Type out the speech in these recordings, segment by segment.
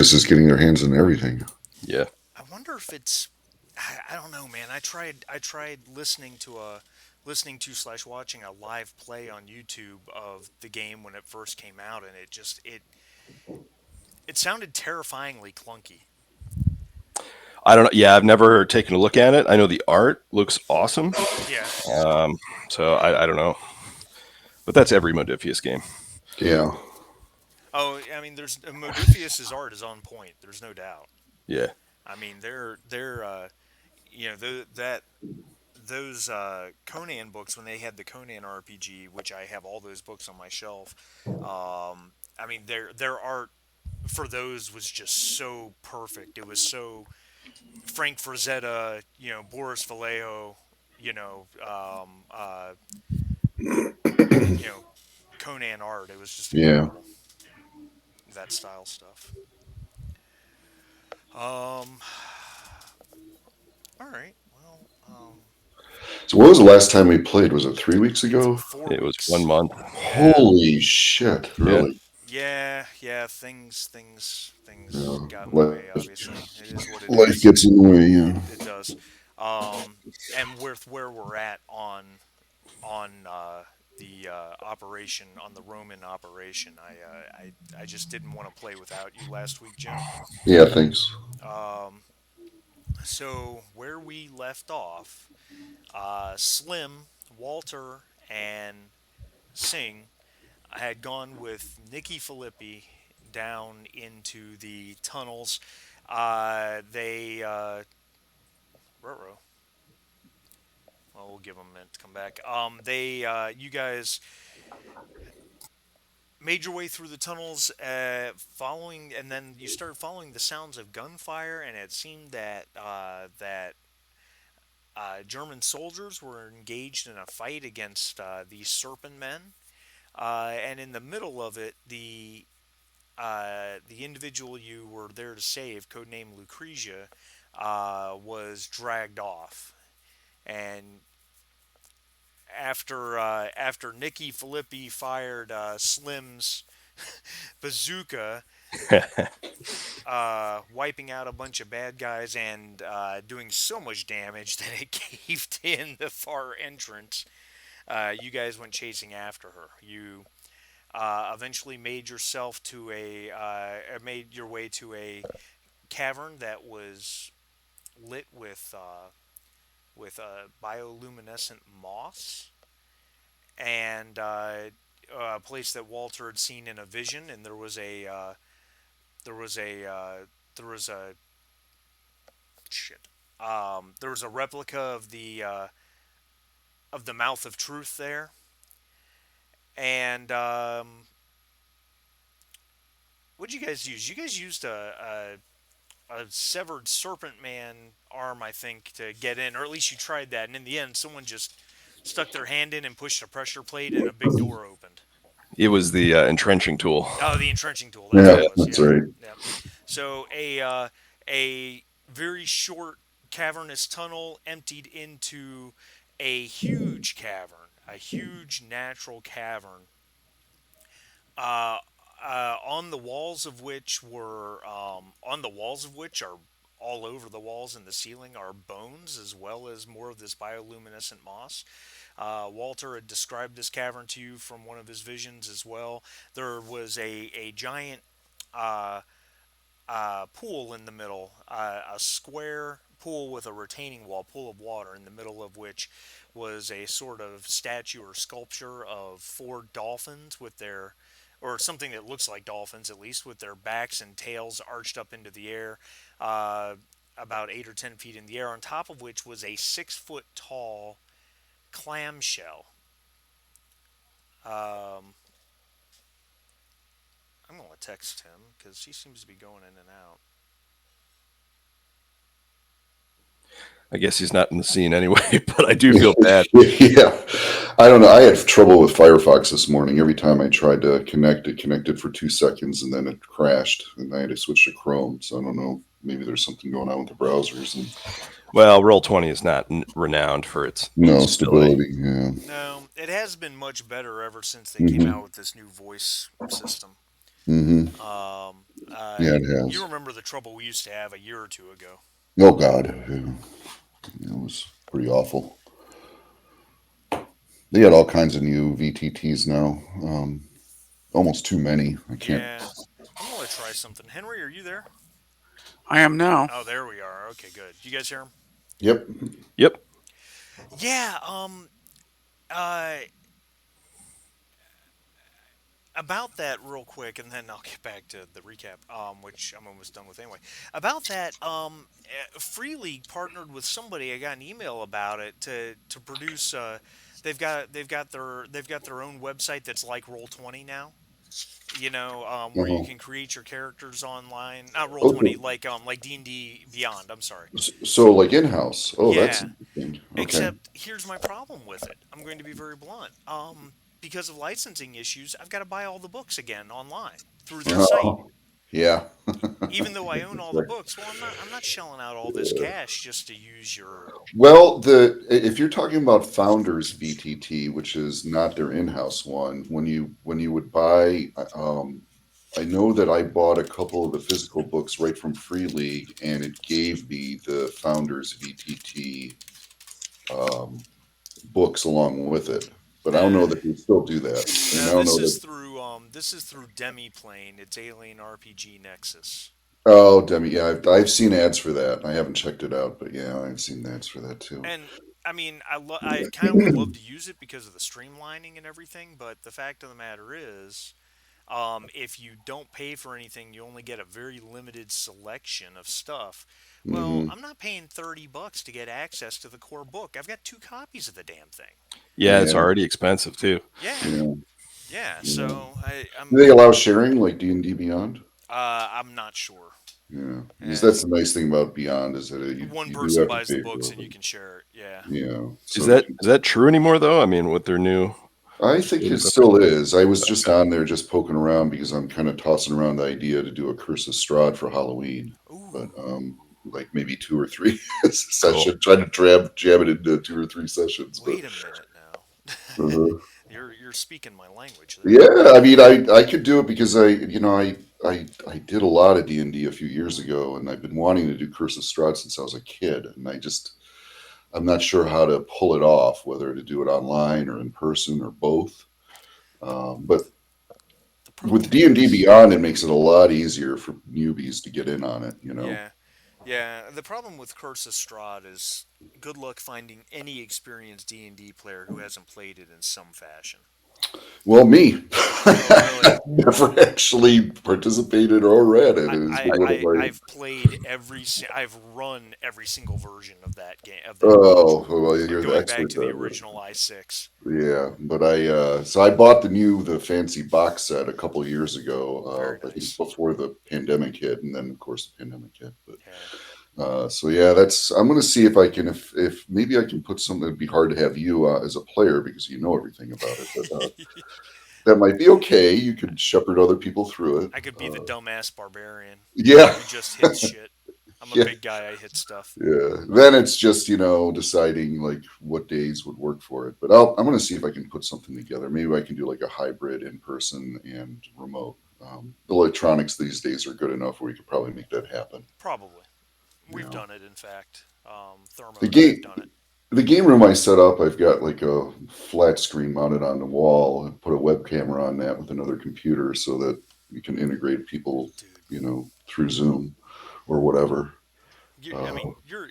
This is getting their hands on everything. Yeah. I wonder if it's. I don't know, man. I tried listening to slash watching a live play on YouTube of the game when it first came out, and it sounded terrifyingly clunky. I don't know. Yeah, I've never taken a look at it. I know the art looks awesome. Yeah. Um, so I don't know. But that's every Modifius game. Yeah. Oh, I mean, there's Modifius's art is on point. There's no doubt. Yeah. I mean, they're that those Conan books when they had the Conan RPG, which I have all those books on my shelf. I mean, their art for those was just so perfect. It was so Frank Frazetta, Boris Vallejo, you know, um, uh, you know, Conan art. It was just Yeah. incredible, that style stuff. Um, all right. Well, So what was the last time we played? Was it 3 weeks ago? four It was one weeks. month. Yeah, Holy shit! Yeah. Really? yeah. Things Yeah. got in the Life, way. Obviously, it is what it life is. gets in the way. Yeah. It does. And with where we're at on the operation on the Roman operation, I just didn't want to play without you last week, Jim. Yeah. Thanks. Um, so where we left off, Slim, Walter, and Singh had gone with Nikki Filippi down into the tunnels. They Ruh-roh. Well, we'll give them a minute to come back. You guys made your way through the tunnels, following, and then you started following the sounds of gunfire, and it seemed that German soldiers were engaged in a fight against these serpent men, and in the middle of it, the individual you were there to save, codenamed Lucretia, was dragged off, and after Nicky Filippi fired Slim's bazooka, wiping out a bunch of bad guys and doing so much damage that it caved in the far entrance. You guys went chasing after her. You eventually made your way to a cavern that was lit with bioluminescent moss, and a place that Walter had seen in a vision, and there was a there was a shit. There was a replica of the mouth of truth there, and what did you guys use? You guys used a severed serpent man arm, I think, to get in, or at least you tried that. And in the end, someone just stuck their hand in and pushed a pressure plate, and a big door opened. It was the entrenching tool. Oh, the entrenching tool. That's what Yeah. it was. That's Yeah, right. yeah. So a very short cavernous tunnel emptied into a huge cavern, a huge natural cavern, uh, on the walls of which are all over the walls and the ceiling are bones as well as more of this bioluminescent moss. Walter had described this cavern to you from one of his visions as well. There was a giant uh, pool in the middle, a square pool with a retaining wall, pool of water in the middle of which was a sort of statue or sculpture of four dolphins with their, or something that looks like dolphins at least, with their backs and tails arched up into the air, uh, about 8 or 10 feet in the air, on top of which was a 6 foot tall clamshell. Um, I'm going to text him because he seems to be going in and out. I guess he's not in the scene anyway, but I do feel bad. Yeah. I don't know. I had trouble with Firefox this morning. Every time I tried to connect, it connected for 2 seconds and then it crashed. And I had to switch to Chrome. So I don't know. Maybe there's something going on with the browsers. And Well, Roll20 is not renowned for its no stability. stability. Yeah. No, it has been much better ever since they came Mm-hmm. out with this new voice system. Mm-hmm. Yeah, it You has. remember the trouble we used to have a year or two ago. Oh God, it was pretty awful. They had all kinds of new VTTs now. Almost too many. I can't. Yeah. I'm going to try something. Henry, are you there? I am now. Oh, there we are. Okay, good. You guys hear him? Yep. Yep. Yeah, uh, about that real quick, and then I'll get back to the recap, which I'm almost done with anyway. About that, Free League partnered with somebody. I got an email about it to produce. They've got their own website that's like Roll 20 now. Where you Uh-huh. can create your characters online. Not Roll 20, Okay. like D&D Beyond. I'm sorry. So like in house. Oh, that's Yeah, interesting. Okay. except here's my problem with it. I'm going to be very blunt. Because of licensing issues, I've got to buy all the books again online through their site. Oh, yeah. Even though I own all the books, well, I'm not shelling out all this cash just to use your. Well, the if you're talking about Founders VTT, which is not their in-house one, when you would buy, I know that I bought a couple of the physical books right from Free League, and it gave me the Founders VTT um, books along with it. But I don't know Nah, that they still do that, and I no, don't this know is that. through Demiplane. It's Alien RPG Nexus. Oh, Demi, yeah, I've seen ads for that. I haven't checked it out, but yeah, I've seen ads for that too. And I mean, I kind of would love to use it because of the streamlining and everything. But the fact of the matter is, if you don't pay for anything, you only get a very limited selection of stuff. Well, Hmm. I'm not paying $30 to get access to the core book. I've got two copies of the damn thing. Yeah, it's Yeah, already expensive too. Yeah, yeah, yeah. yeah. So Do they allow sharing like D&D Beyond? I'm not sure. Yeah, because Uh, that's the nice thing about Beyond is that One you do person have to buys the pay books for and you it. can share it. Yeah. Yeah, Is so that is that true anymore though? I mean, with their new I think it updates. still is. I was just Okay. on there just poking around because I'm kind of tossing around the idea to do a Curse of Strahd for Halloween, Ooh. but like maybe two or three Cool. session, trying to jam it into two or three sessions. But Wait a minute now. uh, You're speaking my language there. yeah, I mean, I could do it because I did a lot of D&D a few years ago, and I've been wanting to do Curse of Strahd since I was a kid, and I'm not sure how to pull it off, whether to do it online or in person or both. But The with problem D&D is, Beyond, it makes it a lot easier for newbies to get in on it, you know? yeah, yeah. The problem with Curse of Strahd is good luck finding any experienced D&D player who hasn't played it in some fashion. Well, me. Oh, really? Never actually participated or read it. I, It has I, been one of I my. I've played I've run every single version of that game of that Oh, module, well, you're the going back expert to the then. original I6. Yeah, but so I bought the fancy box set a couple of years Very ago. I think nice. before the pandemic hit, and then of course the pandemic hit. But Yeah. so yeah, that's I'm gonna see if I can if maybe I can put something. It'd be hard to have you as a player because you know everything about it, but that might be okay. You could shepherd other people through it. I could be the dumbass barbarian Yeah, who just hits shit. I'm a yeah, big guy. I hit stuff. yeah. Then it's just deciding like what days would work for it. But I'm gonna see if I can put something together. Maybe I can do like a hybrid in person and remote. The electronics these days are good enough where you could probably make that happen. Probably. You We've know, done it, in fact. the Thermo and I have game. done it. The game room I set up, I've got like a flat screen mounted on the wall and put a web camera on that with another computer so that you can integrate people, Dude, through Zoom or whatever. I Uh, mean, you're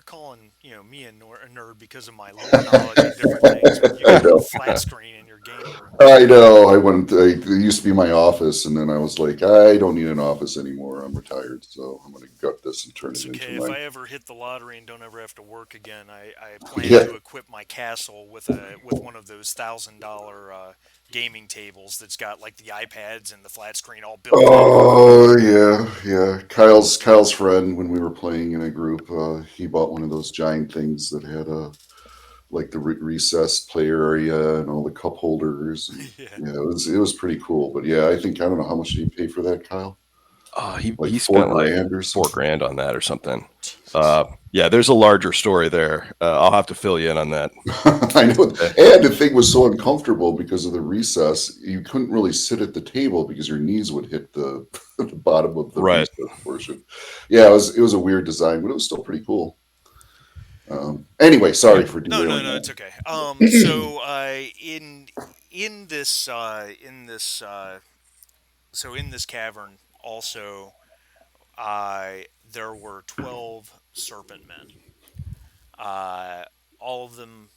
calling me a nerd because of my lore knowledge of different things, but you I got a know. flat screen in your game room. I know. It used to be my office, and then I was like, I don't need an office anymore. I'm retired, so I'm going to gut this and turn It's it into okay if my. I ever hit the lottery and don't ever have to work again. I plan Yeah. to equip my castle with one of those $1,000 gaming tables that's got like the iPads and the flat screen all built in. Oh yeah, yeah. Kyle's friend when we were playing in a group, he bought one of those giant things that had like the recessed play area and all the cup holders, and Yeah. yeah, it was pretty cool. But yeah, I don't know how much did you pay for that, Kyle? he Like he four spent like grand or four something. grand on that or something. Yeah, there's a larger story there. I'll have to fill you in on that. I know. Uh, And the thing was so uncomfortable because of the recess. You couldn't really sit at the table because your knees would hit the, the bottom of the Right. recess portion. Yeah, it was a weird design, but it was still pretty cool. Anyway, sorry for No, derailing no, it's that. okay. So in this so in this cavern also, there were 12 serpent men. Uh, all of them,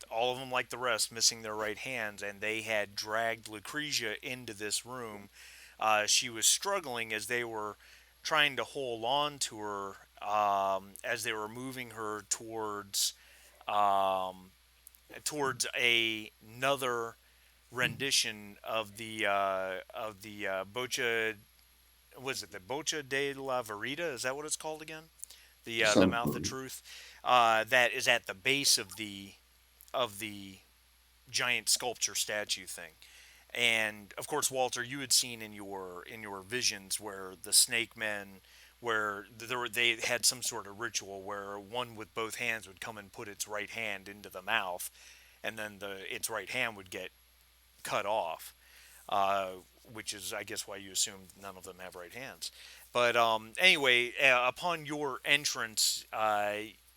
all of them like the rest, missing their right hands, and they had dragged Lucretia into this room. She was struggling as they were trying to hold on to her, as they were moving her um, towards another rendition of the Bocha. Was it the Bocha de la Verita? Is that what it's called again? The Sounds Mouth of Truth, that is at the base of the giant sculpture statue thing. And of course, Walter, you had seen in your visions where the snake men, where they had some sort of ritual where one with both hands would come and put its right hand into the mouth, and then its right hand would get cut off, uh, which is, I guess, why you assume none of them have right hands. But anyway, upon your entrance,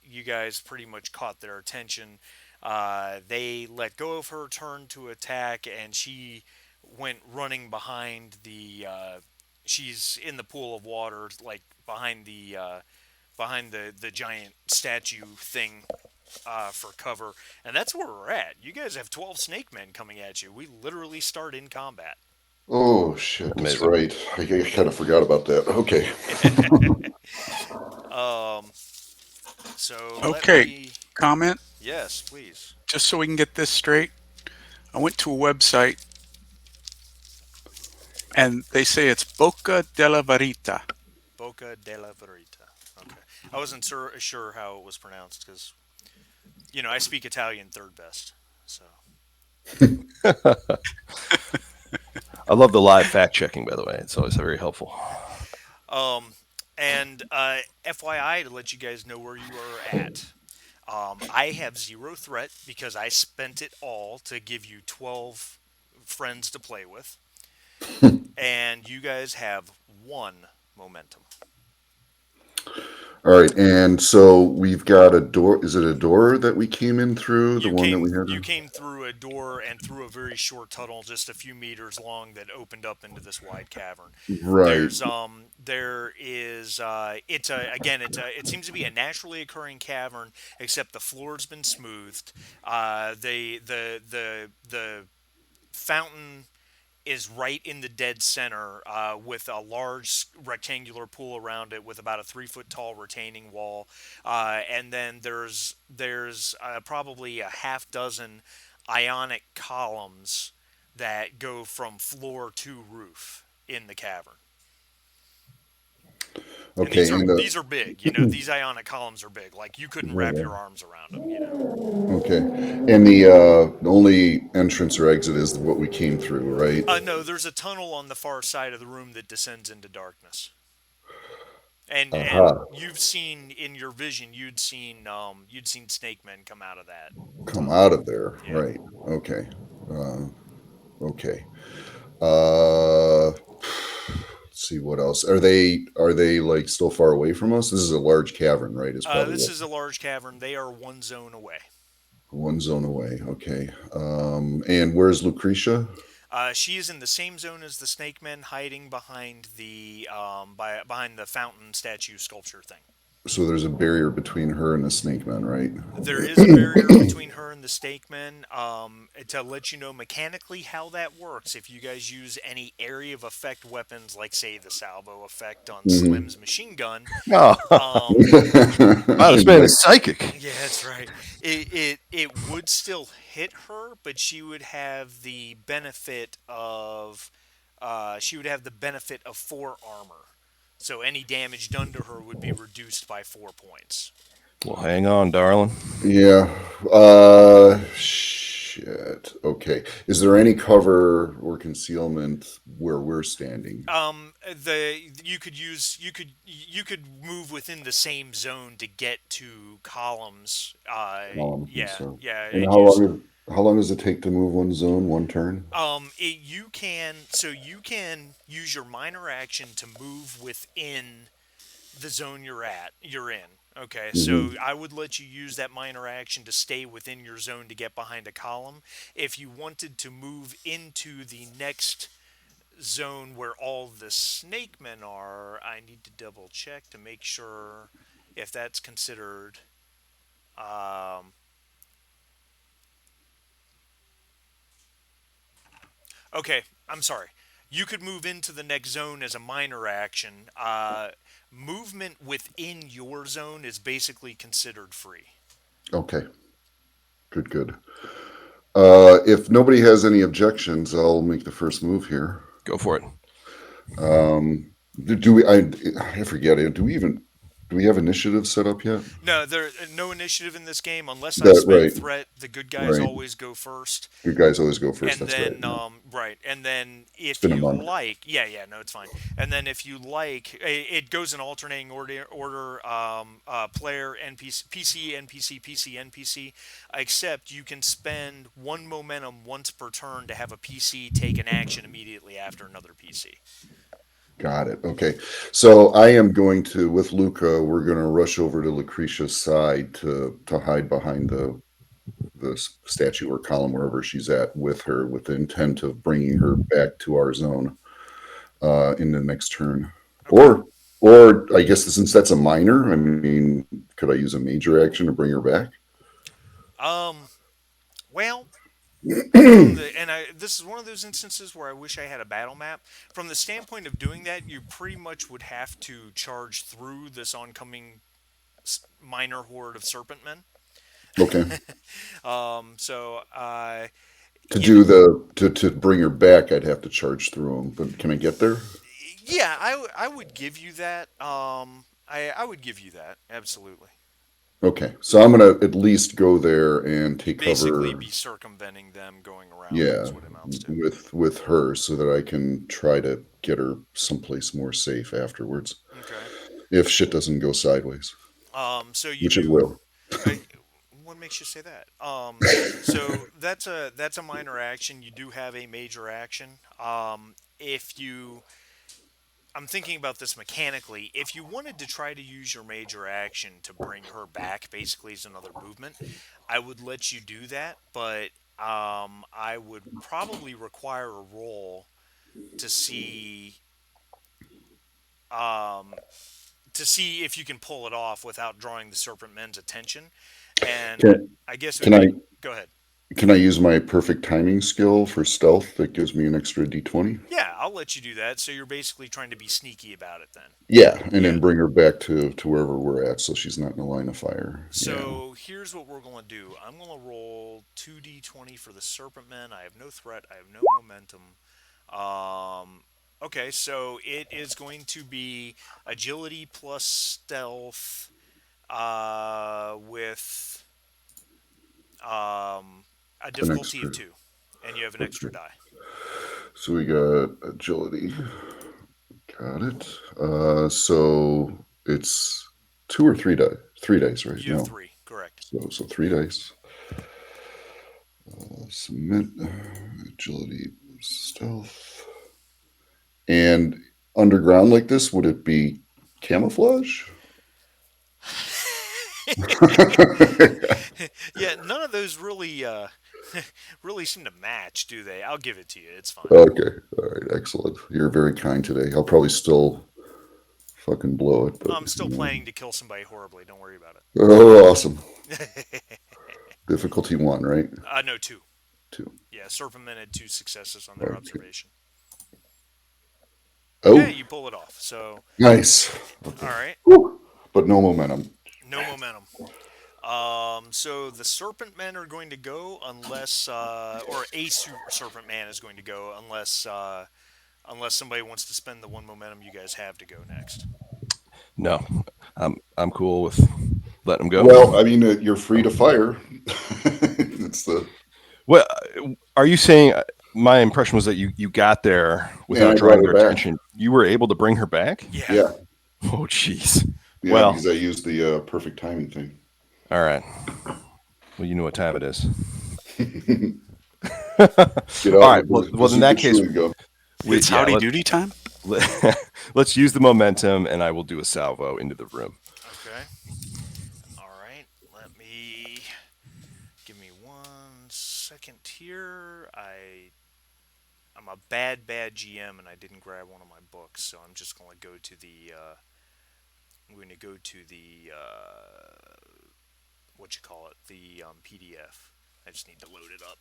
you guys pretty much caught their attention. They let go of her, turned to attack, and she went running behind the. She's in the pool of water, like behind the giant statue thing, for cover, and that's where we're at. You guys have 12 snake men coming at you. We literally start in combat. Oh shit, that's Amazing. right. I kind of forgot about that. Okay. um, so let Okay, me. comment. Yes, please. Just so we can get this straight, I went to a website and they say it's Boca della Verita. Boca della Verita. Okay. I wasn't sure how it was pronounced because, I speak Italian third best. So. I love the live fact checking, by the way. It's always very helpful. Um, and FYI, to let you guys know where you are at. I have zero threat because I spent it all to give you 12 friends to play with. And you guys have one momentum. All right, and so we've got a door. Is it a door that we came in through? The one that we had? You came through a door and through a very short tunnel just a few meters long that opened up into this wide cavern. Right. There is it's a again it seems to be a naturally occurring cavern, except the floor's been smoothed. The fountain is right in the dead center, with a large rectangular pool around it with about a 3 foot tall retaining wall, and then there's probably a half dozen ionic columns that go from floor to roof in the cavern. And Okay, and these are big. These ionic columns are big. Like you couldn't wrap your arms around them. okay, and the only entrance or exit is what we came through, right? No, there's a tunnel on the far side of the room that descends into darkness. And Aha, you've seen in your vision, you'd seen snake men come out of that come tunnel. out of there, Yeah. right? Okay, uh, okay. Let's see what else. Are they like still far away from us? This is a large cavern, right? It's probably This what, is a large cavern. They are one zone away. one zone away. Okay. And where's Lucretia? She is in the same zone as the snake men, hiding behind behind the fountain statue sculpture thing. So there's a barrier between her and the snake man, right? There is a barrier between her and the Stakemen. To let you know mechanically how that works, if you guys use any area of effect weapons, like say the salvo effect on Hmm. Slim's machine gun, Oh, um, wow, this it man is psychic. yeah, that's right. It would still hit her, but she would have the benefit of 4 armor. So any damage done to her would be reduced by 4 points. Well, hang on, darling. Yeah. Shit. Okay. Is there any cover or concealment where we're standing? The you could move within the same zone to get to columns. Columns and Yeah, stuff. yeah, And and use. how long does it take to move one zone, one turn? You can you can use your minor action to move within the zone you're in. Okay, so Hmm. I would let you use that minor action to stay within your zone to get behind a column. If you wanted to move into the next zone where all the snake men are, I need to double check to make sure if that's considered. Um, okay, I'm sorry. You could move into the next zone as a minor action. Movement within your zone is basically considered free. Okay. Good, good. If nobody has any objections, I'll make the first move here. Go for it. Do we? I forget it. Do we have initiative set up yet? No, there no initiative in this game unless I That spend right, threat. The good guys right. always go first. You guys always go first. And That's right. then Yeah. right, and then It's if been a you month. like, yeah, no, it's fine. And then if you like, it goes in alternating order, player NPC, PC NPC, PC NPC, except you can spend one momentum once per turn to have a PC take an action immediately after another PC. Got it. Okay. So I am going to, with Luca, we're going to rush over to Lucretia's side to hide behind the statue or column wherever she's at with her, with the intent of bringing her back to our zone in the next turn. Okay. Or I guess since that's a minor, I mean, could I use a major action to bring her back? Um. Well, from the and I this is one of those instances where I wish I had a battle map. From the standpoint of doing that, you pretty much would have to charge through this oncoming minor horde of serpent men. Okay. So, To you know, do to bring her back, I'd have to charge through them. But can I get there? yeah, I would give you that. I would give you that absolutely. Okay. So I'm gonna at least go there and take Basically, cover. be circumventing them going around Yeah, is what it amounts to. with her, so that I can try to get her someplace more safe afterwards, Okay. if shit doesn't go sideways, So you which it do. will. Uh, what makes you say that? So that's a minor action. You do have a major action. If you I'm thinking about this mechanically. If you wanted to try to use your major action to bring her back, basically as another movement, I would let you do that, but I would probably require a roll to see um, if you can pull it off without drawing the serpent men's attention. And Can, I guess it would can I be go ahead. can I use my perfect timing skill for stealth that gives me an extra d20? Yeah, I'll let you do that. So you're basically trying to be sneaky about it then. Yeah, and Yeah. then bring her back to wherever we're at, so she's not in the line of fire. Yeah. So here's what we're going to do. I'm going to roll 2d20 for the Serpent Men. I have no threat. I have no momentum. Okay, so it is going to be agility plus stealth with a An difficulty of extra. 2. And you have an extra Okay. die. So we got agility. Got it. So it's two or three dice. Three dice, right? You have No. 3, correct. So three dice. Submit agility, stealth, and underground like this. Would it be camouflage? Yeah, none of those really really seem to match, do they? I'll give it to you. It's fine. Okay. All right. Excellent. You're very kind today. I'll probably still fucking blow it, but I'm still planning to kill somebody horribly. Don't worry about oh, awesome. it. Difficulty 1, right? No, 2. 2. Yeah, Serpentmen had 2 successes on their Okay. observation. Yeah, Oh, you pull it off. So, nice. all Okay. right, Whew. But no momentum. no momentum. So the Serpent Men are going to go unless, or a Serpent Man is going to go unless somebody wants to spend the 1 momentum you guys have to go next. No, I'm cool with letting them go. Well, I mean, you're free to fire. It's the Well, are you saying? My impression was that you got there And I without brought drawing her their back. attention. You were able to bring her back. Yeah. Yeah, Oh, jeez. yeah, Well, because I used the perfect timing thing. all right. Well, you know what time it is. Get All out right. the Well, in bazooka that case, chewing gum. It's yeah. howdy doody time. Let's use the momentum, and I will do a salvo into the room. Okay. All right. Give me 1 second here. I'm a bad GM, and I didn't grab one of my books, so I'm just going to go to the. I'm going to go to the what you call it, the PDF. I just need to load it up.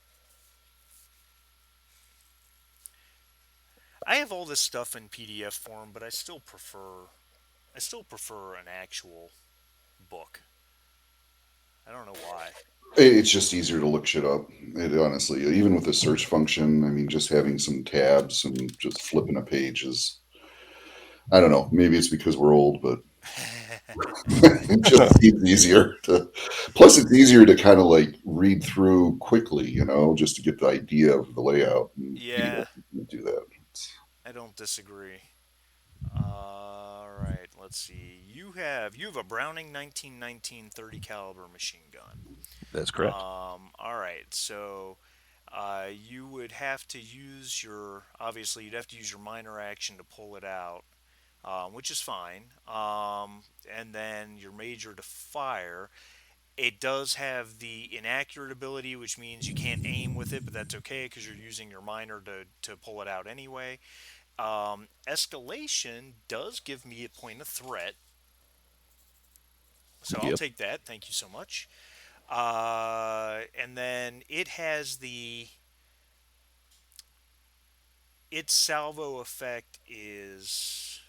I have all this stuff in PDF form, but I still prefer an actual book. I don't know why. It's just easier to look shit up. It honestly, even with the search function, I mean, just having some tabs and just flipping a page is. I don't know. Maybe it's because we're old, but it just seems easier to. Plus, it's easier to kind of like read through quickly, just to get the idea of the layout. And Yeah, PDF can't do that. I don't disagree. All right, let's see. You have a Browning 1919 30 caliber machine gun. That's correct. All right, so you would have to use your obviously you'd have to use your minor action to pull it out, which is fine. And then your major to fire. It does have the inaccurate ability, which means you can't aim with it, but that's okay because you're using your minor to pull it out anyway. Escalation does give me a point of threat, so I'll Yep. take that. Thank you so much. And then it has its salvo effect is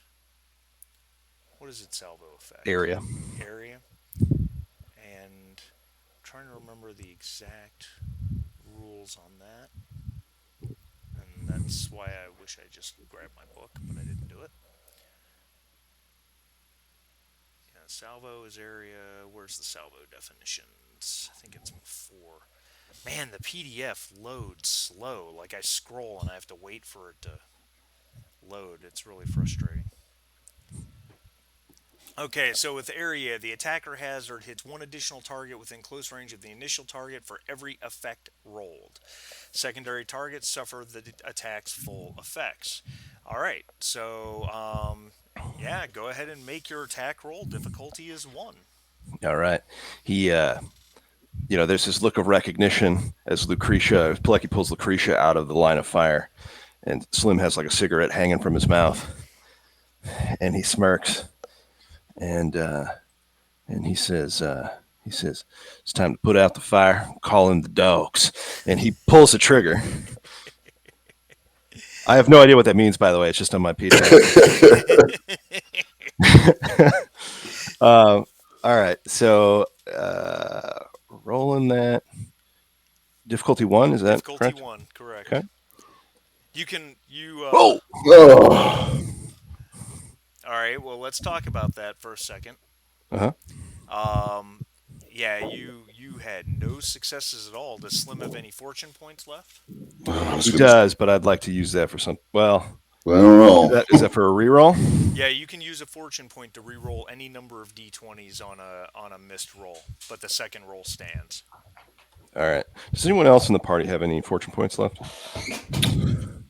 what is its salvo effect? Area. Area. And I'm trying to remember the exact rules on that. And that's why I wish I just grabbed my book, but I didn't do it. Yeah, salvo is area. Where's the salvo definitions? I think it's in 4. Man, the PDF loads slow. Like I scroll and I have to wait for it to load. It's really frustrating. Okay, so with area, the attacker hazard hits one additional target within close range of the initial target for every effect rolled. Secondary targets suffer the attack's full effects. All right, so yeah, go ahead and make your attack roll. Difficulty is 1. All right. He, there's this look of recognition as Pilecki pulls Lucretia out of the line of fire, and Slim has like a cigarette hanging from his mouth, and he smirks, and he says, it's time to put out the fire. Call in the dogs, and he pulls the trigger. I have no idea what that means, by the way. It's just on my PDF. All right, so rolling that. Difficulty 1, is that Difficulty correct? 1, correct. Okay. Oh! Oh, All right, well, let's talk about that for a second. Uh-huh. Yeah, you had no successes at all. Does Slim have any fortune points left? He does, but I'd like to use that for some. Well, I don't know. is that for a reroll? Yeah, you can use a fortune point to re-roll any number of d20s on a missed roll, but the second roll stands. All right. Does anyone else in the party have any fortune points left?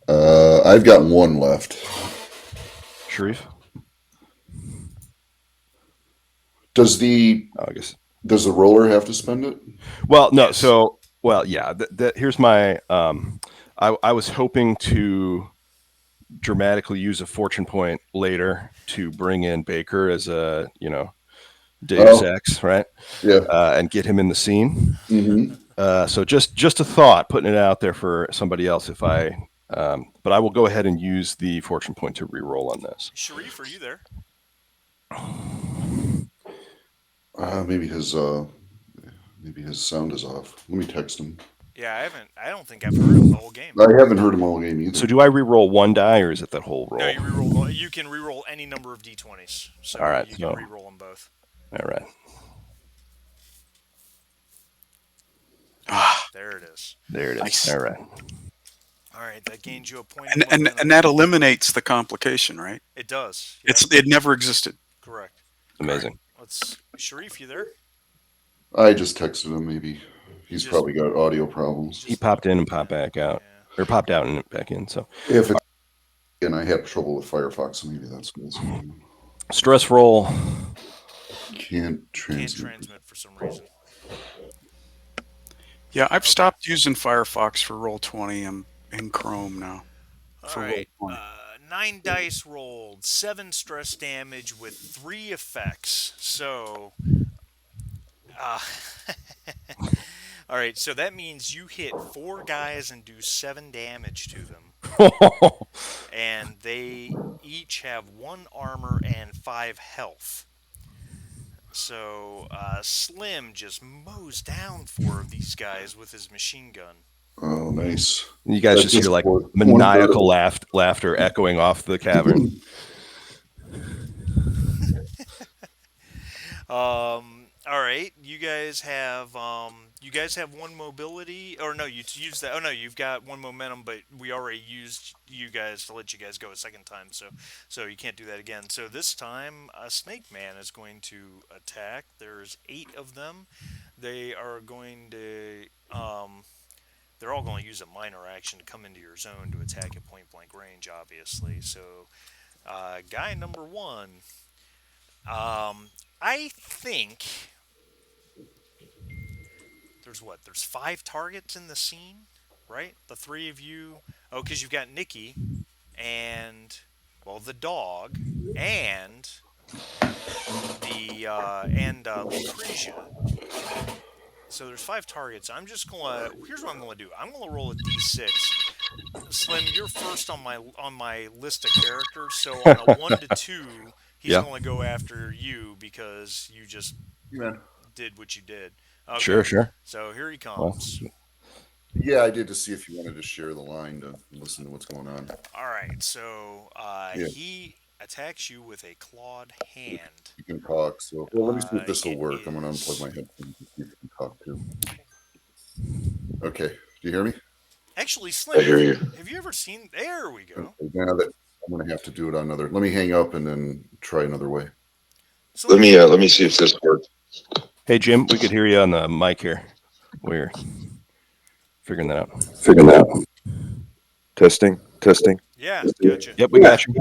I've got 1 left. Sharif? Does the Oh, I guess. does the roller have to spend it? Well, no. Yes. So, yeah. Here's my. I was hoping to dramatically use a fortune point later to bring in Baker as a Deus Ex, right? Yeah. And get him in the scene. Mm-hmm. So just a thought, putting it out there for somebody else. But I will go ahead and use the fortune point to re-roll on this. Sharif, are you there? Maybe his sound is off. Let me text him. Yeah, I don't think I've heard him the whole game. I haven't heard him all game either. So do I re-roll 1 die, or is it that whole roll? No, you re-roll. You can re-roll any number of d20s. So All right, you can re-roll them both. All right. There it is. There it is. Nice. All right. All right, that gains you a point of And momentum. that eliminates the complication, right? It does. Yep, It never existed. correct. All right, Amazing. let's. Sharif, you there? I just texted him. Maybe He he's just probably got audio he problems. He just popped left. in and popped back out, Yeah. or popped out and back in. So If it's and I had trouble with Firefox, so maybe that's what's going on. stress roll. Can't Can't transmit. transmit for some reason. Yeah, I've Okay. stopped using Firefox for Roll20. I'm in Chrome now All for right. Roll20. 9 dice rolled, 7 stress damage with 3 effects. So, uh, all right. So that means you hit 4 guys and do 7 damage to them, and they each have 1 armor and 5 health. So Slim just mows down 4 of these guys with his machine gun. Oh, nice. You guys That's just hear just like one maniacal third laughter echoing off the cavern. All right, you guys have 1 mobility, or no, you use that. Oh no, you've got 1 momentum, but we already used you guys to let you guys go a second time, so you can't do that again. So this time, Snake Man is going to attack. There's 8 of them. They are going to they're all going to use a minor action to come into your zone to attack at point blank range, obviously. So, guy number 1. I think there's 5 targets in the scene, right? The 3 of you. Oh, because you've got Nikki and, well, the dog and Lucretia. So there's 5 targets. Here's what I'm gonna do. I'm gonna roll a d6. Slim, you're first on my list of characters. So on a 1 to 2, he's Yeah. gonna go after you because you just Man. did what you did. Okay. Sure. So here he Well, comes. Yeah, I did to see if you wanted to share the line to listen to what's going on. All right. So Yeah. he attacks you with a clawed hand. You can talk. So, well, let me see if this will It work. I'm going to unplug is my headphones and see if you can talk too. Okay. Do you hear me? actually I Slim. hear you. Have you ever seen? There we go. Okay. Now that I'm going to have to do it on another. Let me hang up and then try another way. Slim, Let me see if this works. hey Jim, we could hear you on the mic here. We're figuring that out. Testing. yeah, gotcha. Yep, we got you.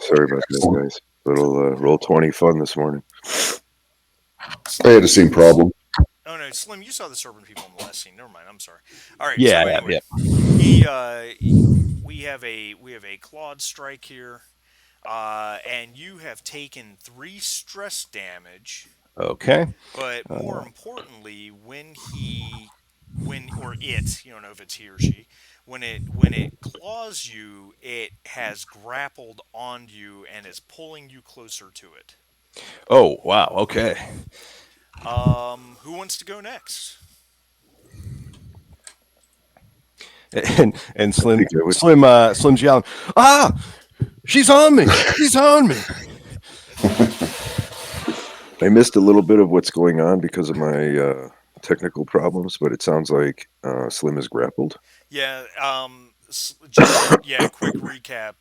Sorry about that, guys. Little Roll20 fun this morning. I had the same problem. Oh no, Slim, you saw the serpent people in the last scene. Never mind. I'm sorry. All right. Yeah, So anyway, we have a clawed strike here, and you have taken 3 stress damage. Okay. But more importantly, or it, you don't know if it's he or she, when it claws you, it has grappled on you and is pulling you closer to it. Oh wow. Okay. Who wants to go next? And Slim's yelling, she's on me. I missed a little bit of what's going on because of my technical problems, but it sounds like Slim is grappled. Yeah. Quick recap.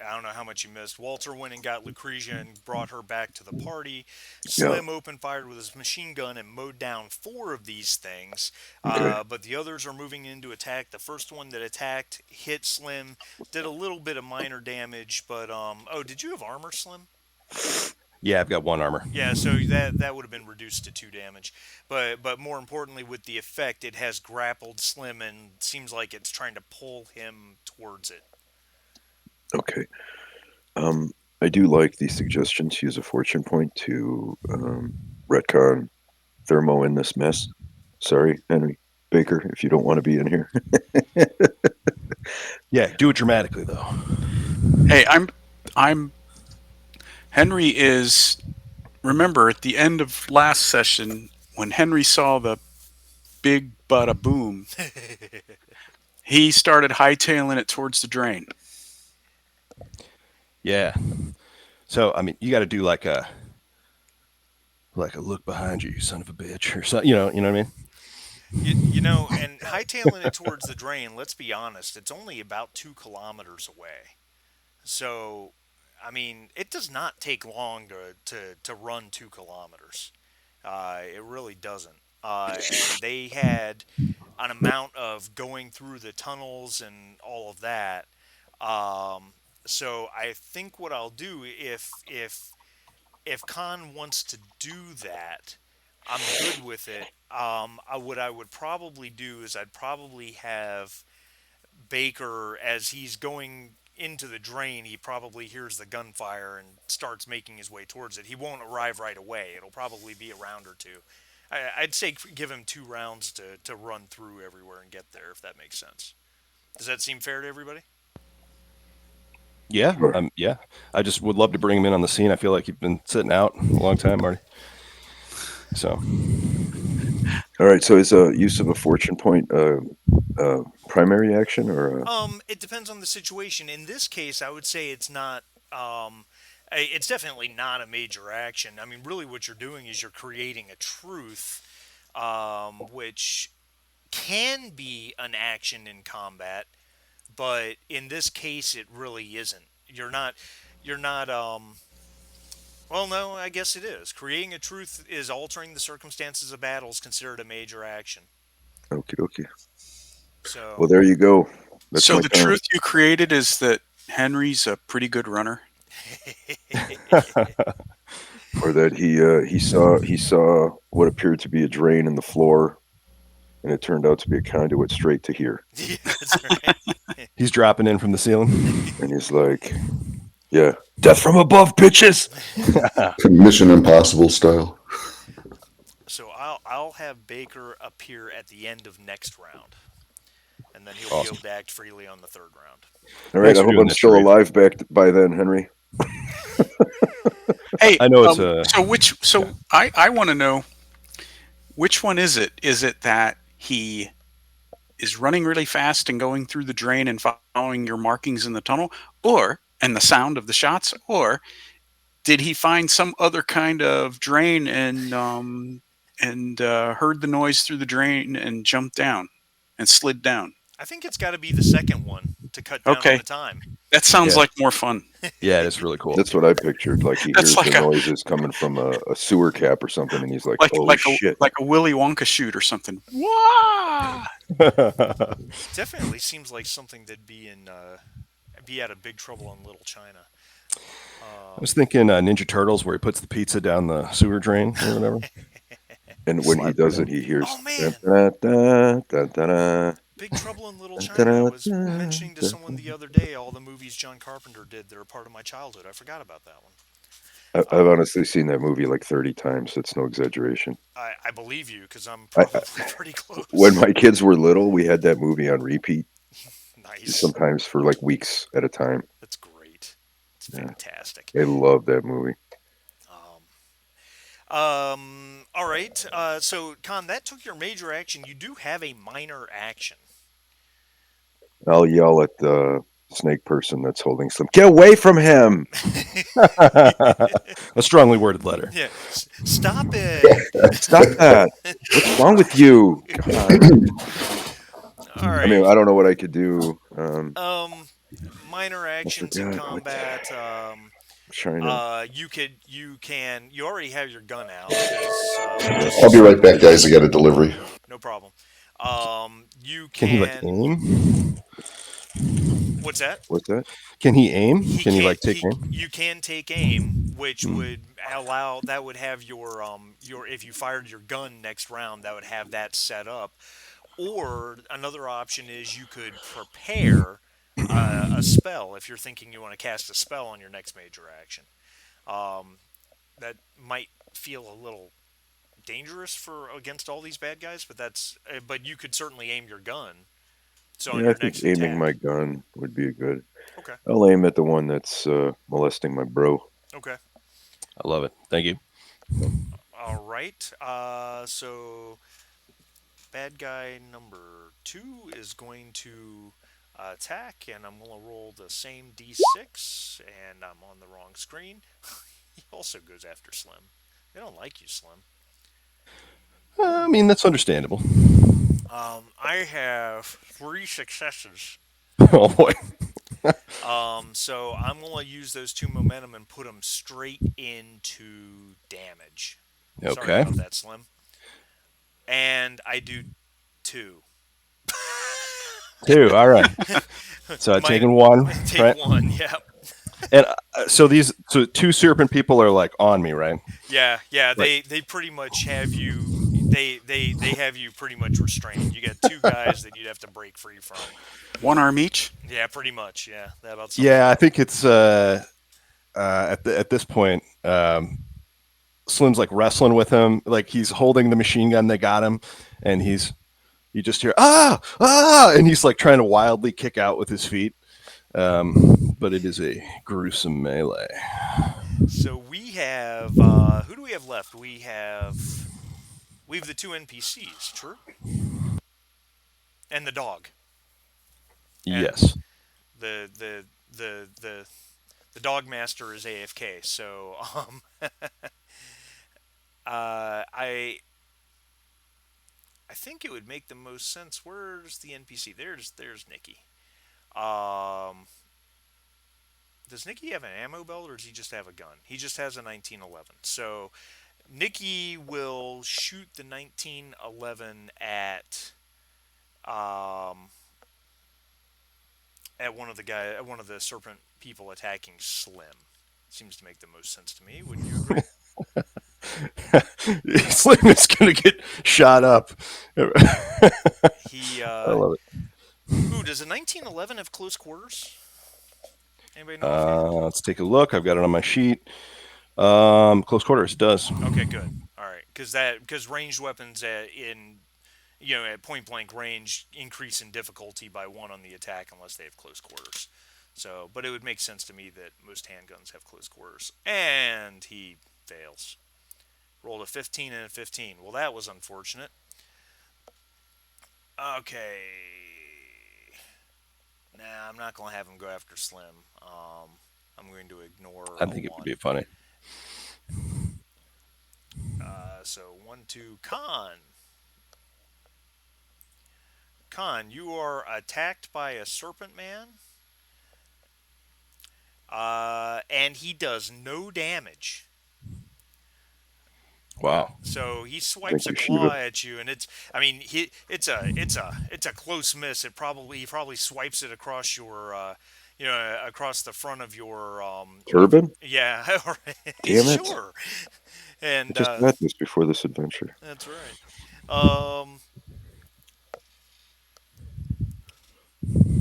I don't know how much you missed. Walter went and got Lucretia and brought her back to the party. Slim open fired with his machine gun and mowed down 4 of these things. Okay. But the others are moving in to attack. The first one that attacked hit Slim, did a little bit of minor damage, but did you have armor, Slim? Yeah, I've got 1 armor. Yeah, so that would have been reduced to 2 damage. But more importantly, with the effect, it has grappled Slim and seems like it's trying to pull him towards it. Okay. I do like the suggestion to use a fortune point to retcon Thermo in this mess. Sorry, Henry Baker, if you don't want to be in here. Yeah, do it dramatically though. Hey, I'm Henry is. Remember at the end of last session when Henry saw the big bada boom, he started hightailing it towards the drain. Yeah. So I mean, you got to do like a look behind you, you son of a bitch, or something. You know what I mean? And hightailing it towards the drain, let's be honest, it's only about 2 kilometers away. So, I mean, it does not take long to run 2 kilometers. It really doesn't. And they had an amount of going through the tunnels and all of that. Um, so I think what I'll do if Khan wants to do that, I'm good with it. What I would probably do is I'd probably have Baker, as he's going into the drain, he probably hears the gunfire and starts making his way towards it. He won't arrive right away. It'll probably be a round or two. I'd say give him 2 rounds to run through everywhere and get there, if that makes sense. Does that seem fair to everybody? Yeah, Sure. yeah. I just would love to bring him in on the scene. I feel like you've been sitting out a long time, Marty. So All right. So is use of a fortune point primary action or It depends on the situation. In this case, I would say it's not. It's definitely not a major action. I mean, really, what you're doing is you're creating a truth, which can be an action in combat, but in this case, it really isn't. You're not. You're not. Well, no, I guess it is. Creating a truth is altering the circumstances of battle is considered a major action. okay, okay. So, Well, there you go. That's So my the count. truth you created is that Henry's a pretty good runner. Or that he saw what appeared to be a drain in the floor, and it turned out to be a conduit straight to here. yeah, that's right. he's dropping in from the ceiling. And he's like, "Yeah, death from above, bitches." Mission Impossible style. So I'll have Baker appear at the end of next round, and then he'll be Awesome. able to act freely on the third round. All right. Thanks I for hope doing I'm that, still Sharif. alive back by then, Henry. Hey, I know it's a so I want to know which one is it? Is it that he is running really fast and going through the drain and following your markings in the tunnel, or and the sound of the shots, or did he find some other kind of drain and heard the noise through the drain and jumped down and slid down? I think it's got to be the second one to cut down on Okay, the time. that sounds yeah, like more fun. yeah. It's really cool. That's what I pictured. Like he That's hears the like a noises coming from a sewer cap or something, and he's like, like "Oh like a shit!" like a Willy Wonka shoot or something. Wah! Definitely seems like something that'd be out of Big Trouble in Little China. I was thinking Ninja Turtles, where he puts the pizza down the sewer drain or whatever. And when he Slide does through. it, he hears Oh man, da-da-da-da-da-da, Big Trouble in Little China. I was mentioning to someone the da-da-da-da. other day all the movies John Carpenter did that are part of my childhood. I forgot about that one. I've honestly seen that movie like 30 times. That's no exaggeration. I believe you because I'm I, probably pretty when close. my kids were little, we had that movie on repeat, Nice. sometimes for like weeks at a time. That's great. It's Yeah, fantastic. I love that movie. All right. So, Con, that took your major action. You do have a minor action. I'll yell at the snake person that's holding some. Get away from him! A strongly worded letter. Yeah. Stop it. Stop that! What's wrong with you? God. All I mean, right. I don't know what I could do. Minor I actions in forgot what. combat. Trying to. You already have your gun out because we I'll be just, right back, guys. I got a delivery. no problem. You Can he like can. aim? What's that? What's that? Can he aim? He Can he can't. like take aim? You can take aim, which Hmm. would allow that would have your if you fired your gun next round, that would have that set up. Or another option is you could prepare a spell if you're thinking you want to cast a spell on your next major action. Um, that might feel a little dangerous for against all these bad guys, but you could certainly aim your gun. So on Yeah, I your think next aiming my attack. gun would be good. Okay. I'll aim at the one that's molesting my bro. Okay. I love it. Thank you. All right. So bad guy number 2 is going to attack, and I'm going to roll the same d6, and I'm on the wrong screen. He also goes after Slim. They don't like you, Slim. I mean, that's understandable. I have 3 successes. Oh boy. So I'm gonna use those 2 momentum and put them straight into damage. Sorry Okay. about that, Slim. And I do 2. 2. All right. So I've Might taken 1, take right? 1. Yep. And so 2 serpent people are like on me, right? Yeah, yeah. Like, They pretty much have you. They have you pretty much restrained. You got 2 guys that you'd have to break free from. One arm each. Yeah, pretty much. Yeah, that about sums it yeah, I up. think it's at this point, Slim's like wrestling with him, like he's holding the machine gun they got him, and you just hear and he's like trying to wildly kick out with his feet. But it is a gruesome melee. So we have who do we have left? We have the 2 NPCs, true, and the dog, and Yes. the the the the the dog master is AFK. So I think it would make the most sense. Where's the NPC? There's Nikki. Um, does Nikki have an ammo belt or does he just have a gun? He just has a 1911. So Nikki will shoot the 1911 um, one of the serpent people attacking Slim. Seems to make the most sense to me. Wouldn't you agree? Slim is gonna get shot up. He I love it. ooh, does a 1911 have close quarters? Anybody know offhand? Let's take a look. I've got it on my sheet. Close quarters does. Okay, good. All right, because ranged weapons at point blank range increase in difficulty by 1 on the attack unless they have close quarters. So, but it would make sense to me that most handguns have close quarters. And he fails. Rolled a 15 and a 15. Well, that was unfortunate. Okay. Nah, I'm not going to have him go after Slim. I'm going to ignore I a think it would 1. be funny. So 1, 2, Khan. Khan, you are attacked by a serpent man. And he does no damage. Wow. So he swipes Thank a you, claw Shiva. at you, and it's a close miss. He probably swipes it across across the front of your Turban? yeah, Damn it. sure. I And just had this before this adventure. that's right.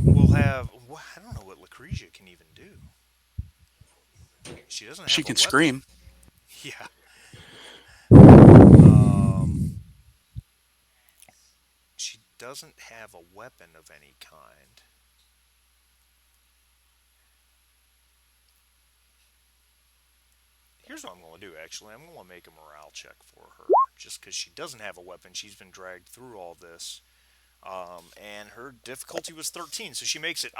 We'll have. I don't know what Lucretia can even do. She doesn't She have a can weapon. scream. Yeah. She doesn't have a weapon of any kind. Here's what I'm going to do, actually. I'm going to make a morale check for her. Just because she doesn't have a weapon, she's been dragged through all this. And her difficulty was 13, so she makes it.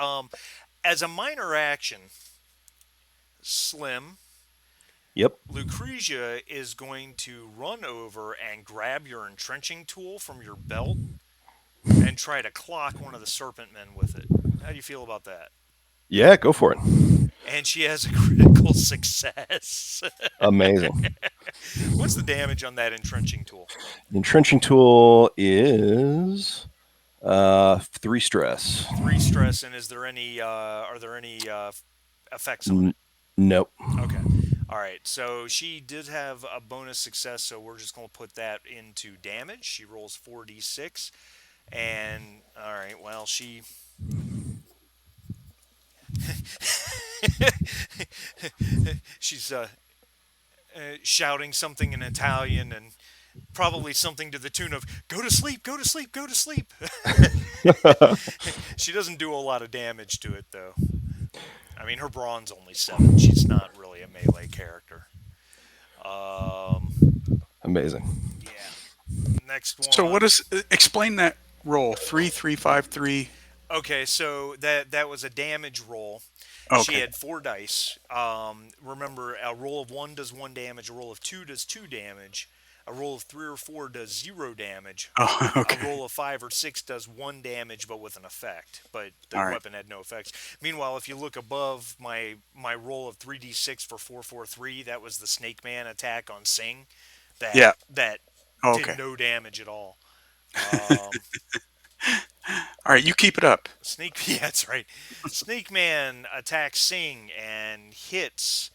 As a minor action, Slim, Yep. Lucretia is going to run over and grab your entrenching tool from your belt and try to clock one of the serpent men with it. How do you feel about that? Yeah, go for it. And she has a critical success. Amazing. What's the damage on that entrenching tool? Entrenching tool is 3 stress. 3 stress, and are there any effects on it? Nope. Okay. All right. So she did have a bonus success, so we're just going to put that into damage. She rolls 4d6, and all right. Well, she's shouting something in Italian and probably something to the tune of "Go to sleep, go to sleep, go to sleep." She doesn't do a lot of damage to it, though. I mean, her brawn's only 7. She's not really a melee character. Amazing. Yeah. Next one. So what is? Explain that roll. 3, 3, 5, 3. Okay, so that was a damage roll. She Okay. had 4 dice. Remember, a roll of 1 does 1 damage. A roll of 2 does 2 damage. A roll of 3 or 4 does 0 damage. Oh, A okay. roll of 5 or 6 does 1 damage, but with an effect. But the All right. weapon had no effects. Meanwhile, if you look above my roll of 3d6 for 443, that was the Snake Man attack on Sing. That Yeah. that Oh, did okay. no damage at all. Um, All right. You keep it up. Snake, yeah, that's right. Snake Man attacks Sing and hits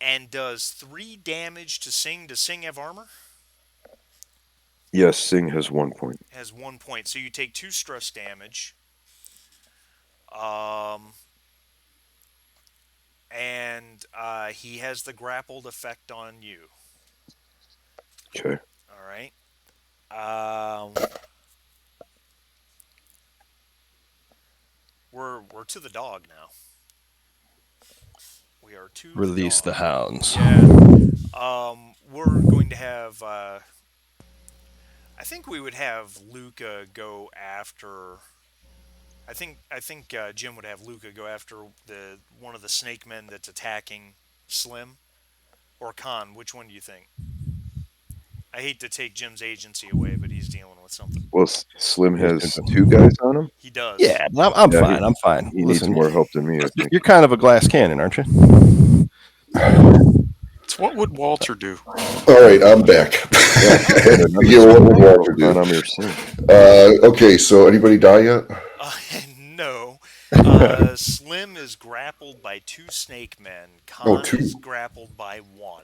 and does 3 damage to Sing. Does Sing have armor? Yes, Sing has 1 point. Has 1 point. So you take 2 stress damage. Um, and he has the grappled effect on you. Okay. All right. Um, we're to the dog now. We are to Release the the dog. hounds. Yeah. We're going to have. I think we would have Luca go after. I think Jim would have Luca go after the one of the snake men that's attacking Slim or Khan. Which one do you think? I hate to take Jim's agency away, but he's dealing with something. Well, Slim He's has doing 2 guys on him. He does. Yeah, I'm Yeah, fine. I'm fine. He needs Listen, more help than me, I think. you're kind of a glass cannon, aren't you? It's what would Walter do? All right, I'm back. Yeah, what would Walter do? On your Sing. Okay, so anybody die yet? No. Slim is grappled by 2 snake men. Oh, Khan 2. is grappled by 1.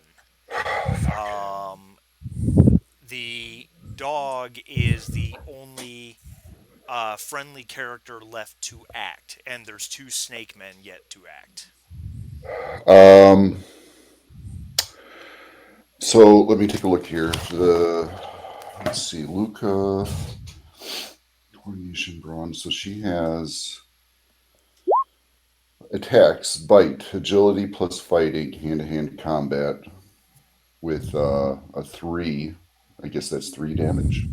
The dog is the only friendly character left to act, and there's 2 snake men yet to act. So let me take a look here. Let's see, Luca, coordination bronze. So she has attacks, bite, agility plus fighting, hand-to-hand combat with a 3. I guess that's 3 damage.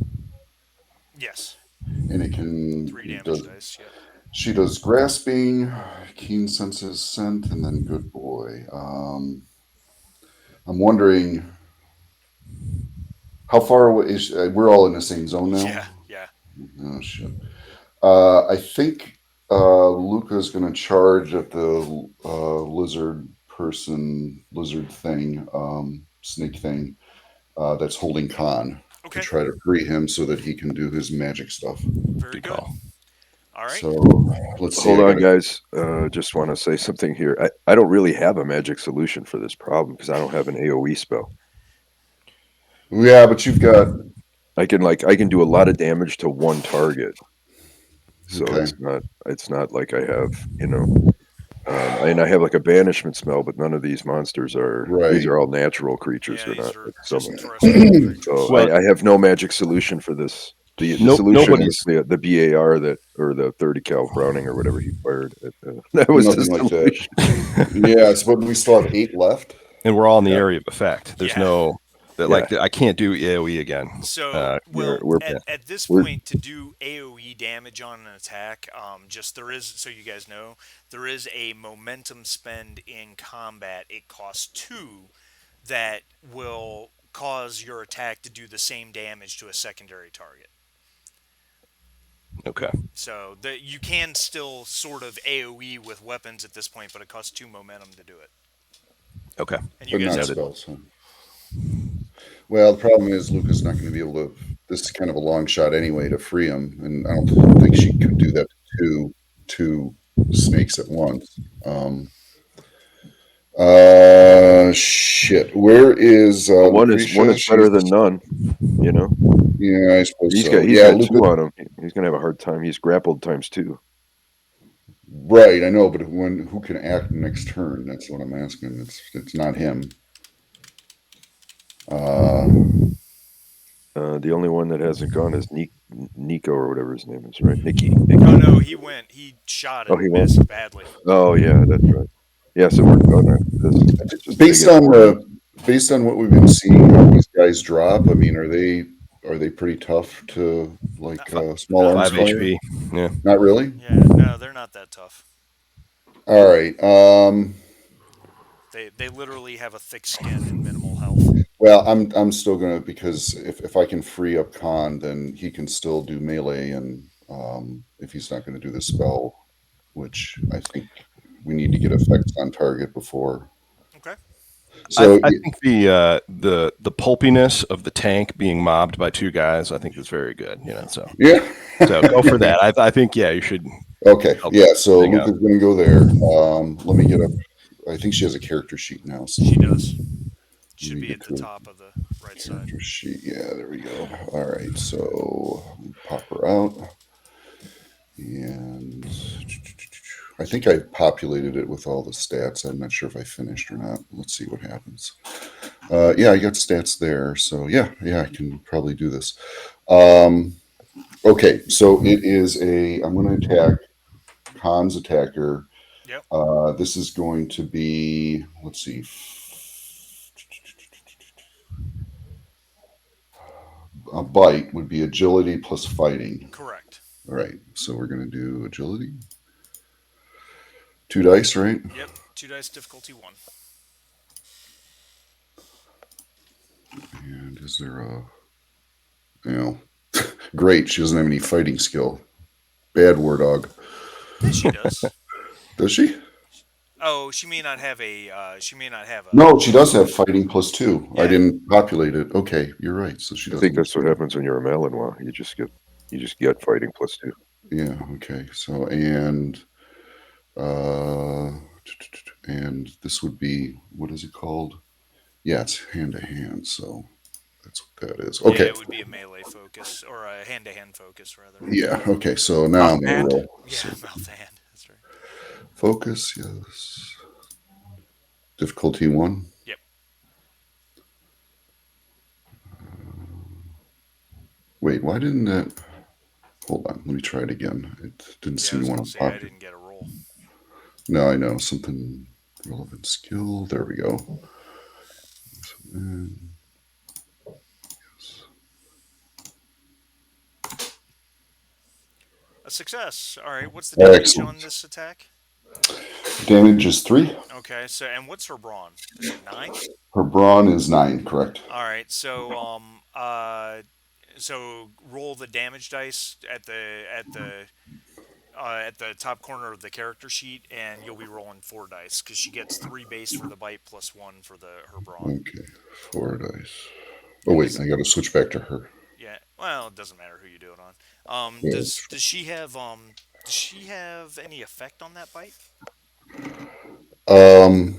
Yes. And it can 3 it damage does, dice, yep. she does grasping, keen senses, scent, and then good boy. I'm wondering how far away is we're all in the same zone now? Yeah. Oh shit. I think Luca's going to charge at the lizard thing, snake thing that's holding Khan Okay. to try to free him so that he can do his magic stuff. Very good. call. All right. So let's see. Hold I on, gotta- guys. Just want to say something here. I don't really have a magic solution for this problem because I don't have an AoE spell. Yeah, but you've got. I can do a lot of damage to one target. So Okay. it's not like I have, and I have like a banishment spell, but none of these monsters are. Right. These are all natural creatures. Yeah, They're these not are like just summoned. terrestrial creatures. So Well- I have no magic solution for this. The solution nobody's- is the BAR or the 30 cal Browning or whatever he fired. That was Nothing the like that. solution. Yes, but we still have 8 left. And we're all in the area of effect. There's Yeah. no I can't do AoE again. So, we're- at this we're- point, to do AoE damage on an attack, there is, so you guys know, there is a momentum spend in combat. It costs 2 that will cause your attack to do the same damage to a secondary target. Okay. So you can still sort of AoE with weapons at this point, but it costs 2 momentum to do it. Okay. And you But guys not have spells. Huh? Well, the problem is Luca's not going to be able to. This is kind of a long shot anyway to free him, and I don't think she could do that to two snakes at once. Shit. Where is One is Lucretia? better than none. You know, Yeah, I suppose he's so. got Yeah, 2 Luca. on him. He's gonna have a hard time. He's grappled times 2. Right, I know, but who can act next turn? That's what I'm asking. It's not him. The only one that hasn't gone is Nico or whatever his name is, right? Nikki. Oh no, he went. He shot it. Oh, he missed badly. Oh yeah, that's right. Yeah, so we're going to Based on what we've been seeing, how these guys drop. I mean, are they pretty tough to small arms 5 fire? HP. Yeah. Not really. Yeah, no, they're not that tough. All right. They literally have a thick skin and minimal health. Well, I'm still gonna because if I can free up Khan, then he can still do melee, and if he's not going to do the spell, which I think we need to get effects on target before. Okay. So I think the pulpiness of the tank being mobbed by two guys, I think is very good. yeah. So go for that. I think you should Okay, help yeah. So thing up. Luca's going to go there. Let me get up. I think she has a character sheet now. So She does. let Should me be get at the to a top of the right side. character sheet. Yeah, there we go. All right, so pop her out. And I think I populated it with all the stats. I'm not sure if I finished or not. Let's see what happens. Yeah, I got stats there. So yeah, I can probably do this. Okay, so it is I'm going to attack Khan's attacker. Yep. This is going to be, let's see, a bite would be agility plus fighting. Correct. All right, so we're going to do agility. 2 dice, right? Yep. 2 dice, difficulty 1. And is there you know, great. She doesn't have any fighting skill. Bad war dog. Yeah, she does. Does she? Oh, she may not have a. She may not have a. No, she does have fighting plus 2. I Yeah. didn't populate it. Okay, you're right. So she I doesn't. think that's what happens when you're a Malinois. You just get fighting +2. Yeah. Okay. So uh, and this would be, what is it called? Yeah, it's hand to hand. So that's what that is. Yeah, Okay. it would be a melee focus or a hand-to-hand focus rather. Yeah. Okay. So now Mouth I'm gonna hand? roll. Yeah, So mouth to hand. That's right. focus. Yes. Difficulty 1. Yep. Wait, why didn't that? Hold on. Let me try it again. It didn't Yeah, I seem was to gonna want to say I pop. didn't get a roll. No, I know something relevant skill. There we go. And, yes. A success. All right. What's the damage on Excellent. this attack? Damage is 3. Okay. So, and what's her brawn? Is it 9? Her brawn is 9. Correct. All right. So roll the damage dice at the top corner of the character sheet, and you'll be rolling 4 dice because she gets 3 base for the bite plus 1 for her brawn. Okay. 4 dice. Oh wait, I got to switch back to her. Yeah. Well, it doesn't matter who you do it on. Yeah. Does she have any effect on that bite? Um.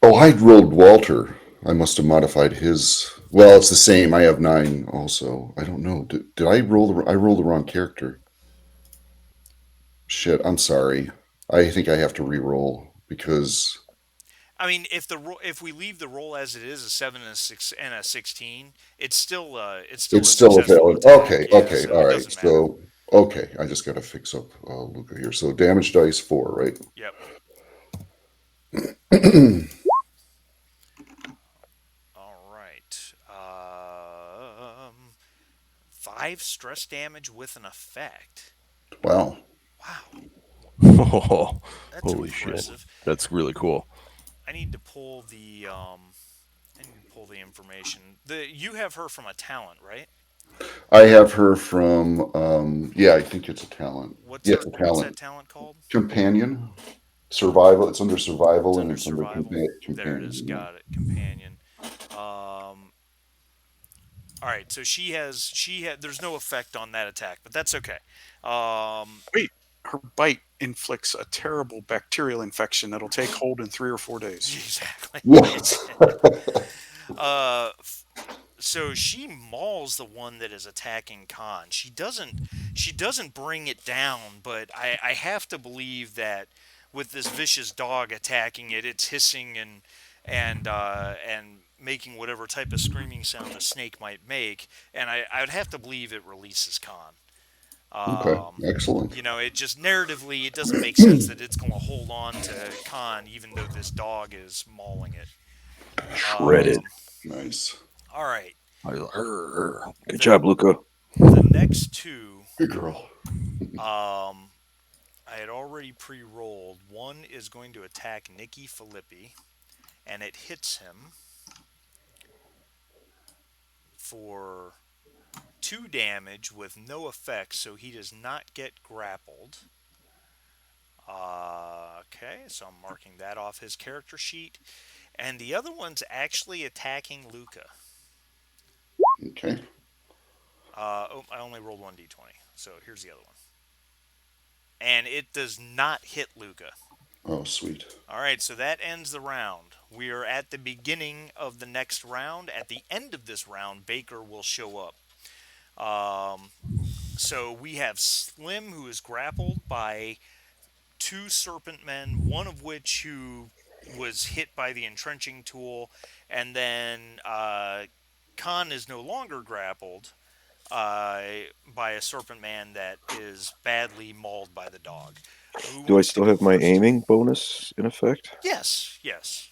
Oh, I rolled Walter. I must have modified his. Well, it's the same. I have 9 also. I don't know. Did I roll the? I rolled the wrong character. Shit. I'm sorry. I think I have to re-roll because I mean, if we leave the roll as it is, a 7 and a 6 and a 16, it's still it's a still a successful valid. attack. Okay. Yeah, Okay. so All it right. doesn't matter. So okay. I just got to fix up Luca here. So damage dice 4, right? Yep. All right. 5 stress damage with an effect. Wow. Wow, Oh, that's holy shit. impressive. That's really cool. I need to pull the information. You have her from a talent, right? I have her from. Yeah, I think it's a talent. Yeah, it's a What's that talent. talent called? Companion. Survival. It's under It's survival and under it's under survival. There it companion. is. Yeah. Got it. Companion. All right. So there's no effect on that attack, but that's okay. Wait, her bite inflicts a terrible bacterial infection that'll take hold in 3 or 4 days. Exactly. Yes. uh, so she mauls the one that is attacking Khan. She doesn't bring it down, but I have to believe that with this vicious dog attacking it, it's hissing and making whatever type of screaming sound a snake might make, and I would have to believe it releases Khan. Okay. Excellent. It just narratively it doesn't make sense that it's going to hold on to Khan even though this dog is mauling it. Shredded. Nice. All right. Good job, Luca. The next 2, Good girl. I had already pre-rolled. One is going to attack Nikki Filippi, and it hits him for 2 damage with no effect, so he does not get grappled. Okay, so I'm marking that off his character sheet. And the other one's actually attacking Luca. Okay. I only rolled 1d20, so here's the other one. And it does not hit Luca. Oh, sweet. All right, so that ends the round. We are at the beginning of the next round. At the end of this round, Baker will show up. So we have Slim, who is grappled by 2 serpent men, one of which who was hit by the entrenching tool, and then Khan is no longer grappled by a serpent man that is badly mauled by the dog. Who Do I wants to still go have my first? aiming bonus in effect? Yes, yes.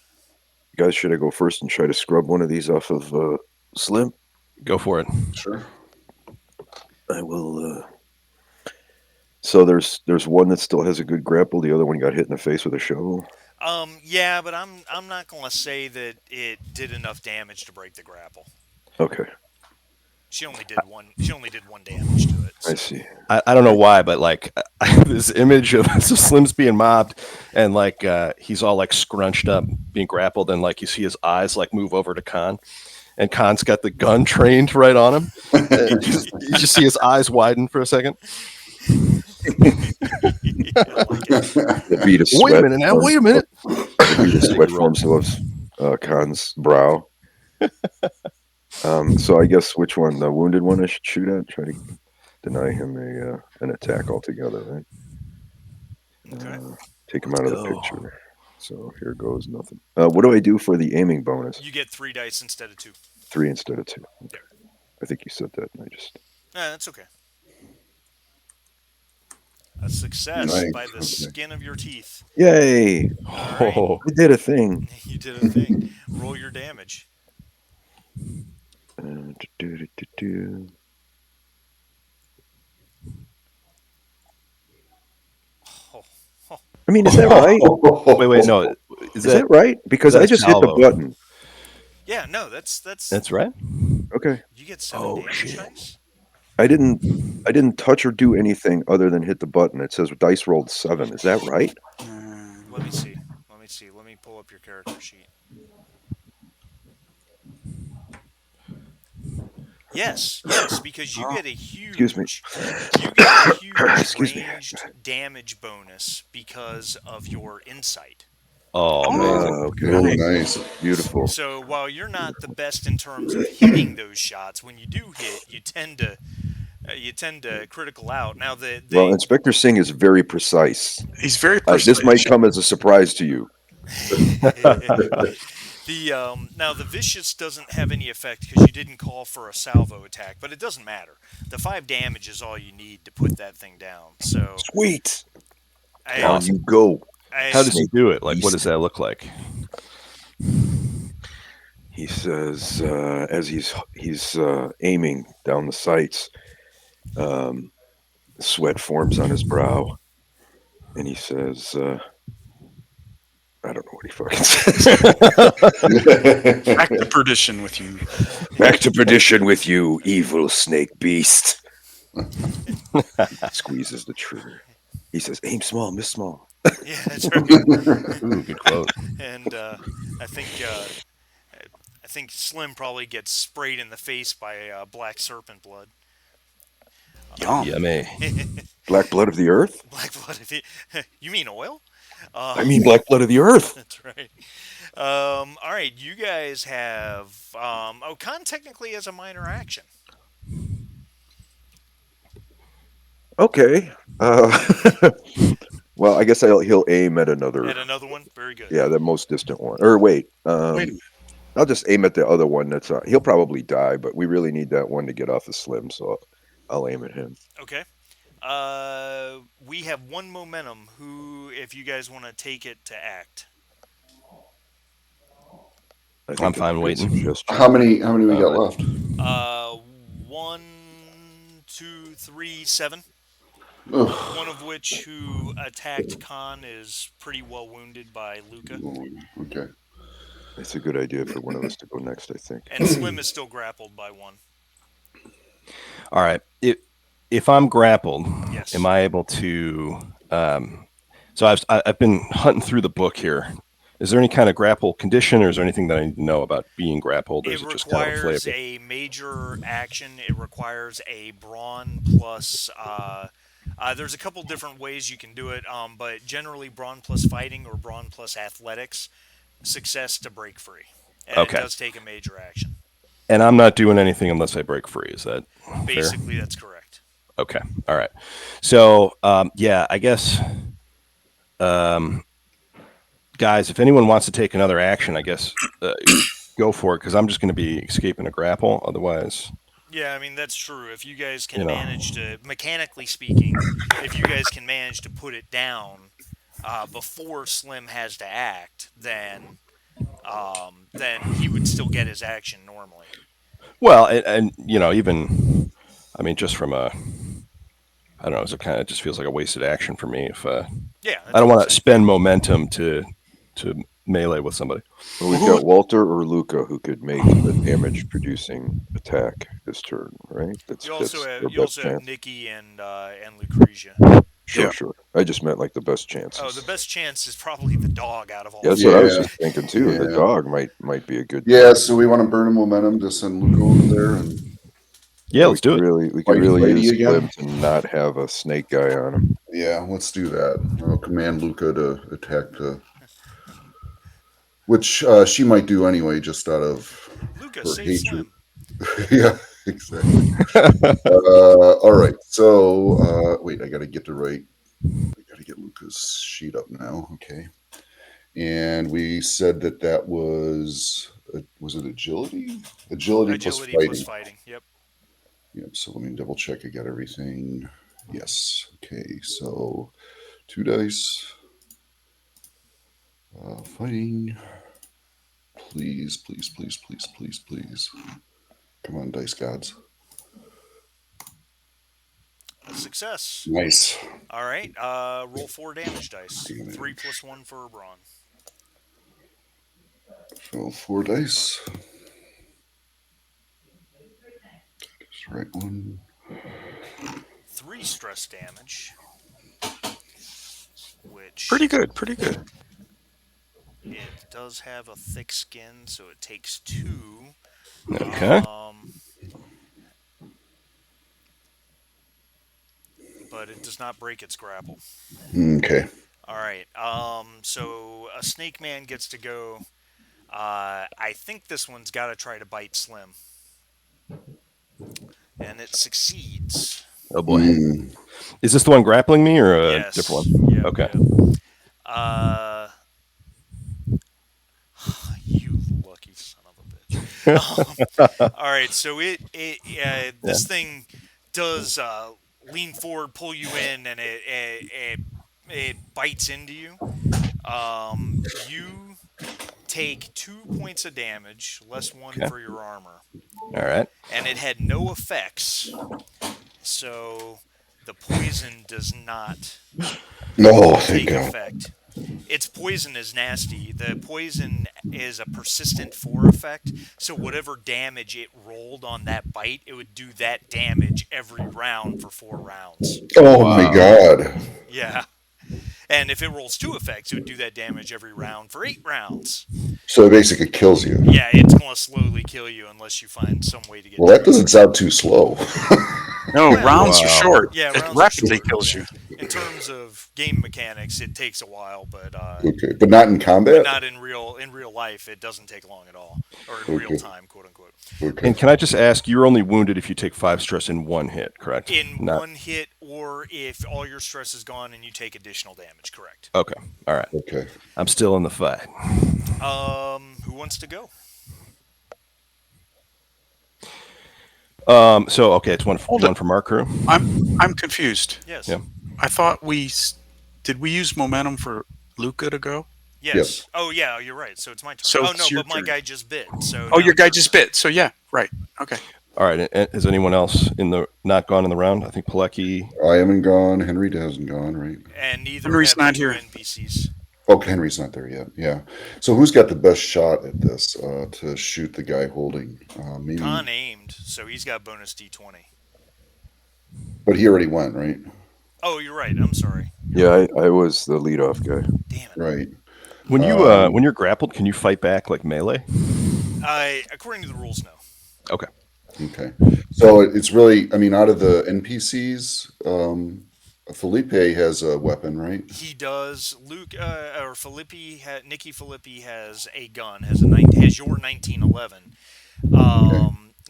Guys, should I go first and try to scrub one of these off of Slim? Go for it. Sure. I will. So there's one that still has a good grapple. The other one got hit in the face with a shovel. Yeah, but I'm not gonna say that it did enough damage to break the grapple. Okay, She only did one damage to it. I So. see. I don't know why, but like I have this image of so Slim's being mobbed, and like he's all like scrunched up, being grappled, and like you see his eyes like move over to Khan, and Khan's got the gun trained right on him. You just see his eyes widen for a second. I like it. The bead of sweat. Wait a minute now. Wait a minute. The bead of sweat forms above Khan's brow. So I guess which one? The wounded one I should shoot at? Try to deny him an attack altogether, right? Okay. Take him out of the Go. picture. So here goes nothing. What do I do for the aiming bonus? You get 3 dice instead of 2. 3 instead of 2. Okay. I think you said that, and I just... That's okay. A success Nice. by the skin of your teeth. Yay! All Oh, I did a thing. You did a thing. Roll your damage. Do. Oh, oh. I mean, is that right? wait, no. Is that right? Because that I just hit the salvo? button. Yeah, no, that's That's right. Okay. you get 7 Oh, damage shit. dice. I didn't touch or do anything other than hit the button. It says dice rolled 7. Is that right? Let me see. Let me pull up your character sheet. Yes, because you get a huge, Excuse me. you get a huge Excuse me. ranged damage bonus because of your insight. Oh, amazing. Okay. Oh, nice. Beautiful. So while you're not the best in terms of hitting those shots, when you do hit, you tend to critical out. Now Well, Inspector Singh is very precise. He's very This precise. might come as a surprise to you. Now the vicious doesn't have any effect because you didn't call for a salvo attack, but it doesn't matter. The 5 damage is all you need to put that thing down. So Sweet. I, On you go. How does he do it? Like, what does that look like? He says, as he's aiming down the sights, sweat forms on his brow, and he says, I don't know what he fucking says. Back to perdition with you. Back to perdition with you, evil snake beast. Squeezes the trigger. He says, aim small, miss small. Yeah, that's right. Ooh, good quote. And I think Slim probably gets sprayed in the face by black serpent blood. Yum. Yummy. Black blood of the earth? Black blood. You mean oil? I mean black blood of the earth. That's right. All right, you guys have. Khan technically has a minor action. Okay. Well, I guess he'll aim at another. At another one, very good. Yeah, the most distant one. Or wait. Wait a minute. I'll just aim at the other one. That's he'll probably die, but we really need that one to get off of Slim, so I'll aim at him. Okay. We have 1 momentum. Who, if you guys want to take it to act? I think I'm that's fine a good waiting. suggestion. How many we got left? 1, 2, 3, 7. Ugh. One of which who attacked Khan is pretty well wounded by Luca. Okay. It's a good idea for one of us to go next, I think. And Slim is still grappled by one. All right. If I'm grappled, Yes. am I able to? So I've been hunting through the book here. Is there any kind of grapple condition, or is there anything that I need to know about being grappled, or is It it just kind of a requires flavor? a major action. It requires a brawn plus. There's a couple different ways you can do it, but generally brawn plus fighting or brawn plus athletics success to break free, and it Okay. does take a major action. And I'm not doing anything unless I break free. Is that fair? Basically, that's correct. Okay. All right. So yeah, I guess. Guys, if anyone wants to take another action, I guess go for it, because I'm just going to be escaping a grapple. Otherwise, Yeah, I mean that's true. If you guys can You know. manage to, mechanically speaking, if you guys can manage to put it down before Slim has to act, then he would still get his action normally. well, and even, I mean, just from a, I don't know, it just feels like a wasted action for me if Yeah, I don't want to spend momentum to melee with somebody. Well, we've got Walter or Luca who could make a damage-producing attack this turn, right? You also our have best chance. Nikki and Lucretia. Sure, Yeah. sure. I just meant like the best chances. Oh, the best chance is probably the dog out of all. Yeah, that's what I was Yeah. just thinking too. The Yeah. dog might be a good. Yeah, so we want to burn a momentum to send Luke over there, and Yeah, let's do it. We could really Fighty use again? Slim to not have a snake guy on him. yeah, let's do that. I'll command Luca to attack which she might do anyway, just out of Luca, her save hatred. Slim. yeah, exactly. All right, so wait, I got to get Luca's sheet up now. Okay, and we said that was it agility? Agility Plus fighting. Yep. Yep. So let me double check. I got everything. Yes. Okay. So 2 dice. Fighting. Please, please, please, please, please, please. Come on, dice gods. A success. Nice. All right. Roll 4 damage dice. 3 plus 1 for brawn. So 4 dice. Just right one. 3 stress damage. Which Pretty good. Pretty good. it does have a thick skin, so it takes 2. Okay. But it does not break its grapple. Okay. All right. So a snake man gets to go. I think this one's got to try to bite Slim, and it succeeds. Oh boy. Is this the one grappling me or a Yes. different one? Yep, Okay. yep. You lucky son of a bitch. All right. So this thing does lean forward, pull you in, and it bites into you. You take 2 points of damage, less 1 Okay. for your armor. All right. And it had no effects, so the poison does not No, thank take God. effect. Its poison is nasty. The poison is a persistent 4 effect, so whatever damage it rolled on that bite, it would do that damage every round for 4 rounds. Oh my God. Yeah. And if it rolls 2 effects, it would do that damage every round for 8 rounds. So it basically kills you. Yeah, it's going to slowly kill you unless you find some way to get Well, that doesn't sound too slow. No, Well, rounds are short. Yeah, It rounds rapidly are short. kills Yeah. you. In terms of game mechanics, it takes a while, but Okay, but not in combat. not in real life. It doesn't take long at all, or in real time, quote unquote. Okay. And can I just ask, you're only wounded if you take 5 stress in 1 hit, correct? In one hit, or if all your stress is gone and you take additional damage. Correct. Okay. All right. Okay. I'm still in the fight. Who wants to go? So okay, it's one Hold one it. from our crew. I'm confused. Yes. Yeah. I thought did we use momentum for Luca to go? Yes. Yes. Oh yeah, you're right. So it's my turn. So oh it's no, your but my turn. guy just bit. So Oh, now your it's guy your just turn. bit. So yeah, right. Okay. All right. And is anyone else not gone in the round? I think Pilecki. I haven't gone. Henry hasn't gone, right? And neither Henry's have not the 2 here. NPCs. Oh, Henry's not there yet. Yeah. So who's got the best shot at this to shoot the guy holding? Maybe, Khan aimed, so he's got bonus D20. but he already went, right? Oh, you're right. I'm sorry. Yeah, I was the leadoff guy. Damn it. Right. When you're grappled, can you fight back like melee? According to the rules, no. Okay. Okay. So it's really, I mean, out of the NPCs, Felipe has a weapon, right? He does. Luke or Filippi, Nikki Filippi has a gun. Has your 1911.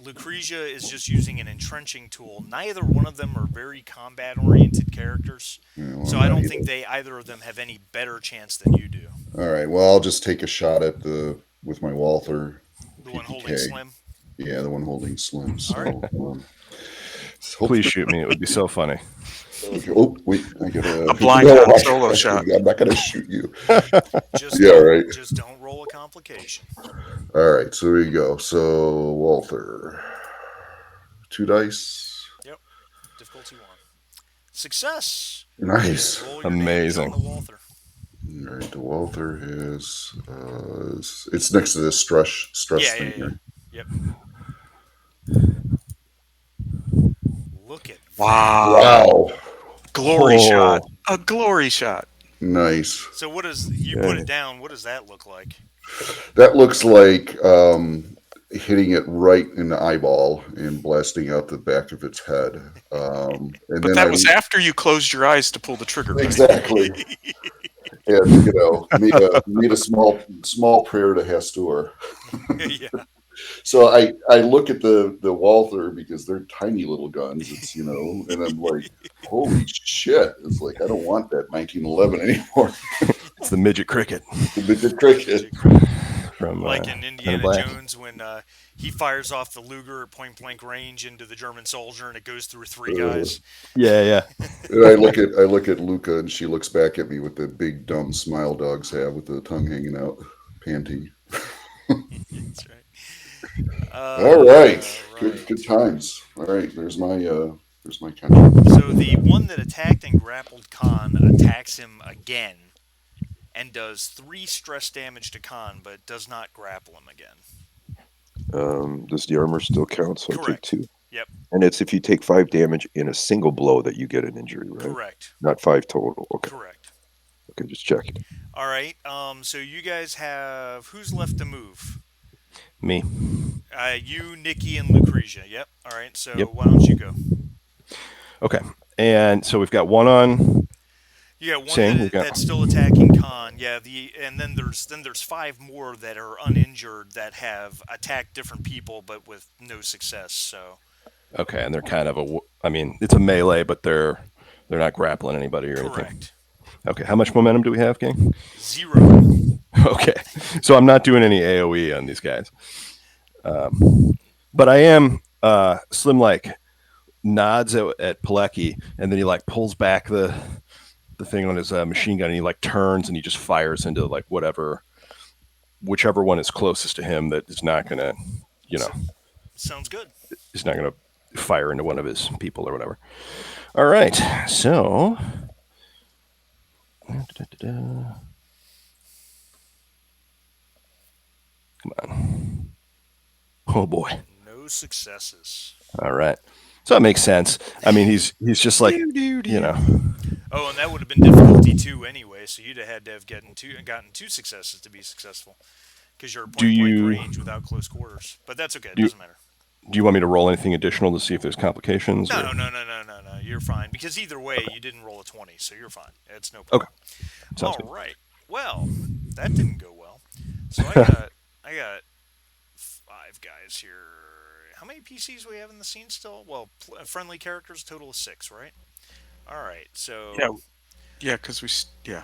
Lucrezia is just using an entrenching tool. Neither one of them are very combat-oriented characters, Yeah, well, so I'm I not don't either. think either of them have any better chance than you do. All right. Well, I'll just take a shot at with my Walther. The one PPK. holding Slim. Yeah, the one holding Slim. So, All right. hope Please to- shoot me. It would be so funny. Okay. Oh, wait. I gotta. A blind No, Han Solo shot. I'm not going to shoot you. Just Yeah, don't, right. Just don't roll a complication. All right. So here you go. So, Walther. 2 dice. Yep. Difficulty 1. Success. Nice. Roll your damage on Amazing. the Walther. All right. The Walther has. It's next to this stress Yeah, thing yeah, here. Yep. Look at Wow. Glory Oh. shot. A glory shot. Nice. So what does you put it down? What does that look like? That looks like hitting it right in the eyeball and blasting out the back of its head. And But then that was after you closed your eyes to pull the trigger. Right? exactly. And made a small prayer to Hastur. Yeah. So I look at the Walther because they're tiny little guns. It's and I'm like, holy shit! It's like I don't want that 1911 anymore. It's the midget cricket The midget cricket. from Like in Men in Indiana Black. Jones when he fires off the Luger at point blank range into the German soldier and it goes through 3 guys. Yeah, yeah. And I look at Luca and she looks back at me with the big dumb smile dogs have with the tongue hanging out, panting. That's right. All right. Good times. All right, there's my country. So the one that attacked and grappled Khan attacks him again and does 3 stress damage to Khan, but does not grapple him again. Does the armor still count? So I take Correct. 2. Yep. And it's if you take 5 damage in a single blow that you get an injury, right? Correct. Not 5 total. Okay. Correct. Okay, just checking. All right. So you guys have who's left to move? Me. You, Nikki, and Lucrezia. Yep. All right. So Yep. why don't you go? Okay. And so we've got one on. You got one Same, we got- that's still attacking Khan. Yeah. And then there's 5 more that are uninjured that have attacked different people but with no success. So Okay, and they're kind of it's a melee, but they're not grappling anybody or anything. correct. Okay, how much momentum do we have, gang? 0. Okay, so I'm not doing any AOE on these guys, but I am. Slim like nods at Pilecki, and then he like pulls back the thing on his machine gun, and he like turns and he just fires into like whichever one is closest to him that is not gonna, Sounds good. is not gonna fire into one of his people or whatever. All right, so. Come on. Oh boy. No successes. All right. So that makes sense. I mean, he's just like, Oh, and that would have been difficulty 2 anyway, so you'd have had to have gotten 2 successes to be successful. Because you're at point blank range without close quarters. But that's okay, it doesn't matter. Do you want me to roll anything additional to see if there's complications? No, or- no, you're fine. Because either way, you didn't roll a 20, so you're fine. It's no problem. Sounds All good. right. Well, that didn't go well. So I got 5 guys here. How many PCs we have in the scene still? Well, friendly characters, a total of 6, right? All right. So Yeah, because yeah.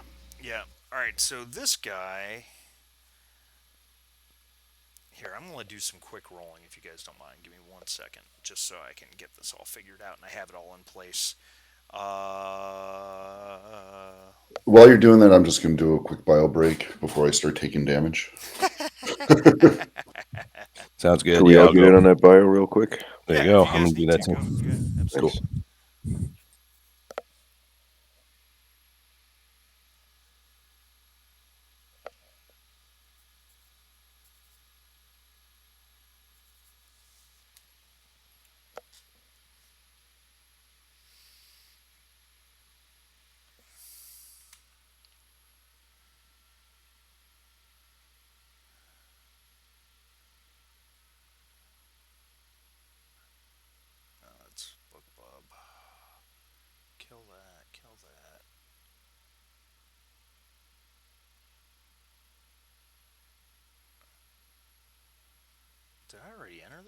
All right. So this guy. Here, I'm going to do some quick rolling if you guys don't mind. Give me 1 second, just so I can get this all figured out and I have it all in place. While you're doing that, I'm just going to do a quick bio break before I start taking damage. Sounds good. Can we Yeah, all I'll get go. in on that bio real quick? There Yeah, you go. if I'm going to do need that to, too. go. Yeah, absolutely. Thanks. 'Cool.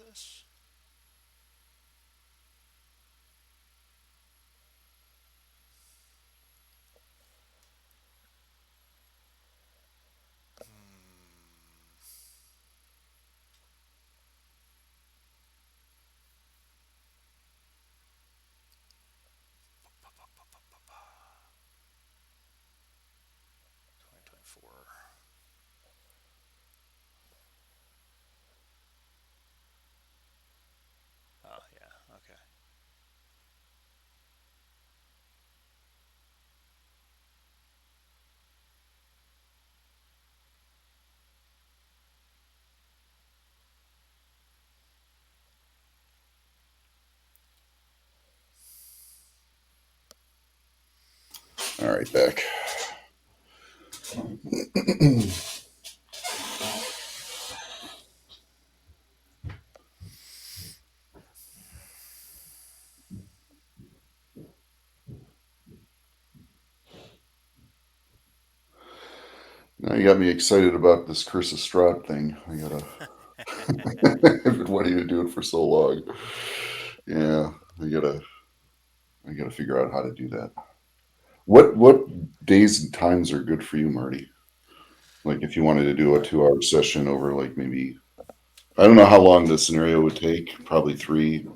this? Hmm. 2024. Oh, yeah. Okay. All right, back. Now you got me excited about this Curse of Strahd thing. I gotta. I've been wanting to do it for so long. Yeah, I gotta. I gotta figure out how to do that. What days and times are good for you, Marty? Like if you wanted to do a 2 hour session over like maybe I don't know how long the scenario would take. Probably three.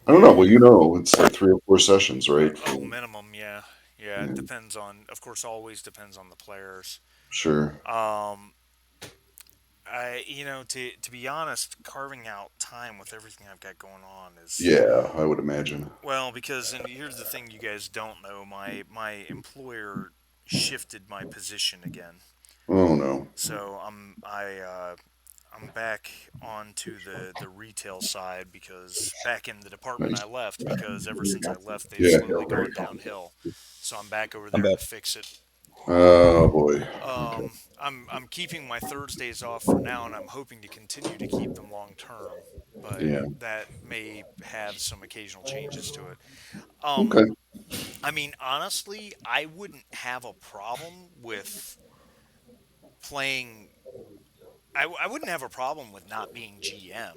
I don't know. Well, it's like 3 or 4 sessions, right? Oh, minimum, yeah. Yeah, it Yeah, depends on, of course, always depends on the players. sure. Um, to be honest, carving out time with everything I've got going on is, Yeah, I would imagine. well, because, and here's the thing you guys don't know, my employer shifted my position again. Oh no. So I'm back onto the retail side, because back in the department Nice. I left, because ever since I left they've Yeah. slowly gone downhill. So I'm back over I'm there back. to fix it. Oh boy. Okay. I'm keeping my Thursdays off for now, and I'm hoping to continue to keep them long term, but Yeah. that may have some occasional changes to it. Um, Okay. I mean, honestly, I wouldn't have a problem with playing. I wouldn't have a problem with not being GM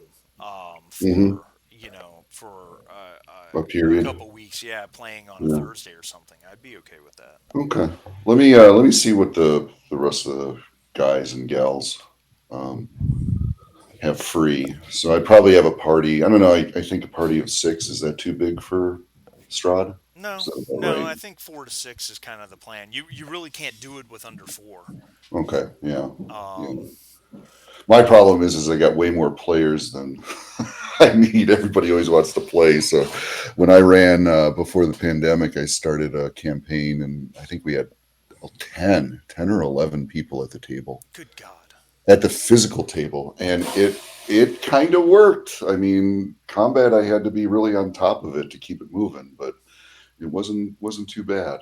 Mm-hmm. for for A a period. couple weeks. Yeah, playing on a Yeah. Thursday or something. I'd be okay with that. Okay. Let me see what the rest of the guys and gals um have free. So I'd probably have a party. I don't know. I think a party of six, is that too big for Strahd? Is No, that about no, right? I think 4 to 6 is kind of the plan. You really can't do it with under four. Okay. Yeah. Yeah. Um, My problem is I got way more players than I need. Everybody always wants to play. So when I ran before the pandemic, I started a campaign, and I think we had 10 or 11 people at the table, Good God. at the physical table, and it kind of worked. I mean, combat, I had to be really on top of it to keep it moving, but it wasn't too bad.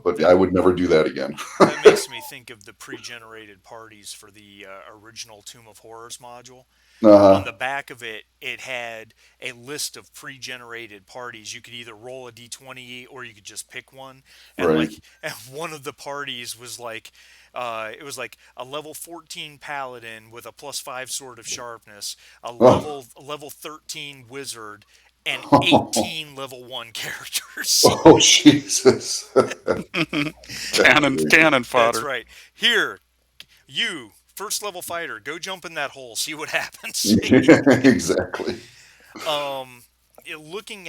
But That I would never do that again. that makes me think of the pre-generated parties for the original Tomb of Horrors module. On Uh-huh. the back of it, it had a list of pre-generated parties. You could either roll a d20 or you could just pick one. And Right. like, and one of the parties was like, it was like a level 14 paladin with a +5 sword of sharpness, a Oh. level 13 wizard, and 18 level 1 characters. Oh, Jesus. That's crazy. Cannon That's fodder. right. Here, you first level fighter, go jump in that hole, see what happens. Exactly. um, looking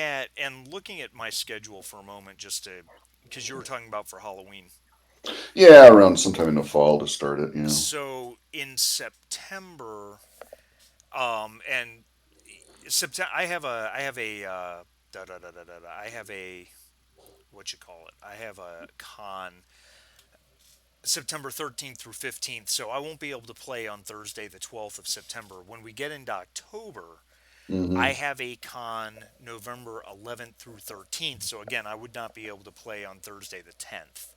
at my schedule for a moment, just to, because you were talking about for Halloween. Yeah, around sometime in the fall to start it. So in September, and September, I have a I have a, what you call it? I have a con September 13th through 15th, so I won't be able to play on Thursday the 12th of September. When we get into October, I Hmm. have a con November 11th through 13th, so again, I would not be able to play on Thursday the 10th.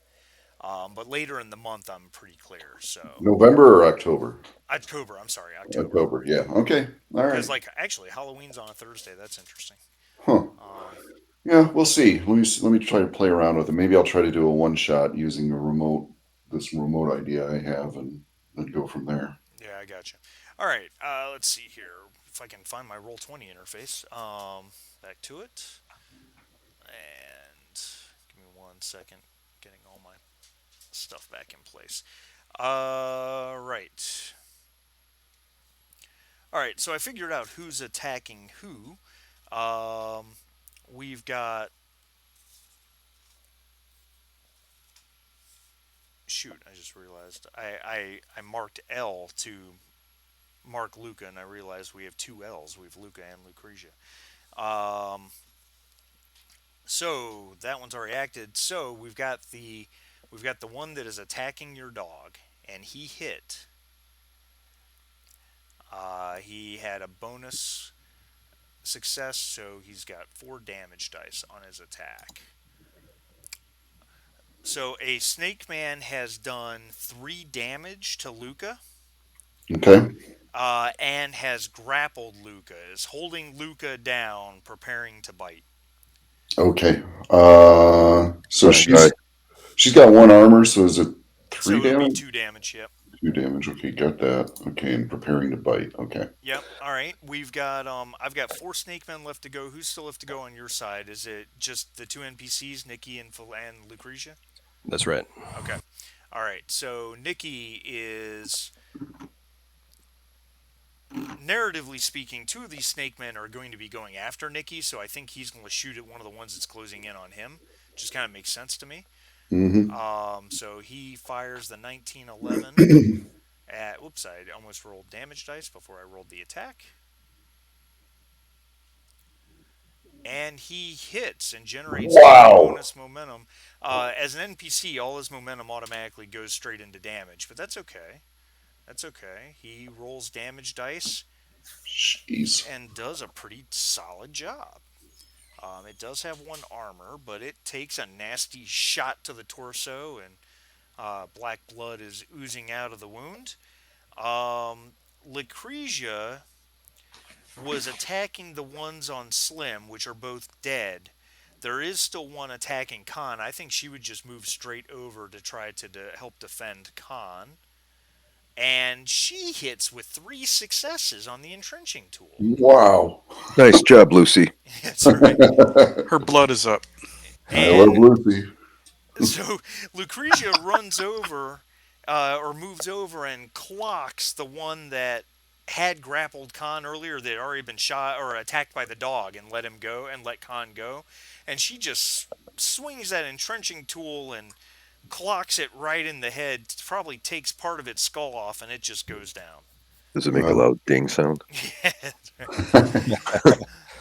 But later in the month, I'm pretty clear. So November or October? October, I'm sorry, October. October. Yeah. Okay. All Because right. like actually Halloween's on a Thursday. That's interesting. Huh. Um, Yeah, we'll see. Let me try to play around with it. Maybe I'll try to do a one shot using this remote idea I have, and then go from there. yeah, got you. All right. Let's see here. If I can find my Roll20 interface. Back to it. And give me 1 second. Getting all my stuff back in place. Right. All right. So I figured out who's attacking who. Um, we've got. Shoot! I just realized I marked L to mark Luca, and I realized we have two L's. We have Luca and Lucretia. Um, so that one's already acted. So we've got the one that is attacking your dog, and he hit. He had a bonus success, so he's got 4 damage dice on his attack. So a snake man has done 3 damage to Luca, Okay. and has grappled Luca. Is holding Luca down, preparing to bite. Okay. So My God. she's got 1 armor, so is it So 3 it would be damage? 2 damage. Yep. 2 damage. Okay, got that. Okay, and preparing to bite. Okay. Yep. All right. We've got I've got 4 snake men left to go. Who's still left to go on your side? Is it just the 2 NPCs, Nikki and Lucretia? That's right. Okay. All right. So Nikki is, narratively speaking, 2 of these snake men are going to be going after Nikki. So I think he's going to shoot at one of the ones that's closing in on him. Just kind of makes sense to me. Mm-hmm. So he fires the 1911 at. Whoops! I almost rolled damage dice before I rolled the attack. And he hits and generates Wow. bonus momentum. As an NPC, all his momentum automatically goes straight into damage, but that's okay. That's okay. He rolls damage dice Jeez. and does a pretty solid job. It does have 1 armor, but it takes a nasty shot to the torso, and black blood is oozing out of the wound. Lucretia was attacking the ones on Slim, which are both dead. There is still one attacking Khan. I think she would just move straight over to try to help defend Khan. And she hits with 3 successes on the entrenching tool. Wow. Nice job, Lucy. That's right. Her blood is up. I love And Lucy. so Lucretia runs over, or moves over and clocks the one that had grappled Khan earlier, that had already been shot or attacked by the dog, and let him go and let Khan go. And she just swings that entrenching tool and clocks it right in the head. Probably takes part of its skull off, and it just goes down. Does it make a loud ding sound?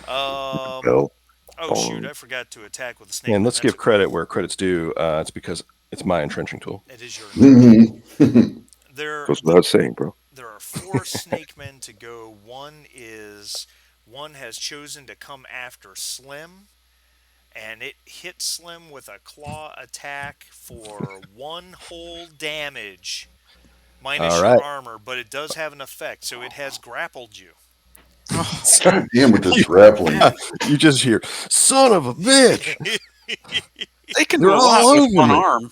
um. Bell. Oh shoot! I forgot to attack with a snake. And let's That's give okay. credit where credit's due. It's because it's my entrenching tool. It is your. Mhm. There, Goes without saying, bro. there are 4 snake men to go. One has chosen to come after Slim, and it hits Slim with a claw attack for 1 whole damage, minus All your right. armor, but it does have an effect, so it has grappled you. God damn with this grappling. You just hear, son of a bitch. They can They're do a all lot with over 1 me. arm.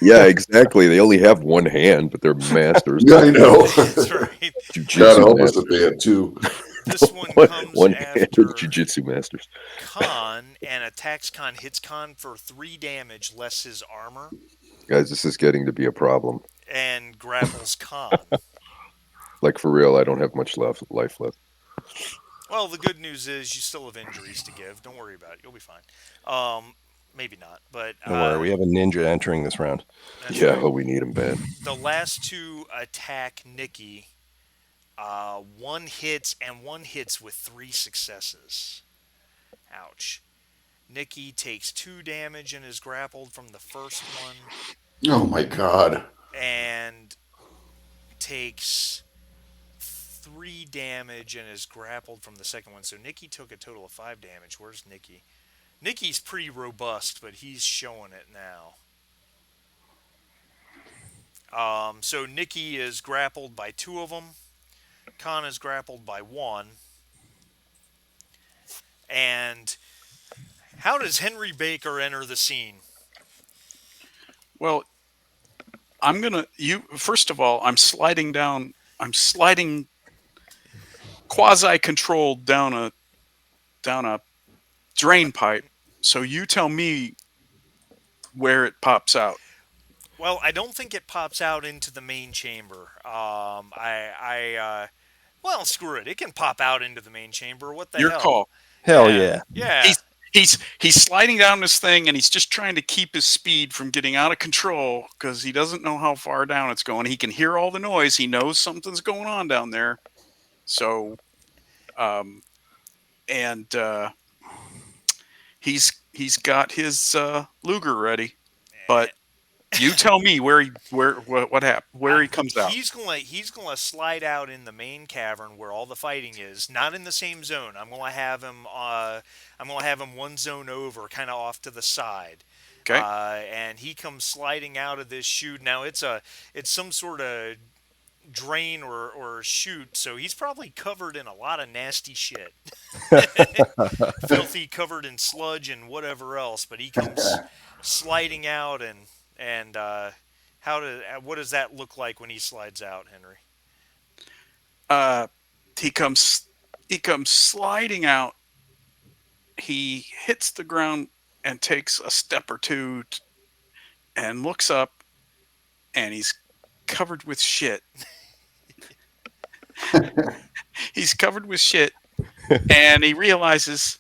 Yeah, exactly. They only have 1 hand, but they're masters. Yeah, I know. That's right. God Jiu-jitsu help us if masters. they had 2. This one comes One-handed after jiu-jitsu masters. Khan and attacks Khan, hits Khan for 3 damage less his armor, Guys, this is getting to be a problem. and grapples Khan. Like, for real, I don't have much life left. Well, the good news is you still have injuries to give. Don't worry about it. You'll be fine. Maybe not, but Don't worry, we have a ninja entering this round. that's Yeah, right. oh, we need them bad. The last 2 attack Nikki. One hits, and one hits with 3 successes. Ouch. Nikki takes 2 damage and is grappled from the first one, Oh my God. and takes 3 damage and is grappled from the second one. So Nikki took a total of 5 damage. Where's Nikki? Nikki's pretty robust, but he's showing it now. So Nikki is grappled by 2 of them. Khan is grappled by 1. And how does Henry Baker enter the scene? Well, first of all, I'm sliding down I'm sliding quasi-controlled down a drain pipe. So you tell me where it pops out. Well, I don't think it pops out into the main chamber. Well, screw it. It can pop out into the main chamber. What the Your hell? call. Hell Yeah, yeah. yeah. He's sliding down this thing, and he's just trying to keep his speed from getting out of control because he doesn't know how far down it's going. He can hear all the noise. He knows something's going on down there. So, and he's got his Luger ready. But you tell me where what happened, where he comes out. He's gonna slide out in the main cavern where all the fighting is, not in the same zone. I'm gonna have him one zone over, kind of off to the side. Okay. And he comes sliding out of this chute. Now it's some sort of drain or chute, so he's probably covered in a lot of nasty shit. Filthy, covered in sludge and whatever else, but he comes sliding out and what does that look like when he slides out, Henry? He comes sliding out. He hits the ground and takes a step or two and looks up, and he's covered with shit. He's covered with shit, and he realizes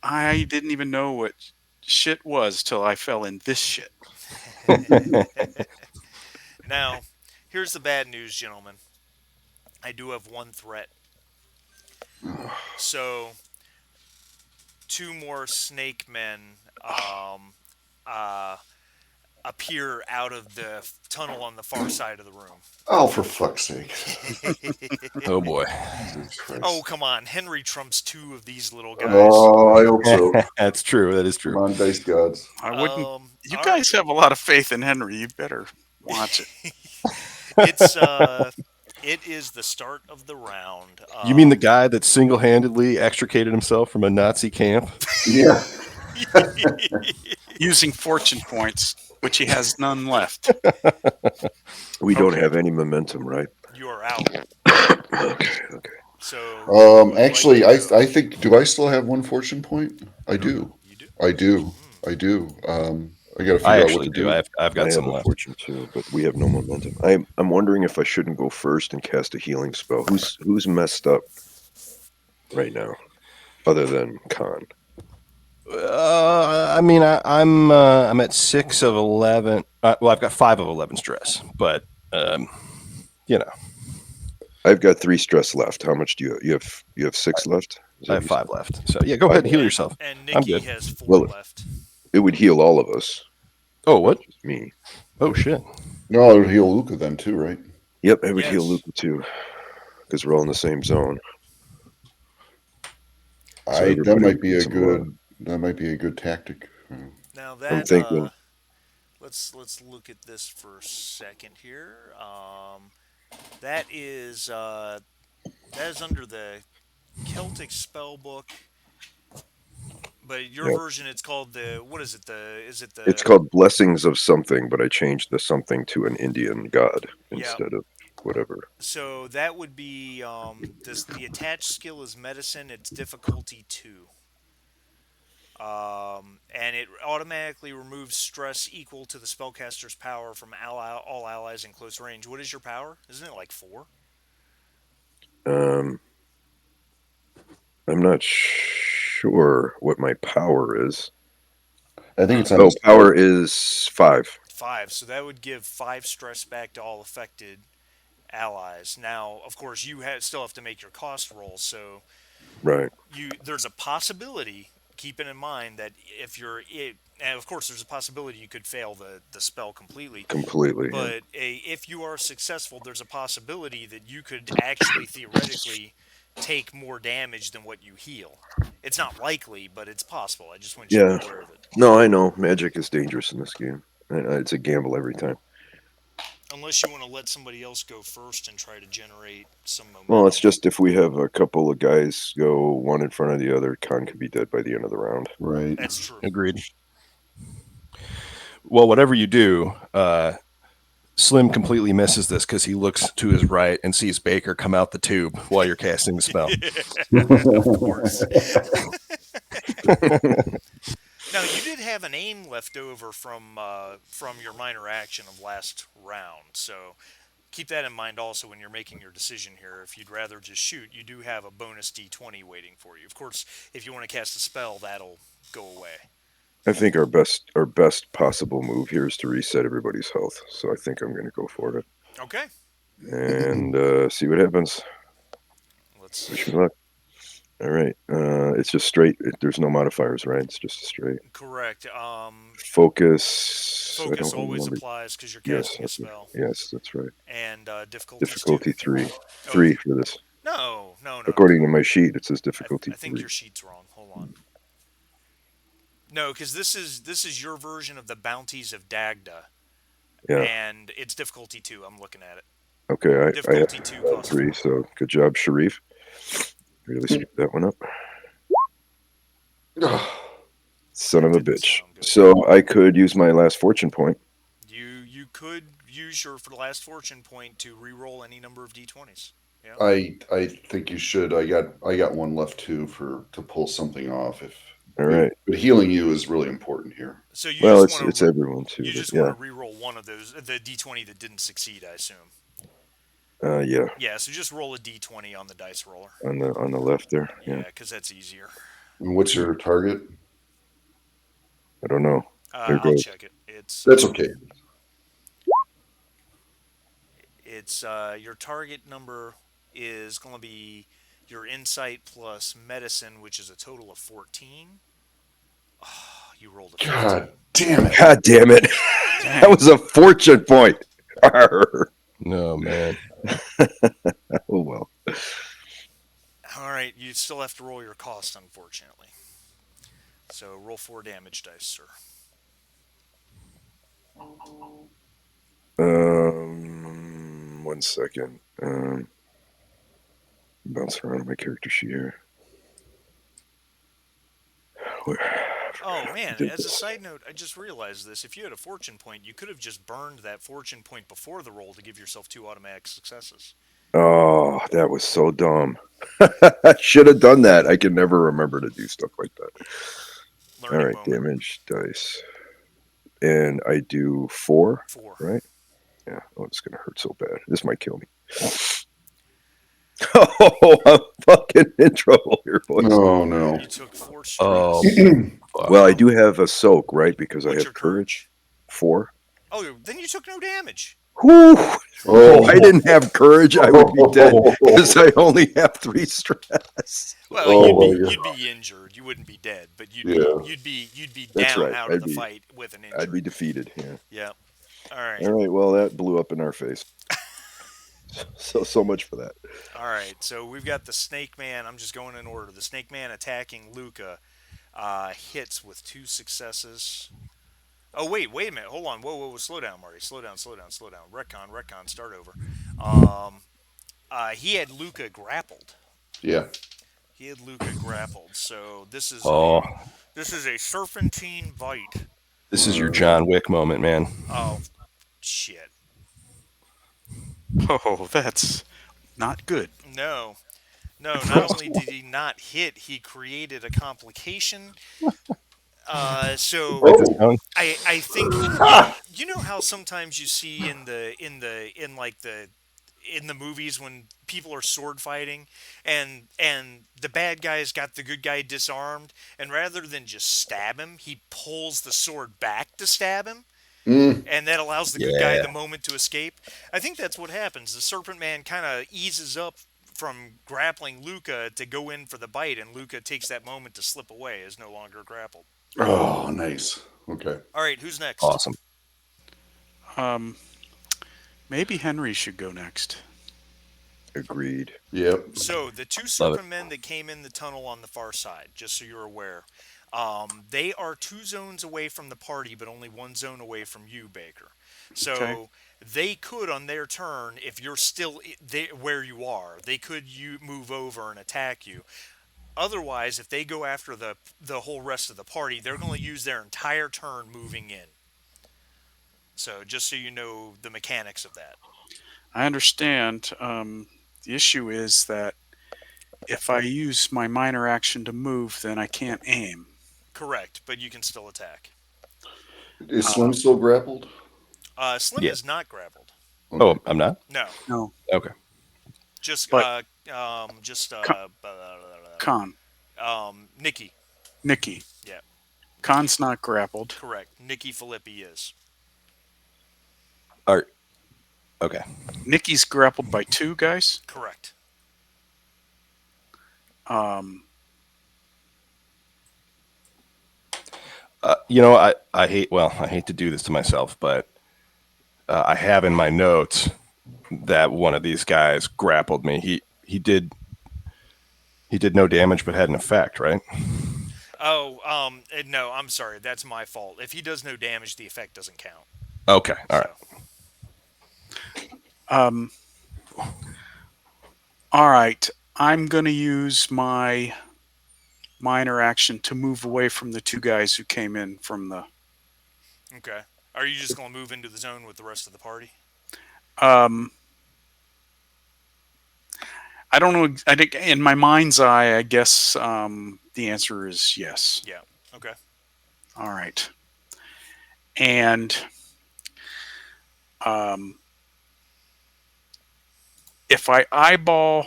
I didn't even know what shit was till I fell in this shit. Now, here's the bad news, gentlemen. I do have one threat. So, two more snake men uh, appear out of the tunnel on the far side of the room. Oh, for fuck's sake. Oh boy. Jesus Christ. Oh, come on. Henry trumps two of these little guys. Oh, I hope so. That's true. That is Come true. on, dice gods. I wouldn't. You all guys have a lot of faith in Henry. You better watch it. It is the start of the round. You mean the guy that single-handedly extricated himself from a Nazi camp? Yeah. Using fortune points, which he has none left. We don't have any momentum, right? You are out. Okay. So. Actually, I think. Do I still have one fortune point? I do. You do? I do. I do. I got to figure I out actually what to do. I've I got have some a left. fortune too, but we have no momentum. I'm wondering if I shouldn't go first and cast a healing spell. Who's messed up right now, other than Khan? I mean, I'm at 6 of 11. Well, I've got 5 of 11 stress, but you know, I've got 3 stress left. How much do you have? You have 6 left. Is that I have what you 5 left. So yeah, go ahead and heal yourself. And I'm Nikki good. has 4 Well, left. said? It would heal all of us. Oh, what? Not just me. Oh shit. No, I would heal Luca then too, right? Yep, it would heal Yes. Luca too, because we're all in the same zone. So That everybody might be a gets some love. good. That might be a good tactic. Now I'm that thinking. let's look at this for a second here. That is under the Celtic spell book, but your Yep. version it's called the what is it? It's called Blessings of something, but I changed the something to an Indian god Yeah. instead of whatever. So that would be the attached skill is medicine. It's difficulty 2. And it automatically removes stress equal to the spellcaster's power from all allies in close range. What is your power? Isn't it like 4? I'm not sure what my power is. I think it's on. Oh, his power is 5. 5. So that would give 5 stress back to all affected allies. Now, of course, you still have to make your cost roll. So Right. there's a possibility. Keeping in mind that and of course, there's a possibility you could fail the spell completely. Completely. Yeah. But if you are successful, there's a possibility that you could actually theoretically take more damage than what you heal. It's not likely, but it's possible. I just want you to be aware of it. No, I know. Magic is dangerous in this game. It's a gamble every time. Unless you want to let somebody else go first and try to generate some momentum. Well, it's just if we have a couple of guys go one in front of the other, Khan could be dead by the end of the round. Right. That's true. Agreed. Well, whatever you do, Slim completely misses this because he looks to his right and sees Baker come out the tube while you're casting the spell. Of course. Now you did have an aim left over from your minor action of last round, so keep that in mind also when you're making your decision here. If you'd rather just shoot, you do have a bonus D20 waiting for you. Of course, if you want to cast a spell, that'll go away. I think our best possible move here is to reset everybody's health. So I think I'm going to go for it Okay. and see what happens. Let's Wish me luck. All right. It's just straight. There's no modifiers, right? It's just a straight correct. focus. I Focus don't always remember. applies because you're Yes, casting a spell, that's right. and difficulty's Difficulty 2. three. Oh, 3 for this. no, no, no, no. According to my sheet, it says I difficulty think 3. your sheet's wrong. Hold on. No, because this is your version of the bounties of Dagda, Yeah. and it's difficulty 2. I'm looking at it. Okay. I Difficulty have 2 costs 3. 4. So good job, Sharif. Really screwed that one up. Son of a Didn't bitch. sound good. So I could use my last fortune point. You could use your last fortune point to re-roll any number of d20s. Yeah. I think you should. I got one left too to pull something off. All right. But healing you is really important here. So you Well, just it's want to everyone too. you but just yeah. want to re-roll one of those, the d20 that didn't succeed, I assume. Yeah. Yeah. So just roll a d20 on the dice roller. On the left there. Yeah, Yeah. because that's easier. And what's your target? I don't know. There I'll goes. check it. That's okay. It's your target number is going to be your insight plus medicine, which is a total of 14. Oh, you rolled a 15. God damn it. God damn it. That was a fortune point. Arr. No, man. Oh well. All right, you still have to roll your cost, unfortunately. So roll 4 damage dice, sir. One second. Bounce around my character sheet here. Oh man, Did as a this. side note, I just realized this. If you had a fortune point, you could have just burned that fortune point before the roll to give yourself 2 automatic successes. Oh, that was so dumb. I should have done that. I can never remember to do stuff like that. Learning All right, moment. damage dice. And I do 4, 4. right? Yeah. Oh, it's going to hurt so bad. This might kill me. Oh, I'm fucking in trouble here, boys. Oh no. You took 4 strikes. Oh, Well, I do have a soak, right? Because I What's your have courage. 4. Oh, then you took no damage. Whew. Oh. If I didn't have courage, I would be dead because I only have 3 stress. Well, Oh, you'd be injured. You wouldn't be dead, but you'd Yeah. be That's down right. out of I'd the be- fight with an injury. I'd be defeated. Yeah. Yeah. All right. All right. Well, that blew up in our face. So much for that. All right. So we've got the Snake Man. I'm just going in order. The Snake Man attacking Luca hits with 2 successes. Oh wait a minute. Hold on. Whoa. Slow down, Marty. Slow down. Retcon. Start over. He had Luca grappled. Yeah. So this is oh, this is a serpentine bite. this is your John Wick moment, man. Oh shit. Oh, that's not good. No. Not only did he not hit, he created a complication. So Write this down. I think you know how sometimes you see in the movies when people are sword fighting and the bad guy's got the good guy disarmed, and rather than just stab him, he pulls the sword back to stab him. And that allows the good guy Yeah. the moment to escape. I think that's what happens. The Serpent Man kind of eases up from grappling Luca to go in for the bite, and Luca takes that moment to slip away, is no longer grappled. Oh, nice. Okay. All right, who's next? Awesome. Maybe Henry should go next. Agreed. Yep. So the 2 Serpent Men that came in the tunnel on the far side, just so you're aware, they are 2 zones away from the party, but only 1 zone away from you, Baker. So Okay. they could, on their turn, if you're still where you are, they could move over and attack you. Otherwise, if they go after the whole rest of the party, they're going to use their entire turn moving in. So just so you know the mechanics of that. I understand. The issue is that if I use my minor action to move, then I can't aim. Correct, but you can still attack. Is Uh, Slim still grappled? Slim Yeah. is not grappled. Okay. Oh, I'm not. No, no, Okay. just but Con, Nikki. Nikki. Yeah, Khan's not grappled. correct. Nikki Filippi is All right. Okay. Nikki's grappled by two guys. correct. Um, I hate. Well, I hate to do this to myself, but I have in my notes that one of these guys grappled me. He did no damage, but had an effect, right? Oh, no, I'm sorry. That's my fault. If he does no damage, the effect doesn't count. Okay. All right. So, um, all right. I'm going to use my minor action to move away from the two guys who came in from the. okay. Are you just going to move into the zone with the rest of the party? Um, I don't know. I think in my mind's eye, I guess the answer is yes. Yeah. Okay. All right. And um, if I eyeball,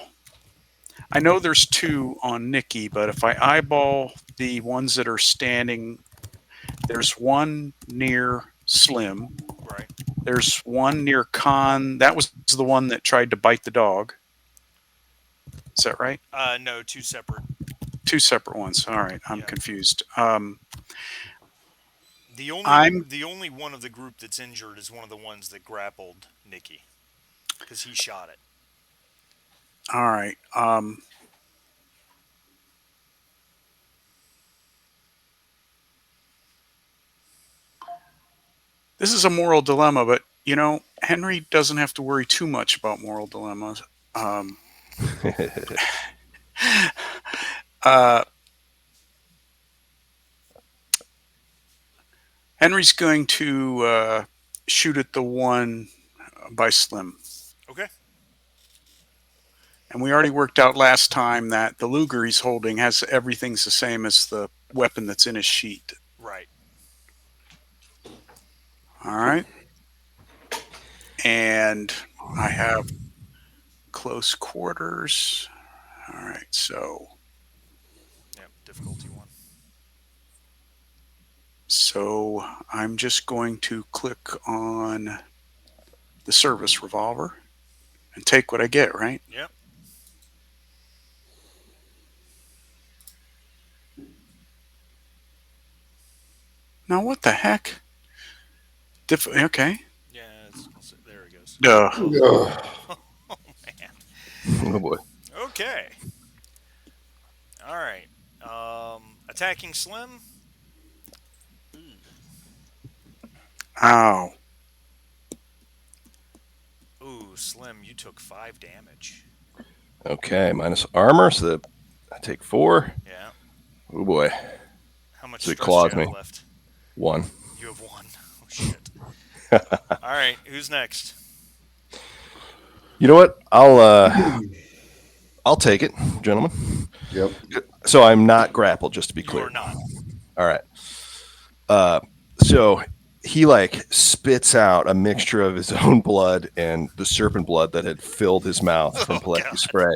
I know there's two on Nikki, but if I eyeball the ones that are standing, there's one near Slim. Right. There's one near Khan. That was the one that tried to bite the dog. Is that right? No, two separate. Two separate ones. All right, I'm Yeah. confused. The only I'm the only one of the group that's injured is one of the ones that grappled Nikki because he shot it. all right. This is a moral dilemma, but Henry doesn't have to worry too much about moral dilemmas. Um, uh, Henry's going to shoot at the one by Slim. Okay. And we already worked out last time that the Luger he's holding has everything's the same as the weapon that's in his sheet. Right. All right. And I have close quarters. All right. So Yep. Difficulty one. I'm just going to click on the service revolver and take what I get, right? Yep. Now what the heck? Okay. Yeah. There it goes. Duh. Ugh. Oh man. Oh boy. Okay. All right. Attacking Slim. Ow. Ooh, Slim, you took 5 damage. Okay. Minus armor, so that I take 4. Yeah. Oh boy. How much So it stress claws do you have me. left? 1. You have 1. Oh shit. All right. Who's next? You know what? I'll take it, gentlemen. Yep. So I'm not grappled, just to be You clear. are not. All right. So he spits out a mixture of his own blood and the serpent blood that had filled his mouth from Pilecki spray.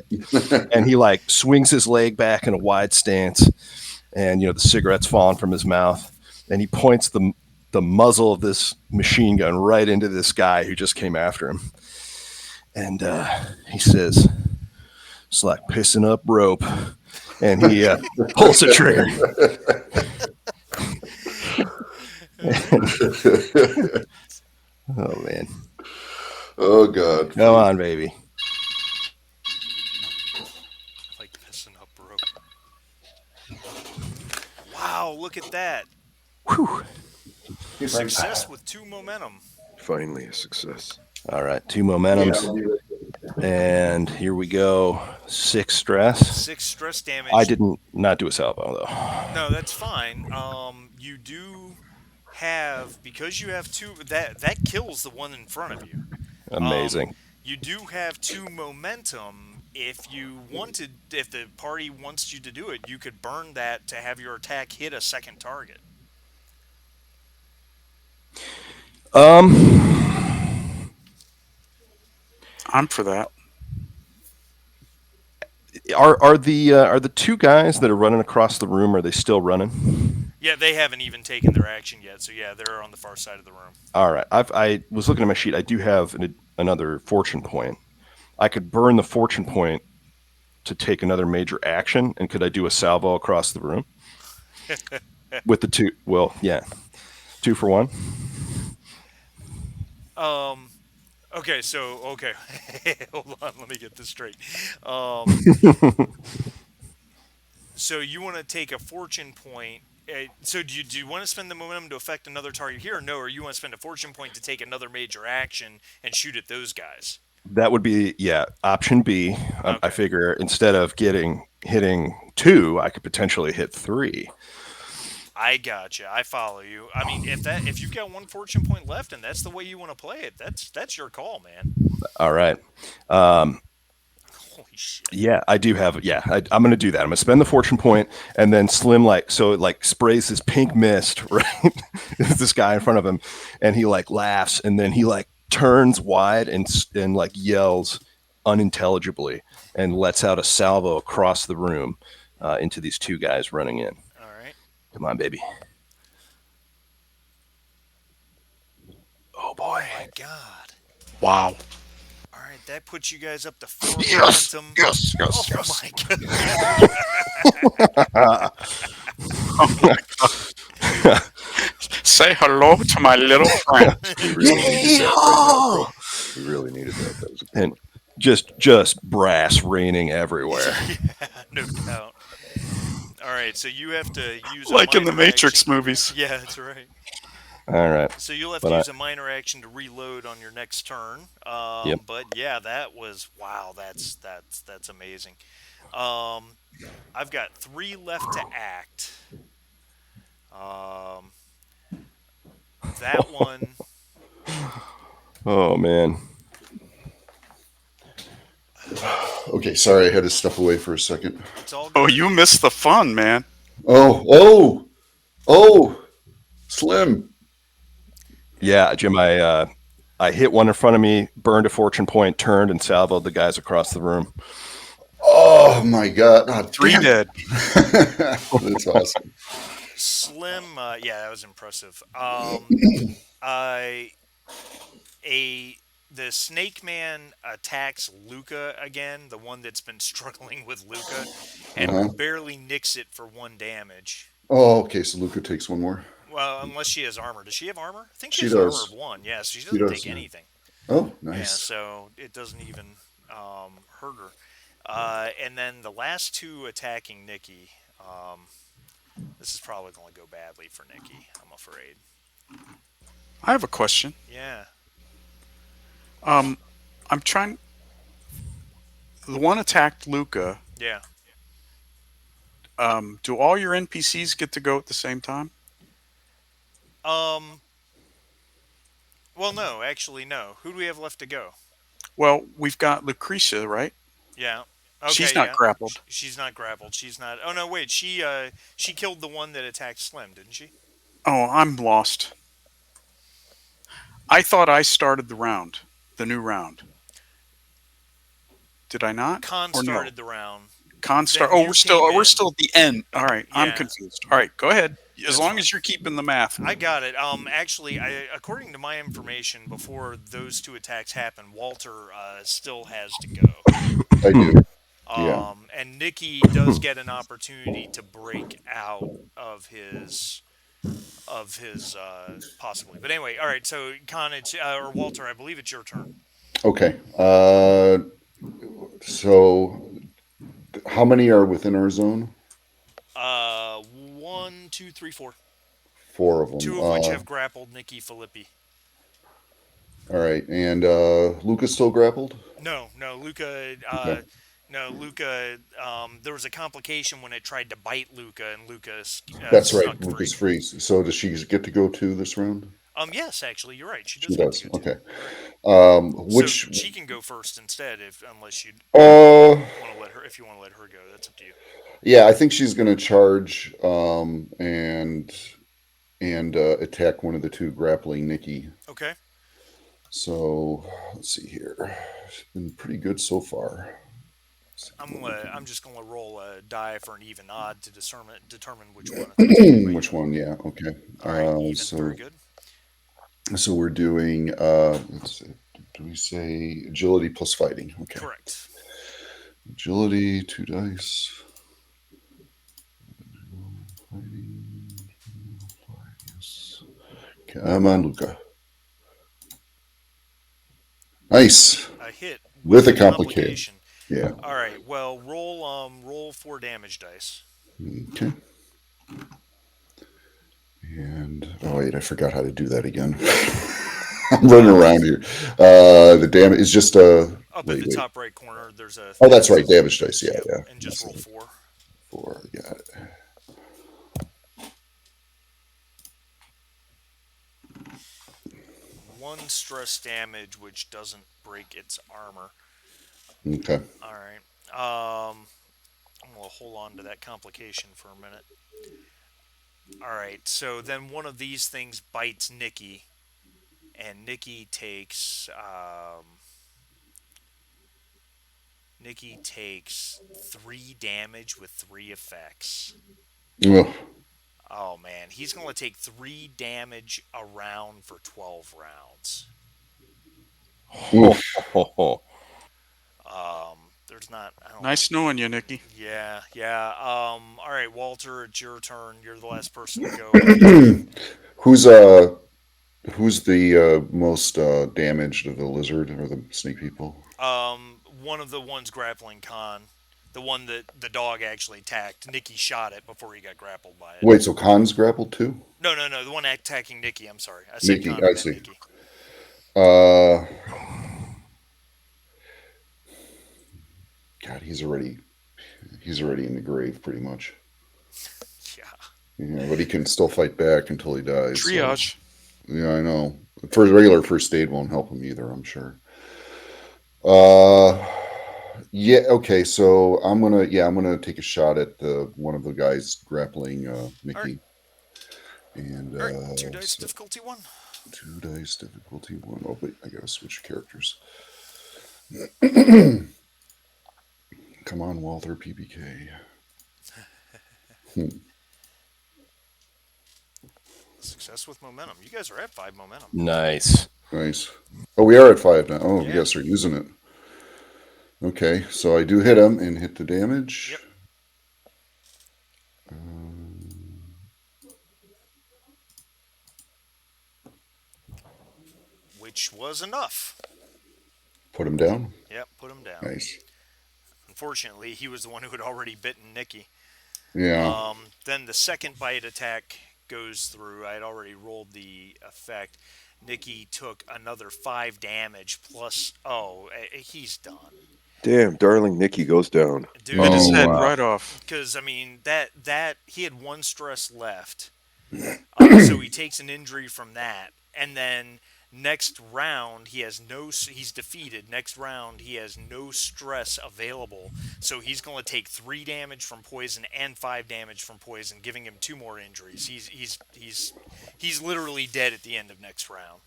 And he swings his leg back in a wide stance, and the cigarette's falling from his mouth, and he points the muzzle of this machine gun right into this guy who just came after him. And he says, "It's like pissing up rope." And he pulls the trigger. Oh, man. Oh, God. Come on, baby. Like pissing up rope. Wow, look at that. Whew. Success with 2 momentum. Finally, a success. All right, 2 momentums. And here we go. 6 stress. 6 stress damage. I didn't not do a salvo, though. No, that's fine. You do because you have two, that kills the one in front of you. Um, Amazing. you do have two momentum. If you wanted, if the party wants you to do it, you could burn that to have your attack hit a second target. Um, I'm for that. are the two guys that are running across the room? Are they still running? Yeah, they haven't even taken their action yet, so yeah, they're on the far side of the room. All right. I was looking at my sheet. I do have another fortune point. I could burn the fortune point to take another major action, and could I do a salvo across the room with the two? Well, yeah, 2 for 1. Um, okay, so okay, hold on, let me get this straight. Um, so you want to take a fortune point. So do you want to spend the momentum to affect another target here, or no? Or you want to spend a fortune point to take another major action and shoot at those guys? That would be, yeah, option B. I Okay. figure instead of hitting 2, I could potentially hit 3. I gotcha. I follow you. I mean, if you've got one fortune point left and that's the way you want to play it, that's your call, man. All right. Holy shit. Yeah, I do have. Yeah, I'm going to do that. I'm going to spend the fortune point, and then Slim so it like sprays this pink mist. Right, there's this guy in front of him, and he like laughs, and then he like turns wide and like yells unintelligibly, and lets out a salvo across the room into these two guys running in. All right. Come on, baby. Oh boy. Oh my god. Wow. All right, that puts you guys up to 4 Yes, momentum. yes, Oh yes, my god. Say hello to my little friend. We really needed that right now, bro. We really needed that. That was a good And one. just brass raining everywhere. Yeah, no doubt. All right, so you have to use Like a in the minor Matrix action. movies. Yeah, that's right. All right. So you'll have But to use a minor action to reload on your next turn. Yep. But yeah, that was wow. That's amazing. Um, I've got 3 left to act. Um, that one. Oh man. Okay, sorry, I had to step away for a second. It's all Oh, good. you missed the fun, man. Oh, Slim. Yeah, Jim, I hit one in front of me, burned a fortune point, turned and salvoed the guys across the room. Oh my God. Oh, 3 damn. dead. That's awesome. Slim. Yeah, that was impressive. The Snake Man attacks Luca again, the one that's been struggling with Luca, and Uh-huh. barely nicks it for 1 damage. Oh, okay, so Luca takes one more. Well, unless she has armor. Does she have armor? I think she She has armor does. of 1. Yeah, so she She doesn't does, take yeah. anything. Oh, Yeah, nice. so it doesn't even hurt her. And then the last 2 attacking Nikki. This is probably going to go badly for Nikki, I'm afraid. I have a question. Yeah. I'm trying. The one attacked Luca. Yeah. Do all your NPCs get to go at the same time? Well, no, actually, no. Who do we have left to go? Well, we've got Lucretia, right? Yeah. Okay, She's not yeah. grappled. She's not grappled. She's not. Oh no, wait. She killed the one that attacked Slim, didn't she? Oh, I'm lost. I thought I started the new round. Did I not? Khan Or no? started the round. Constar. Then Oh, you we're came in. still at the end. All right, I'm Yeah. confused. All right, go ahead. As That's long fine. as you're keeping the math. I got it. Actually, according to my information, before those 2 attacks happen, Walter still has to go. I do. Yeah. And Nikki does get an opportunity to break out of his possibly. But anyway, all right. So Khan, or Walter, I believe it's your turn. Okay. So how many are within our zone? 1, 2, 3, 4. 4 of them. 2 of which have grappled Nikki Filippi. All right, and Luca's still grappled? No, Luca. Okay. No, Luca. There was a complication when it tried to bite Luca, and Luca That's right. snuck Lucas free. freeze. So does she get to go too this round? Yes, actually, you're right. She She does get to does. go too. Okay. You're right. So Which she can go first instead, if unless you uh want to let her. If you want to let her go, that's up to you. yeah, I think she's gonna charge and attack one of the two grappling Nikki. Okay. So let's see here. It's been pretty good so far. Let's see what we I'm can just gonna roll a die for an even odd to determine which one of those two might which hit. one, yeah, okay. All right, even, very So good. so we're doing let's see, do we say agility plus fighting? Okay. Correct. Agility, 2 dice. Fighting, yes. Come on, Luca. Nice. A hit With with a a complicated. complication. Yeah. All right. Well, roll 4 damage dice. Okay. And oh wait, I forgot how to do that again. I'm running around here. The damage is just Up at wait, the wait. top right corner, there's a Oh, thing that's that right, says. damage dice. Yeah, Yep, yeah. and just That's roll it. 4. 4. Got it. One stress damage, which doesn't break its armor. Okay. All right. I'm gonna hold on to that complication for a minute. All right. So then one of these things bites Nikki, and Nikki takes 3 damage with 3 effects. Ugh. Oh man, he's gonna take 3 damage a round for 12 rounds. Oof. There's not. I don't think. Nice knowing you, Nikki. Yeah, yeah. All right, Walter, it's your turn. You're the last person to go. who's uh who's the most damaged of the lizard or the snake people? One of the ones grappling Khan, the one that the dog actually attacked. Nikki shot it before he got grappled by it. Wait, so Khan's grappled too? No, no, no. The one attacking Nikki. I'm sorry. I said Nikki, Khan. I I meant see. Nikki. Uh, God, he's already in the grave pretty much. Yeah. Yeah, but he can still fight back until he dies. So Triage. yeah, I know. Regular first aid won't help him either, I'm sure. Uh, yeah. Okay, so I'm gonna take a shot at the one of the guys grappling All right. Nikki, and All right. 2 dice so difficulty 1. 2 dice difficulty 1. Oh wait, I gotta switch characters. Come on, Walther PBK. Success with momentum. You guys are at 5 momentum. Nice. Nice. Oh, we are at 5 now. Oh, we Yeah. gotta start using it. Okay, so I do hit him and hit the damage. Yep. Which was enough. Put him down. Yep. Put him down. Nice. Unfortunately, he was the one who had already bitten Nikki. Yeah. Then the second bite attack goes through. I had already rolled the effect. Nikki took another 5 damage plus. Oh, he's done, Damn, darling Nikki goes down. Bit his dude. Oh head wow. right off. Because I mean that he had one stress left, so he takes an injury from that, and then next round he has no. He's defeated. Next round he has no stress available, so he's going to take 3 damage from poison and 5 damage from poison, giving him 2 more injuries. He's literally dead at the end of next round.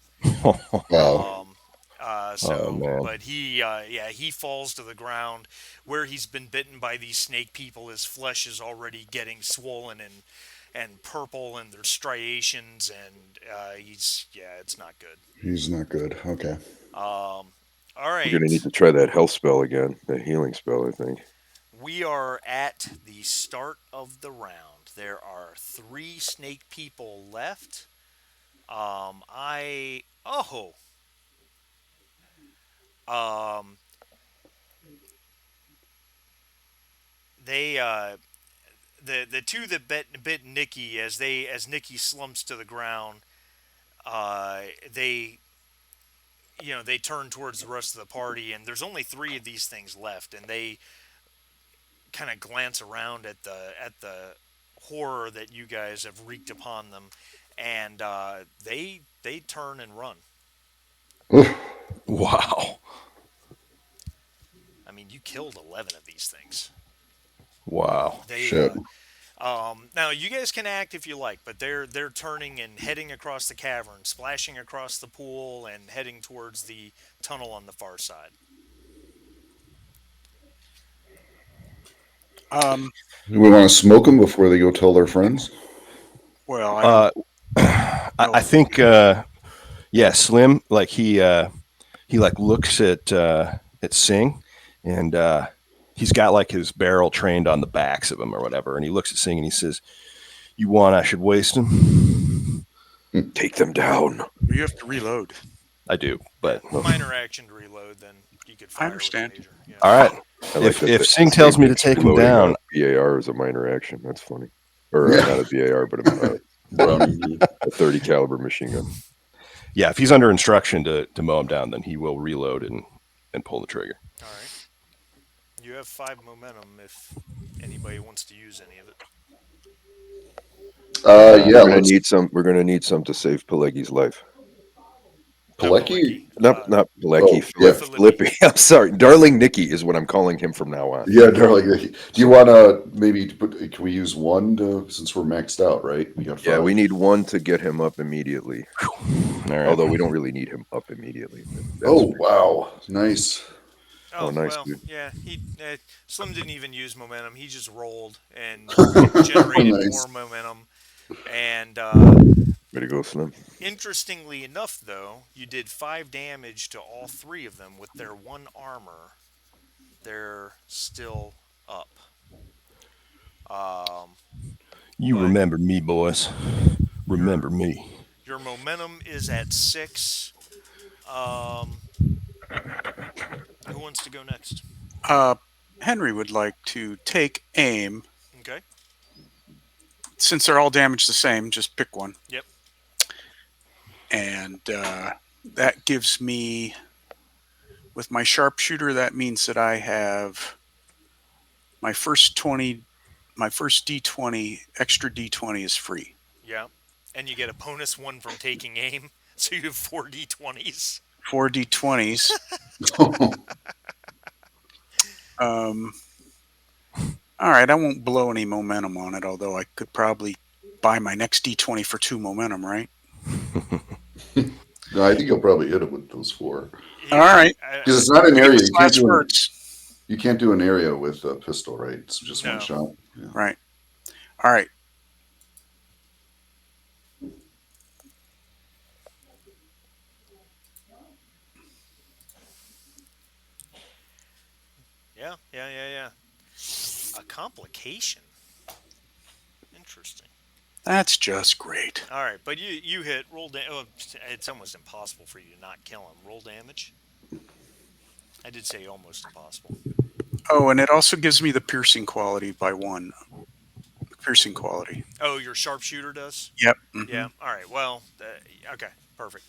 Wow. Oh man. But he falls to the ground where he's been bitten by these snake people. His flesh is already getting swollen and purple, and there's striations, and it's not good. He's not good. Okay. All We're gonna need right, to try that health spell again, that healing spell, I think. we are at the start of the round. There are 3 snake people left. I oh um they the two that bit Nikki as Nikki slumps to the ground, they they turn towards the rest of the party, and there's only 3 of these things left, and they kind of glance around at the horror that you guys have wreaked upon them, and they turn and run. Oof, Wow. I mean, you killed 11 of these things. Wow. They shit. now you guys can act if you like, but they're turning and heading across the cavern, splashing across the pool, and heading towards the tunnel on the far side. Um, Do we want to smoke them before they go tell their friends? well, I don't Uh, I know. think, yeah, Slim, like he like looks at Sing, and he's got like his barrel trained on the backs of him or whatever, and he looks at Sing and he says, "You want I should waste him?" Take them down. You have to reload. I do, Yeah, but minor action to reload, then you could I fire with a understand. major. Yeah. all right. I like that. If the Sing same tells me to makes take him reloading down, a BAR is a minor action. That's funny. Or Yeah. not a BAR, but Browning. a 30 caliber machine gun. yeah, if he's under instruction to mow him down, then he will reload and pull the trigger. All right. You have 5 momentum if anybody wants to use any of it. Yeah, We're gonna let's. need some. We're gonna need some to save Pelegi's life. Not Pilecki? Not Oh, Pilecki. yeah. Filippi. I'm sorry. Darling Nikki is what I'm calling him from now on. Yeah, darling. Do you want to maybe put? Can we use one since we're maxed out? Right? We got 5. Yeah, we need one to get him up immediately. All right. Although we don't really need him up immediately. Oh wow, nice. Oh, nice, well, dude. yeah. He Slim didn't even use momentum. He just rolled and generated Nice. more momentum. And Way to go, Slim. interestingly enough, though, you did 5 damage to all 3 of them with their 1 armor. They're still up. Um, You but remember me, boys. Remember me. your momentum is at 6. Um, who wants to go next? Henry would like to take aim. Okay. Since they're all damaged the same, just pick one. Yep. And that gives me, with my sharpshooter, that means that I have my first D20, extra D20 is free. Yeah. And you get a bonus 1 from taking aim, so you have 4 d20s. 4 D20s. Um, all right, I won't blow any momentum on it, although I could probably buy my next D20 for 2 momentum, right? No, I think you'll probably hit it with those 4 All right. because it's not an area. You can't Last do. words. You can't do an area with a pistol, right? It's just No. one shot. Yeah. Right. All right. Yeah. A complication. Interesting. That's just great. All right, but you hit roll damage. Oh, it's almost impossible for you to not kill him. Roll damage. I did say almost impossible. Oh, and it also gives me the piercing quality by 1. Piercing quality. Oh, your sharpshooter does. Yep. Mhm. Yeah. All right. Well. Okay. Perfect.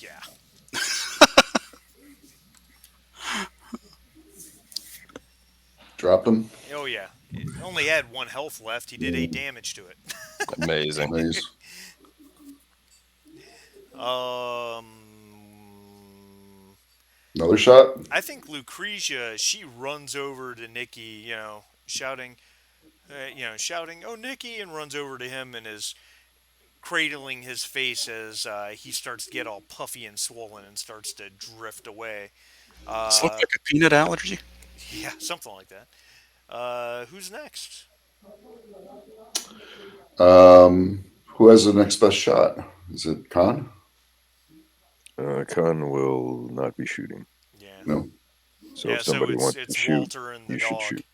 Yeah. Dropped him. Oh yeah. It only had 1 health left. He did 8 damage to it. Amazing. Nice. Um. Another shot. I think Lucretia, she runs over to Nikki, shouting, "Oh, Nikki," and runs over to him and is cradling his face as he starts to get all puffy and swollen and starts to drift away. Does it look like a peanut allergy? Yeah, something like that. Who's next? Who has the next best shot? Is it Khan? Khan will not be shooting. Yeah. No. So Yeah, if somebody wants it's to shoot, Walter and the you should dog. shoot.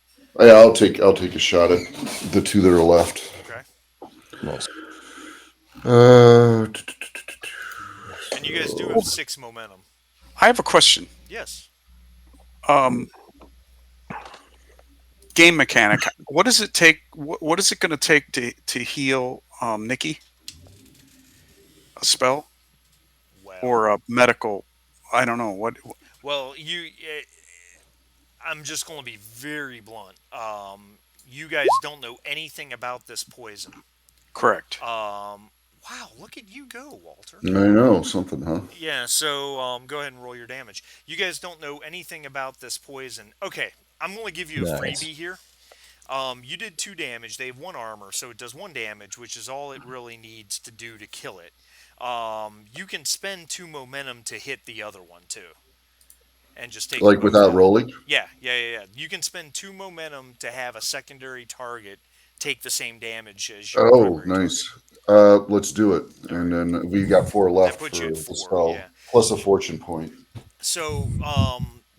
Yeah, I'll take a shot at the 2 that are left. Okay. Nice. And you guys do have 6 momentum. I have a question. Yes. Game mechanic. What does it take? What is it going to take to heal Nikki? A spell Well. or a medical? I don't know what. Well, I'm just going to be very blunt. You guys don't know anything about this poison. Correct. Wow, look at you go, Walter. I know something, huh? Yeah, so go ahead and roll your damage. You guys don't know anything about this poison. Okay, I'm going to give you a Nice. freebie here. You did 2 damage. They have 1 armor, so it does 1 damage, which is all it really needs to do to kill it. You can spend 2 momentum to hit the other one too, and just take them Like both without down. rolling? Yeah. You can spend 2 momentum to have a secondary target take the same damage as your Oh, primary target. nice. Let's do it. All And right, then we got 4 that left puts for you at the 4. spell, Yeah. plus a fortune point. So,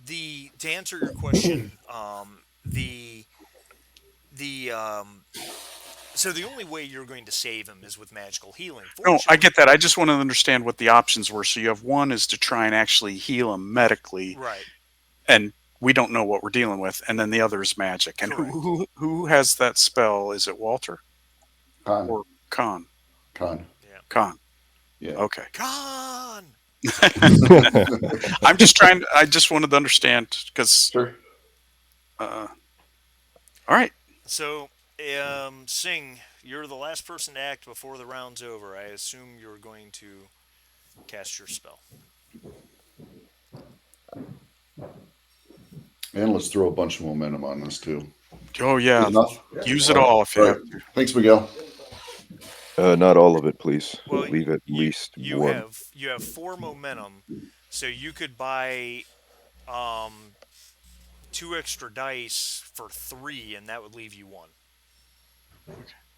the to answer your question, the the so the only way you're going to save him is with magical healing. No, I Fortunately, get that. I just want to understand what the options were. So you have one is to try and actually heal him medically, right? and we don't know what we're dealing with. And then the other is magic. And Correct. who has that spell? Is it Walter Con. or Khan? Con. Yeah. Khan. Yeah. Okay. Con. I'm just trying. I just wanted to understand because. Sure. All right. So, Sing, you're the last person to act before the round's over. I assume you're going to cast your spell. And let's throw a bunch of momentum on this too. Oh yeah. Enough? Use it all if you All have right. to. Thanks, Miguel. Not all of it, please. Well, Leave at least you one. have 4 momentum, so you could buy 2 extra dice for 3, and that would leave you 1.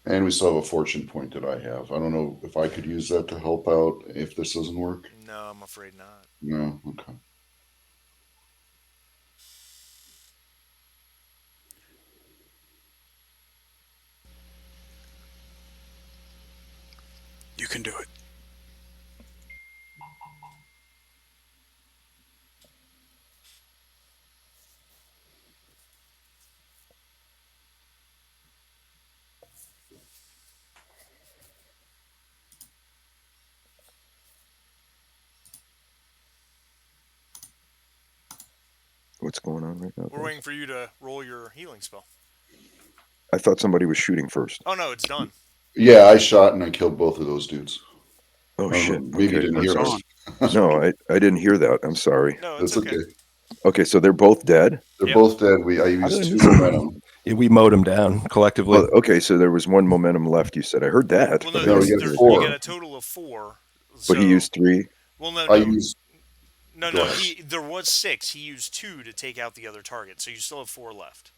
And we still have a fortune point that I have. I don't know if I could use that to help out if this doesn't work. No, I'm afraid not. No. Okay. You can do it. What's going on right now? We're waiting for you to roll your healing spell. I thought somebody was shooting first. Oh no, it's done. Yeah, I shot and I killed both of those dudes. Oh shit. Maybe you Okay. didn't hear us. No, I didn't hear that. I'm sorry. No, it's That's okay. okay. Okay, so they're both dead. They're Yep. both dead. I How did I used 2 miss that? momentum. Yeah, we mowed them down collectively. Well, okay, so there was 1 momentum left. You said I heard that. Well, but no, I No, didn't we got hear you 4. got a total of 4. But he used 3. Well, no, I used. no. Go ahead. There was 6. He used 2 to take out the other target, so you still have 4 left,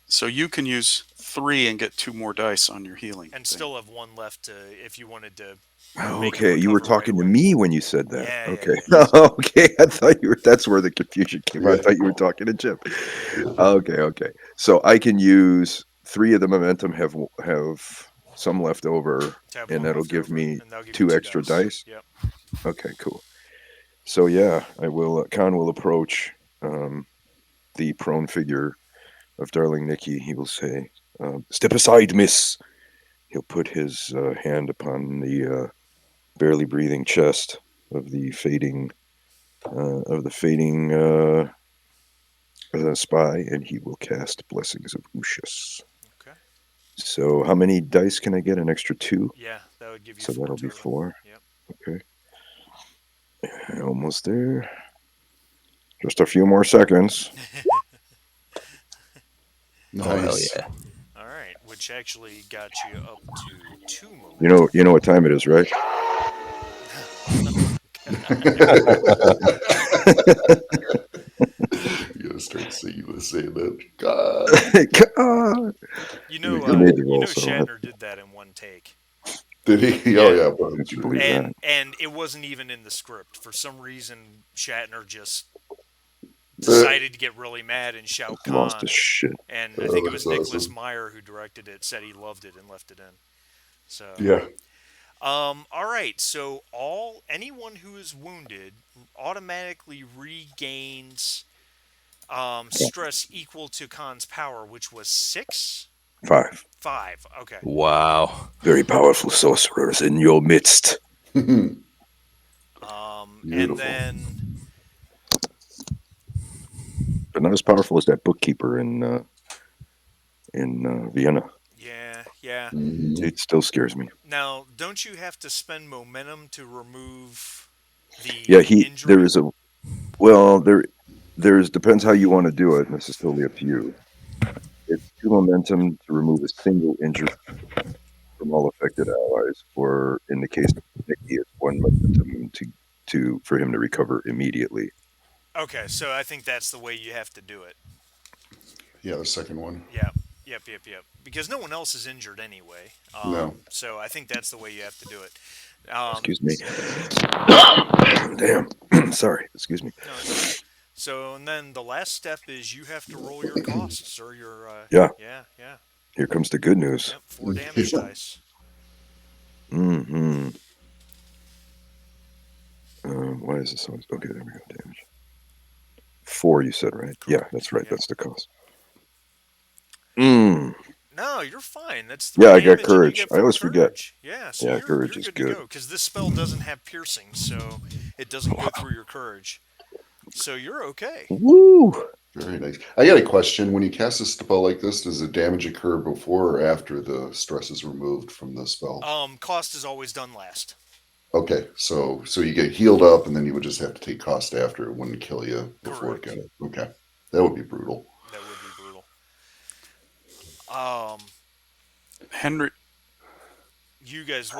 So you can use 3 and get 2 more dice on your healing. and thing. still have 1 left to if you wanted to. Oh, Make him okay, you were recover right talking to away. me when you said that. Yeah, Okay. yeah. Okay, I thought you were. That's where the confusion came. I Yeah. thought you were talking to Chip. Okay. So I can use 3 of the momentum. Have some left over, To have and 1 that'll left give over, me and that'll give 2 you 2 extra dice. Yep. Okay, cool. So yeah, I will. Khan will approach the prone figure of Darling Nikki. He will say, "Step aside, miss." He'll put his hand upon the barely breathing chest of the fading spy, and he will cast Blessings of Lucius. Okay. So how many dice can I get? An extra 2? Yeah, that would give you So 4 that'll be total. 4. Yep. Okay. Almost there. Just a few more seconds. Oh, hell Nice. yeah. All right, which actually got you up to 2 moments. You know what time it is, right? You gotta start saying that. God. God. You know, He made the roll, so Shatner did that in 1 take, Did he? Yeah. Oh yeah, probably Would you true. believe that? and it wasn't even in the script. For some reason, Shatner just decided to get really mad and shout Lost "Khan," his shit. and Oh, I think it was that's Nicholas awesome. Meyer who directed it. Said he loved it and left it in. So Yeah. all right. So anyone who is wounded automatically regains stress equal to Khan's power, which was 6. 5. 5. Okay. Wow. Very powerful sorcerers in your midst. And Beautiful. then but not as powerful as that bookkeeper in Vienna. Yeah, yeah. Mhm. It still scares me. Now, don't you have to spend momentum to remove Yeah, the there injury? is a well there's depends how you want to do it, and this is totally up to you. It's two momentum to remove a single injury from all affected allies, or in the case of Nikki, it's one momentum to for him to recover immediately. Okay, so I think that's the way you have to do it. Yeah, the second one. Yeah, yep. Because no one else is injured anyway. No. So I think that's the way you have to do it. Um, Excuse me. Damn. Sorry. Excuse me. no, it's okay. So and then the last step is you have to roll your costs or your Yeah. yeah. Here comes the good news. Yep, 4 damage Yeah. dice. Hmm. Why is this always okay? There we go. Damage. 4, you said, right? Yeah, Correct. that's right. Yep. That's the cost. Mm. No, you're fine. That's Yeah, 3 I got damage, and you courage. get I 4 always forget. courage. Yeah, so Yeah, you're courage is good to good. go because this spell doesn't have piercing, so it doesn't go Wow. through your courage. So you're okay. Woo! Very nice. I got a question. When you cast a spell like this, does the damage occur before or after the stress is removed from the spell? Cost is always done last. Okay, so you get healed up, and then you would just have to take cost after. It wouldn't kill you before it Correct. got it. Okay, that would be brutal. That would be brutal. Um, Henry, you guys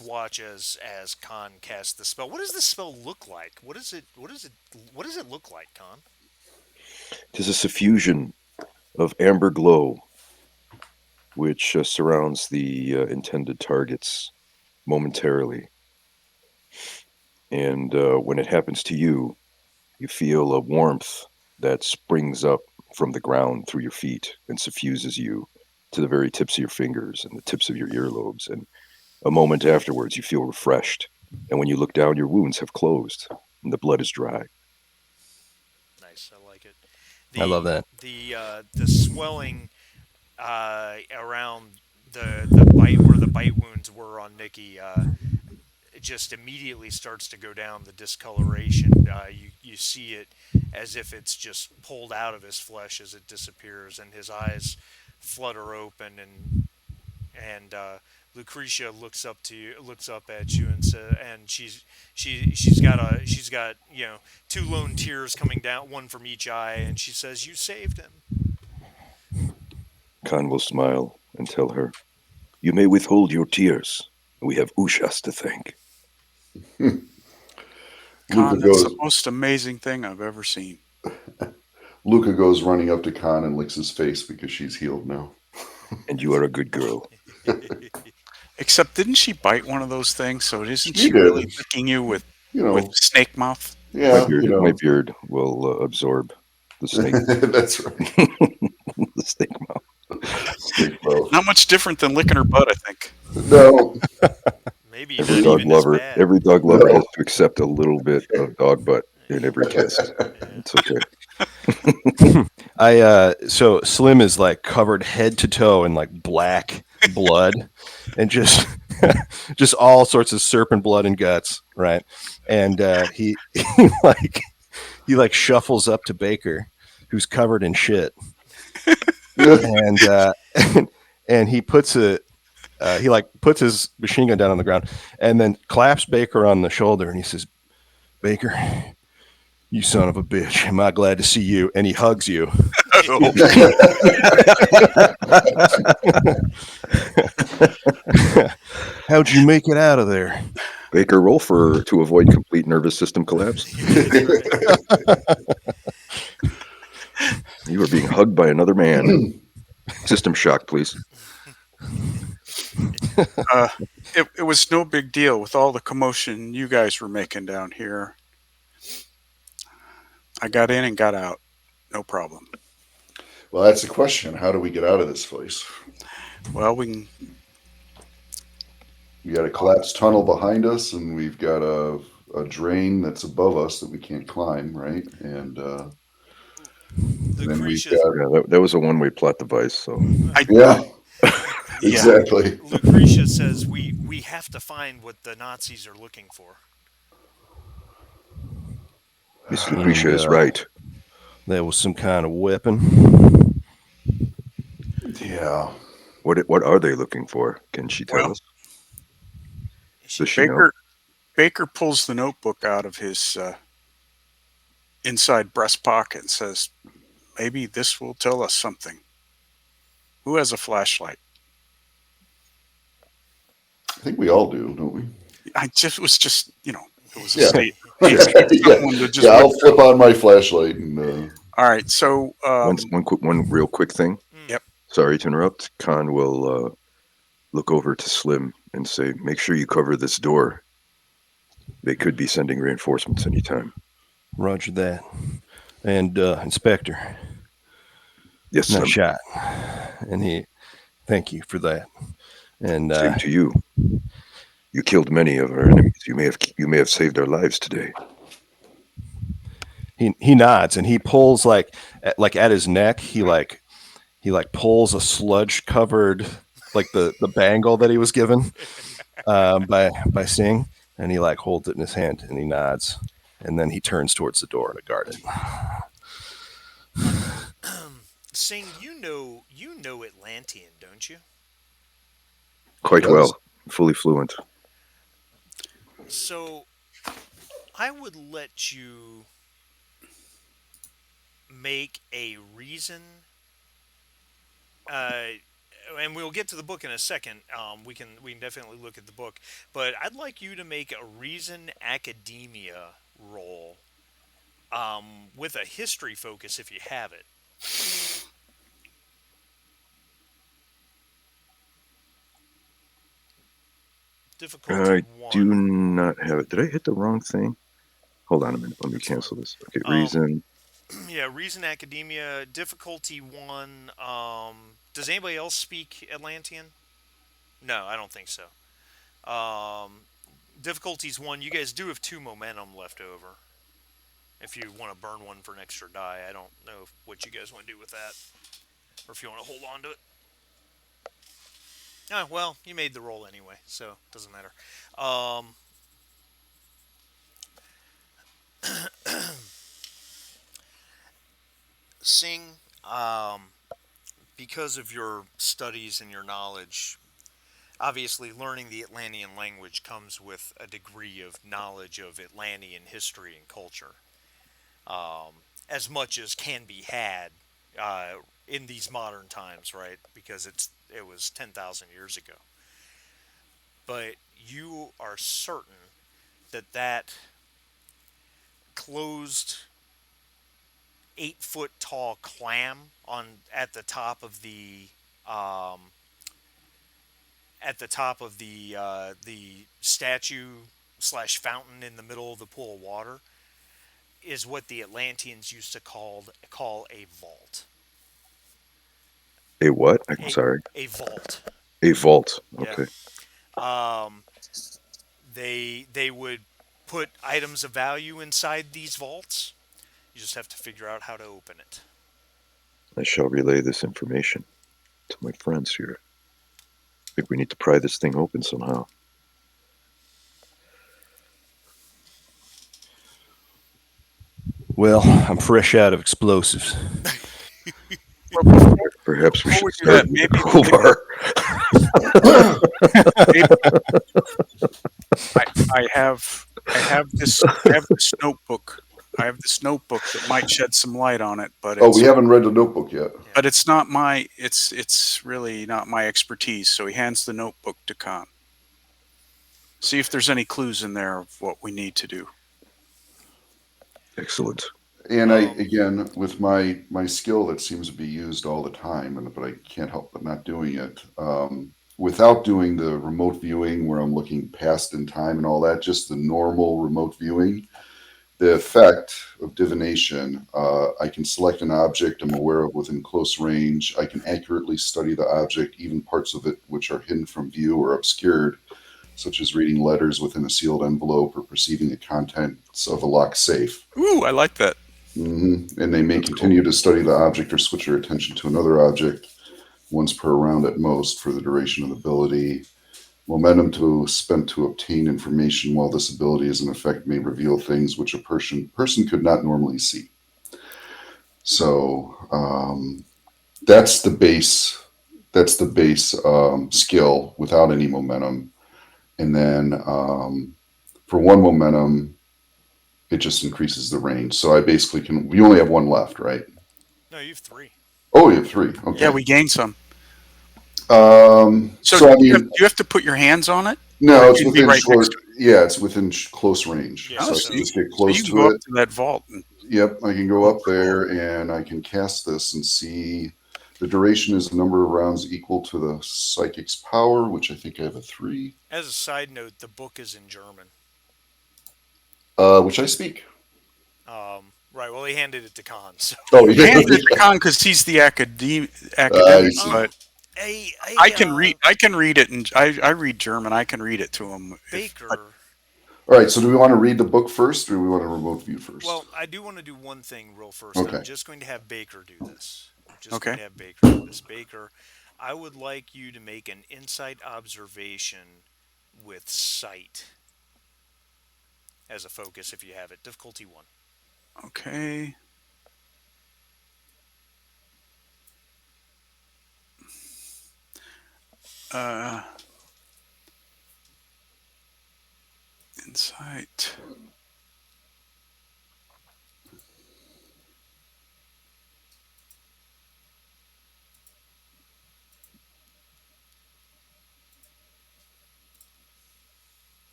watch as Khan casts the spell. What does the spell look like? What does it look like, Khan? Tis a suffusion of amber glow, which surrounds the intended targets momentarily. And when it happens to you, you feel a warmth that springs up from the ground through your feet and suffuses you to the very tips of your fingers and the tips of your earlobes. And a moment afterwards, you feel refreshed. And when you look down, your wounds have closed and the blood is dry. Nice, I like it. I love that. The swelling around the bite where the bite wounds were on Nikki. It just immediately starts to go down. The discoloration, you see it as if it's just pulled out of his flesh as it disappears, and his eyes flutter open, and Lucretia looks up at you, and she's got two lone tears coming down, one from each eye, and she says, "You saved him." Khan will smile and tell her, "You may withhold your tears. We have Ushas to thank." Luca Khan, that's the goes. most amazing thing I've ever seen. Luca goes running up to Khan and licks his face because she's healed now. And you are a good girl. Except, didn't she bite one of those things? So isn't She she really did. licking you with You know, snake mouth? yeah, My beard will absorb the snake, that's right. the snake mouth. Snake mouth. Not much different than licking her butt, I think. No, Maybe Every not dog even as lover, bad. every dog lover No. has to accept a little bit of dog butt in every kiss. It's okay. So Slim is like covered head to toe in like black blood and just just all sorts of serpent blood and guts, right? And he like shuffles up to Baker, who's covered in shit, and and he puts puts his machine gun down on the ground and then claps Baker on the shoulder and he says, "Baker, you son of a bitch, am I glad to see you?" And he hugs you. How'd you make it out of there? Baker, roll to avoid complete nervous system collapse. You are being hugged by another man. System shock, please. It was no big deal with all the commotion you guys were making down here. I got in and got out. No problem. Well, that's the question. How do we get out of this place? Well, we can. We got a collapsed tunnel behind us, and we've got a drain that's above us that we can't climb, right? And then we've Lucretia, got Yeah, that was a one-way plot device. So yeah, exactly. Lucretia says we have to find what the Nazis are looking for. Miss Lucretia is right. there was some kind of weapon. Yeah. What are they looking for? Can she tell Well, us? Does she know? Baker pulls the notebook out of his inside breast pocket and says, "Maybe this will tell us something. Who has a flashlight?" I think we all do, don't we? I just was just it was a Yeah. state. Yeah. Someone to just Yeah, I'll whip flip on my flashlight and All right, so One real quick thing. Mm. Yep. Sorry to interrupt. Khan will look over to Slim and say, "Make sure you cover this door. They could be sending reinforcements anytime." Roger that. And Inspector, Yes, nice Slim. shot. And he, thank you for that. And Same to you. You killed many of our enemies. You may have saved our lives today. he nods and he pulls like at his neck. He pulls a sludge covered like the bangle that he was given by Singh, and he like holds it in his hand and he nods, and then he turns towards the door to guard it. Sing, you know Atlantean, don't you? Quite Yes. well. Fully fluent. So I would let you make a reason, and we'll get to the book in a second. We can definitely look at the book, but I'd like you to make a reason academia roll, with a history focus if you have it. Difficulty I do one. not have it. Did I hit the wrong thing? Hold on a minute. Let me That's cancel fine. this. Okay, reason. Yeah, reason academia. Difficulty one. Does anybody else speak Atlantean? No, I don't think so. Difficulties one. You guys do have 2 momentum left over. If you want to burn one for an extra die, I don't know what you guys want to do with that, or if you want to hold on to it. Ah, well, you made the roll anyway, so it doesn't matter. Sing, because of your studies and your knowledge, obviously learning the Atlantean language comes with a degree of knowledge of Atlantean history and culture, as much as can be had in these modern times, right? Because it was 10,000 years ago. But you are certain that closed 8-foot tall clam at the top of the statue slash fountain in the middle of the pool of water is what the Atlanteans used to call a vault. A what? I'm sorry. A vault. A vault. Yeah. Okay. They would put items of value inside these vaults. You just have to figure out how to open it. I shall relay this information to my friends here. I think we need to pry this thing open somehow. Well, I'm fresh out of explosives. Perhaps we Before should we do start that, with the crowbar. I have this notebook. I have this notebook that might shed some light on it, but we haven't read the notebook yet. but it's not my it's really not my expertise. So he hands the notebook to Khan. See if there's any clues in there of what we need to do. Excellent. And again, with my skill that seems to be used all the time, but I can't help but not doing it. Without doing the remote viewing where I'm looking past in time and all that, just the normal remote viewing, the effect of divination, I can select an object I'm aware of within close range. I can accurately study the object, even parts of it which are hidden from view or obscured, such as reading letters within a sealed envelope or perceiving the contents of a locked safe. Ooh, I like that. And they may continue to study the object or switch their attention to another object once per round at most for the duration of the ability. Momentum spent to obtain information while this ability is in effect may reveal things which a person could not normally see. So that's the base. That's the base skill without any momentum. And then for one momentum, it just increases the range. So I basically can. We only have one left, right? No, you have three. Oh, we have three. Yeah, Okay. we gained some. So So I do mean, you have to put your hands on it, or no, you it's can be within right next short. to it? Yeah, it's within close range. Yeah, Oh, So I so can just get so close you can to go up it. to that vault. And, Yep, I can go oh, up cool. there and I can cast this and see. The duration is the number of rounds equal to the psychic's power, which I think I have a three, as a side note, the book is in German. which I speak. Right. Well, he handed it to Khan. So, Oh You yeah, handed it to Khan because he's the I academic, see. but I, I I, can read. I can read it, and I read German. I can read it to him. If but Baker. All right. So do we want to read the book first, or do we want to remote view first? Well, I do want to do one thing real first. I'm Okay. just going to have Baker do this. I'm just going okay, to have Baker do this. Baker, I would like you to make an insight observation with sight as a focus if you have it. Difficulty one. okay. Uh, insight.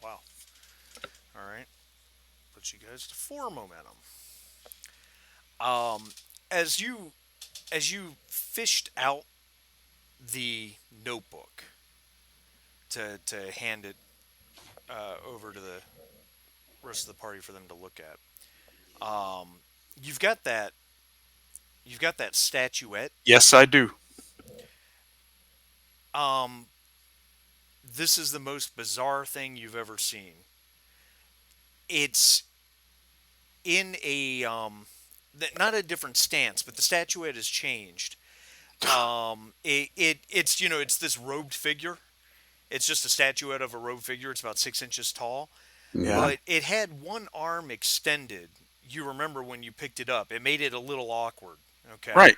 Wow. All right. Put you guys to four momentum. Um, as you fished out the notebook to hand it over to the rest of the party for them to look at, um, you've got that you've got that statuette. Yes, I do. Um, this is the most bizarre thing you've ever seen. It's in a not a different stance, but the statuette has changed. It's it's this robed figure. It's just a statuette of a robed figure. It's about 6 inches tall, Yeah. Hmm. but it had one arm extended. You remember when you picked it up? It made it a little awkward. Okay. Right.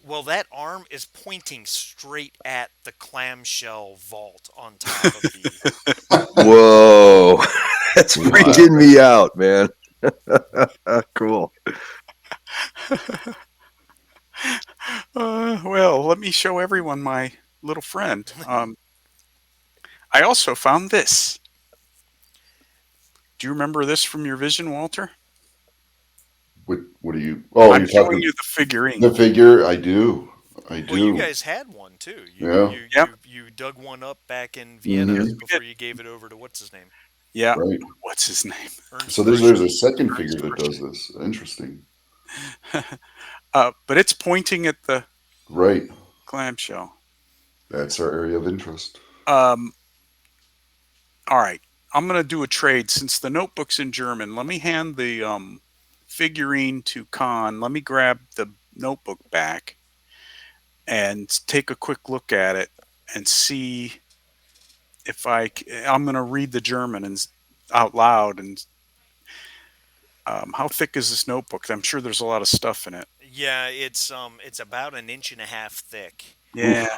Well, that arm is pointing straight at the clamshell vault on top of the. Whoa, that's Wow. freaking me out, man. Cool. Well, let me show everyone my little friend. I also found this. Do you remember this from your vision, Walter? What are you? Oh, I'm you're showing talking you the figurine. the figure. I do. I Well, you do. guys had one too. You Yeah. you Yep. you you dug one up back in Vienna Hmm. Yes, we did. before you gave it over to what's his name, Yeah. Right. What's his name? Ernst So there's Christian. a second figure Ernst that does Christian. this. Interesting. But it's pointing at the Right. clamshell. That's our area of interest. Um, all right. I'm going to do a trade since the notebook's in German. Let me hand the figurine to Khan. Let me grab the notebook back and take a quick look at it and see if I'm going to read the German and out loud. And how thick is this notebook? I'm sure there's a lot of stuff in it. Yeah, it's about an inch and a half thick. Yeah.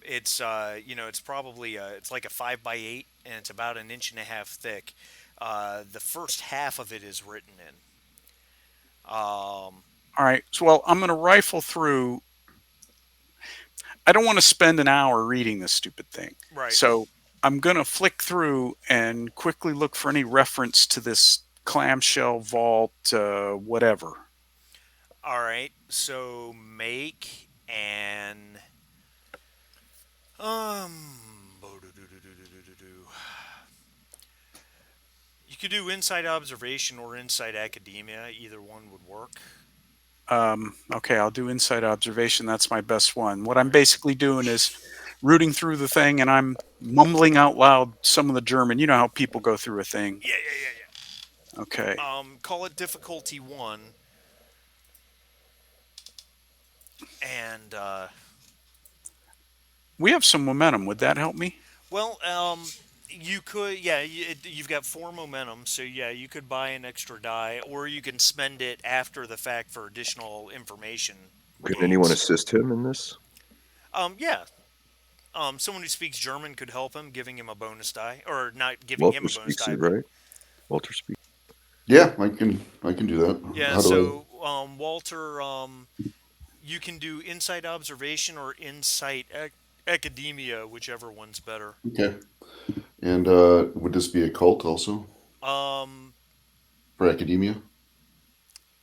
It's probably it's like a 5 by 8, and it's about an inch and a half thick. The first half of it is written in. Um, All right. So, well, I'm going to rifle through. I don't want to spend an hour reading this stupid thing. right. So I'm going to flick through and quickly look for any reference to this clamshell vault, whatever. All right. So make an you could do inside observation or inside academia. Either one would work. Okay, I'll do inside observation. That's my best one. What All I'm right. basically doing is rooting through the thing and I'm mumbling out loud some of the German. You know how people go through a thing. Yeah, yeah, Okay. yeah, yeah. Call it difficulty one, and We have some momentum. Would that help me? well, You could, yeah. You've got four momentum, so yeah, you could buy an extra die, or you can spend it after the fact for additional information Can anyone gains. assist him in this? Yeah. Someone who speaks German could help him, giving him a bonus die, or not giving him Walter a bonus speaks die, it, but right? Walter speaks. Yeah, I can do that. yeah. How do So Walter, you can do insight observation or insight academia, whichever one's better. I? Okay. And would this be a cult also Um, for academia?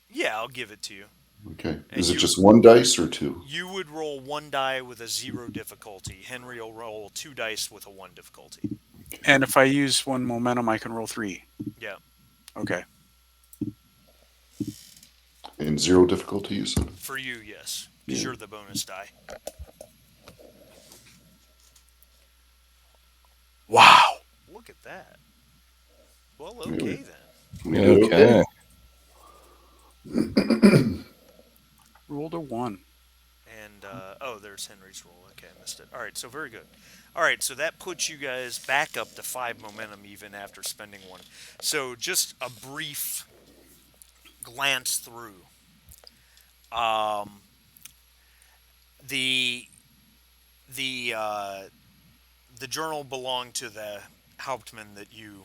yeah, I'll give it to you. Okay. And Is it you just one dice or two? you would roll one die with a zero difficulty. Henry will roll two dice with a one difficulty. And if I use one momentum, I can roll 3. Yeah, Okay. And zero difficulty, you said? for you, yes, because Yeah. you're the bonus die. Wow. Look at that. Well, Yeah, okay then. we did okay. Rolled a 1. And oh, there's Henry's roll. Okay, I missed it. All right, so very good. All right, so that puts you guys back up to five momentum even after spending one. So just a brief glance through. Um, the the uh, the journal belonged to the Hauptmann that you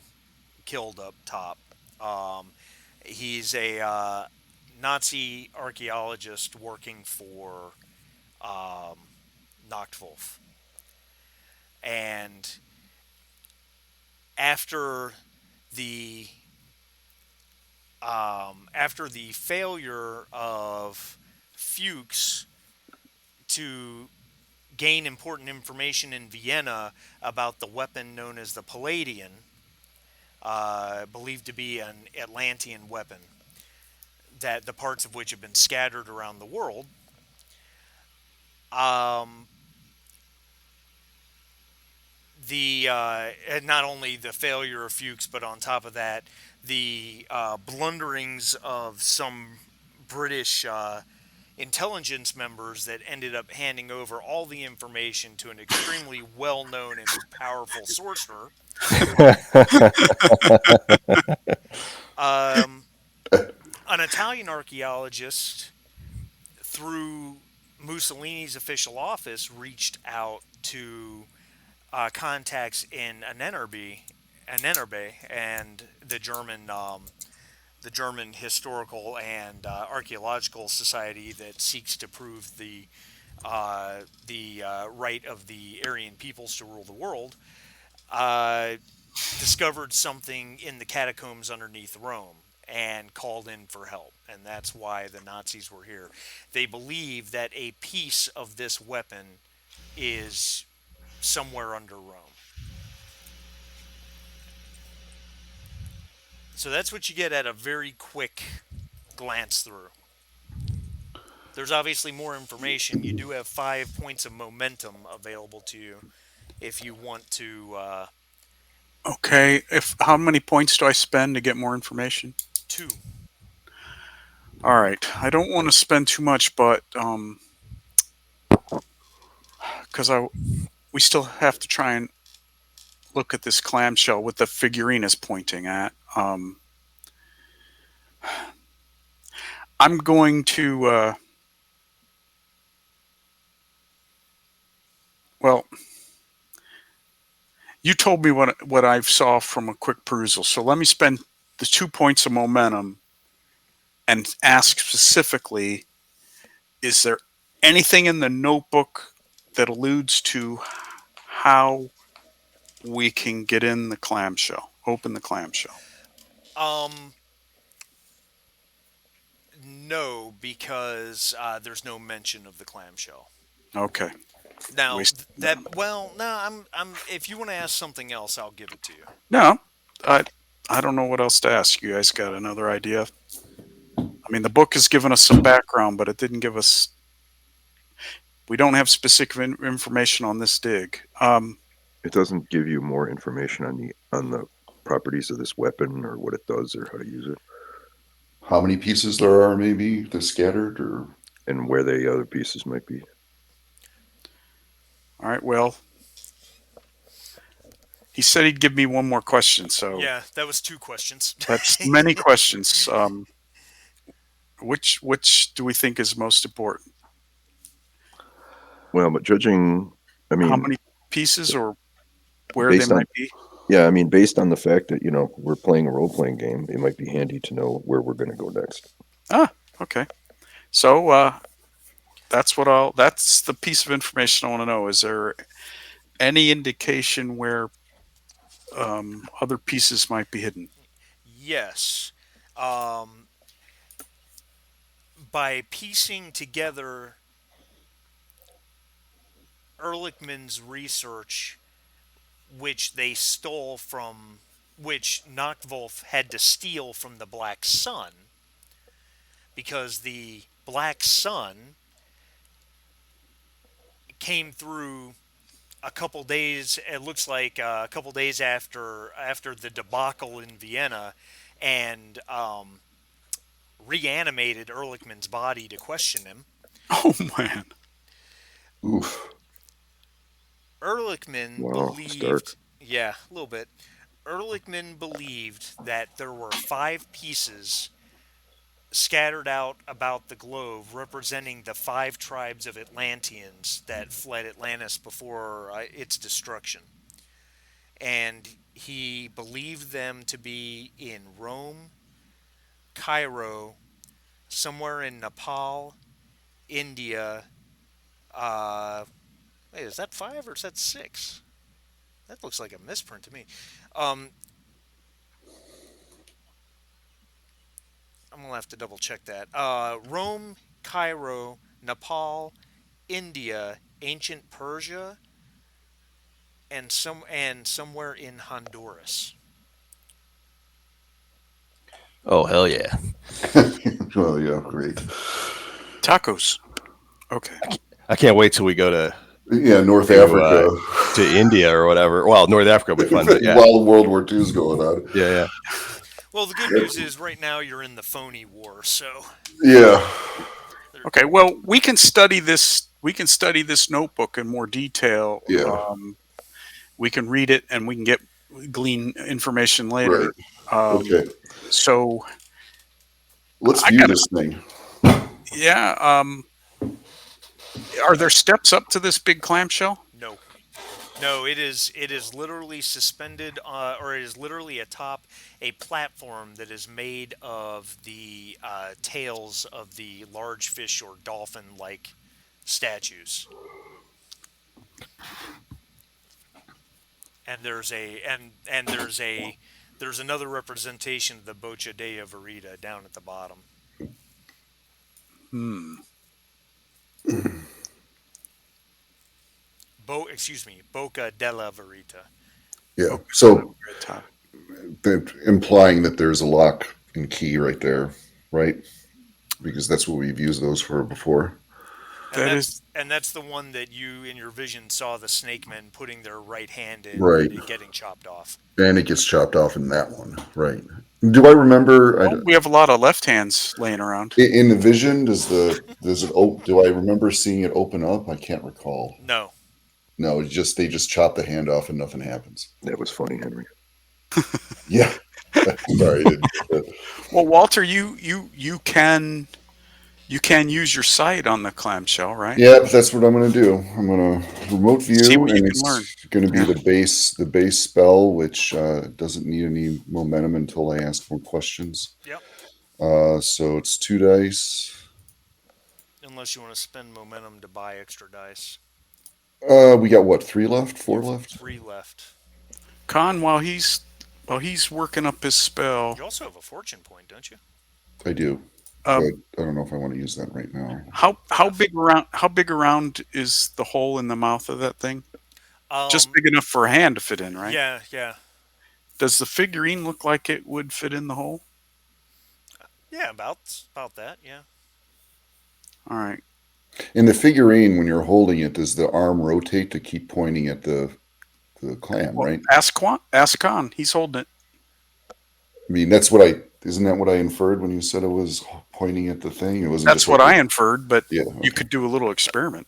killed up top. Um, he's a Nazi archaeologist working for um, Nachtwolf. And after the after the failure of Fuchs to gain important information in Vienna about the weapon known as the Palladian, believed to be an Atlantean weapon, that the parts of which have been scattered around the world. Um, the Not only the failure of Fuchs, but on top of that, the blunderings of some British intelligence members that ended up handing over all the information to an extremely well-known and powerful sorcerer. Um, an Italian archaeologist, through Mussolini's official office, reached out to contacts in Anennerbe, and the German historical and archaeological society that seeks to prove the right of the Aryan peoples to rule the world. Uh, Discovered something in the catacombs underneath Rome and called in for help. And that's why the Nazis were here. They believe that a piece of this weapon is somewhere under Rome. So that's what you get at a very quick glance through. There's obviously more information. You do have 5 points of momentum available to you if you want to. Okay. If How many points do I spend to get more information? Two. All right. I don't want to spend too much, but because we still have to try and look at this clamshell with the figurine is pointing at. I'm going to. Well, you told me what I saw from a quick perusal, so let me spend the 2 points of momentum and ask specifically: is there anything in the notebook that alludes to how we can get in the clamshell, open the clamshell? Um, no, because there's no mention of the clamshell. Okay. Now Waste. no, I'm. If you want to ask something else, I'll give it to you. No, I don't know what else to ask. You guys got another idea? I mean, the book has given us some background, but it didn't give us. We don't have specific information on this dig. It doesn't give you more information on the properties of this weapon or what it does or how to use it How many pieces there are, maybe, that's scattered, or and where the other pieces might be. All right. Well, He said he'd give me one more question, so Yeah, that was 2 questions. that's many questions. Which do we think is most important? Well, but judging, I How mean, many pieces or where they based on might be? yeah, I mean, based on the fact that we're playing a role playing game, it might be handy to know where we're going to go next. Ah, okay. So that's the piece of information I want to know. Is there any indication where other pieces might be hidden? Yes. Um, by piecing together Ehrlichman's research, which they stole from, which Nachtwolf had to steal from the Black Sun, because the Black Sun came through a couple days. It looks like a couple days after the debacle in Vienna, and reanimated Ehrlichman's body to question him. Oh man. Oof. Ehrlichman Wow, it's dark. believed, yeah, a little bit. Ehrlichman believed that there were 5 pieces scattered out about the globe representing the 5 tribes of Atlanteans that fled Atlantis before its destruction. And he believed them to be in Rome, Cairo, somewhere in Nepal, India. Uh, Wait, is that 5 or is that 6? That looks like a misprint to me. Um, I'm gonna have to double check that. Rome, Cairo, Nepal, India, ancient Persia, and somewhere in Honduras. Oh hell yeah! Well, yeah, great. Tacos. Okay. I can't wait till we go to Yeah, North To, Africa. to India or whatever. Well, North Africa will be fun, but yeah, While World War II is going on. yeah. Well, the good news is right now you're in the phony war, so Yeah. Okay. Well, we can study this. We can study this notebook in more detail. Yeah. We can read it and we can glean information Right. later. Okay. So Let's I view gotta- this thing. yeah. Are there steps up to this big clamshell? no. No, it is literally suspended, or it is literally atop a platform that is made of the tails of the large fish or dolphin-like statues. And there's another representation of the Bocca dea Verita down at the bottom. Bocca della Verita. Yeah. So At the top. implying that there's a lock and key right there, right? Because that's what we've used those for before. And that's the one that you in your vision saw the snake men putting their right hand in Right. and getting chopped off. And it gets chopped off in that one, right? Do I remember? Well, we have a lot of left hands laying around. In the vision, do I remember seeing it open up? I can't recall. No. No, they just chop the hand off and nothing happens. That was funny, Henry. Yeah. Sorry. Well, Walter, you can use your sight on the clamshell, right? Yeah, that's what I'm going to do. I'm going to remote view, See what you and can it's learn. going to be Yeah. the base spell, which doesn't need any momentum until I ask more questions. Yep. So it's 2 dice. Unless you want to spend momentum to buy extra dice. We got what? 3 left? 4 left? 3 left. Con, while he's working up his spell, You also have a fortune point, don't you? I do, um, but I don't know if I want to use that right now. how big around is the hole in the mouth of that thing? Just big enough for a hand to fit in, right? Yeah. Does the figurine look like it would fit in the hole? Yeah, about that, yeah. All right. In the figurine, when you're holding it, does the arm rotate to keep pointing at the clam, Well, right? ask Con. He's holding it. I mean, isn't that what I inferred when you said it was pointing at the thing? It wasn't. That's just what like I inferred, but Yeah. you could do a little experiment.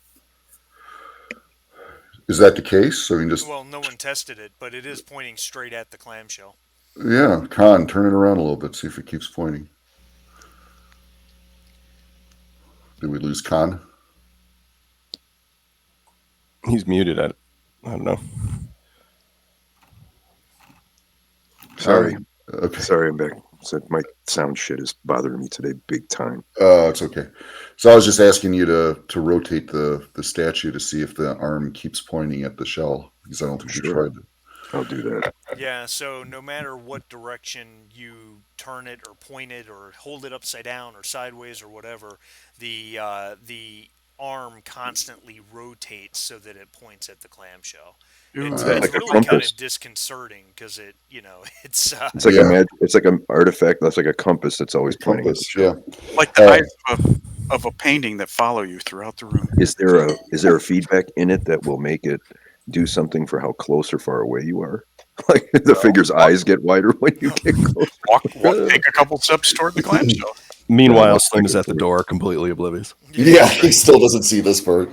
Is that the case? I mean, just Well, no one tested it, but it is pointing straight at the clamshell. yeah, Con, turn it around a little bit. See if it keeps pointing. Did we lose Con? He's muted. I don't know. Sorry. Okay. Sorry, I'm back. So my sound shit is bothering me today big time. It's okay. So I was just asking you to rotate the statue to see if the arm keeps pointing at the shell, because I don't think we Sure. tried it. I'll do that. Yeah, so no matter what direction you turn it or point it or hold it upside down or sideways or whatever, the arm constantly rotates so that it points at the clamshell. Ooh, It's like it's a really kind compass. of disconcerting because it it's It's like Yeah. it's like an artifact that's like a compass that's always pointing at the Compass, shell. yeah. like the eyes of a painting that follow you throughout the room. Is there a feedback in it that will make it do something for how close or far away you are? Like the figure's eyes get wider when you get close. Take a couple steps toward the clamshell. Meanwhile, Yeah, Slim is at the like- door, completely oblivious. Yeah, he still doesn't see this part.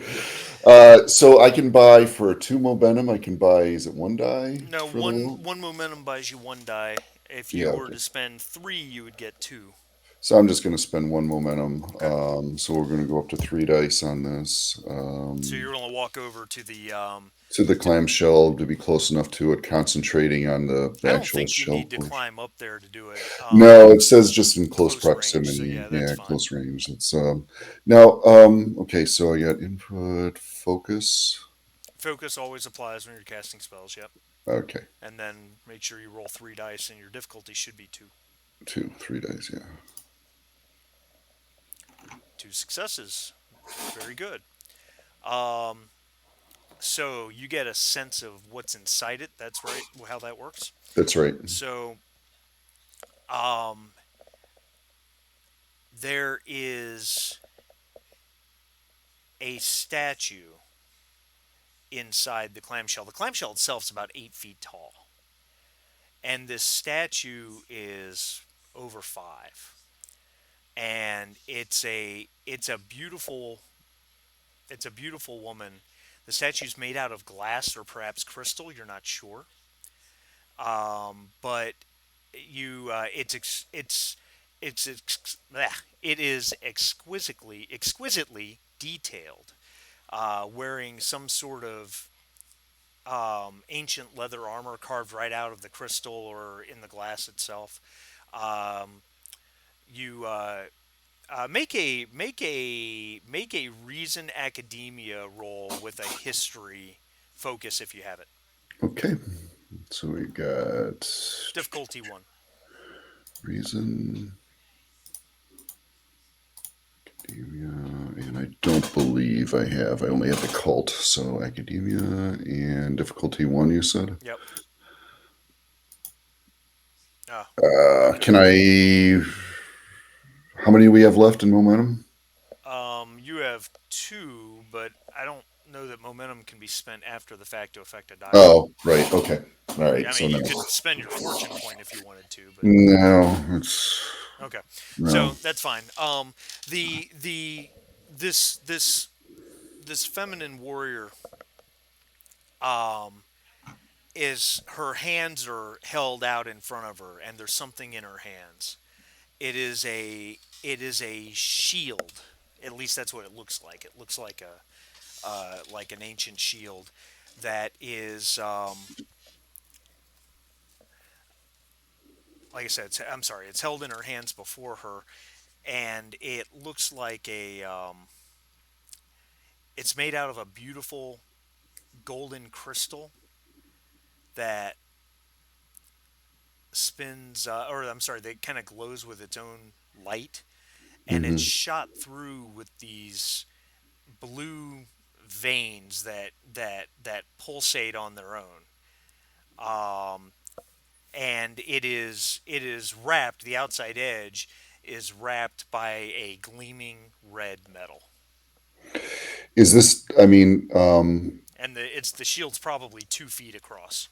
So I can buy for 2 momentum. I can buy. Is it 1 die? No, for the wall? one momentum buys you 1 die. If you Yeah, were okay. to spend 3, you would get 2. So I'm just going to spend 1 momentum. Okay. So we're going to go up to 3 dice on this. So you're gonna walk over to the. To the clamshell to be close enough to it, concentrating on the I don't actual think you shell need to portion. climb up there to do it. No, it says just in close Close range, proximity. so yeah, that's fine. Close range. It's now okay, so I got input, focus. Focus always applies when you're casting spells. Yep. Okay, And then make sure you roll 3 dice, and your difficulty should be 2. 3 dice, yeah. 2 successes. Very good. Um, so you get a sense of what's inside it. That's right. How that works. That's right. So, um, there is a statue inside the clamshell. The clamshell itself is about 8 feet tall, and this statue is over 5. And it's a beautiful woman. The statue's made out of glass or perhaps crystal. You're not sure, but it is exquisitely detailed, wearing some sort of ancient leather armor carved right out of the crystal or in the glass itself. Um, you make a reason academia roll with a history focus if you have it. Okay, so we got Difficulty 1. reason, academia, and I don't believe I have. I only have the cult, so academia and difficulty 1. You said. Yep. Can I? How many do we have left in momentum? You have 2, but I don't know that momentum can be spent after the fact to affect a die. Oh, right. Okay. All right. I So mean, no. you could spend your fortune point if you wanted to, but No, it's okay. no. So that's fine. This feminine warrior, is her hands are held out in front of her, and there's something in her hands. It is a shield. At least that's what it looks like. It looks like an ancient shield that is, like I said. I'm sorry. It's held in her hands before her, and it looks like it's made out of a beautiful golden crystal that spins, or I'm sorry, that kind of glows with its own light, and it's shot through with these blue veins that pulsate on their own. And it is wrapped. The outside edge is wrapped by a gleaming red metal, Is this? I mean, and the shield's probably 2 feet across.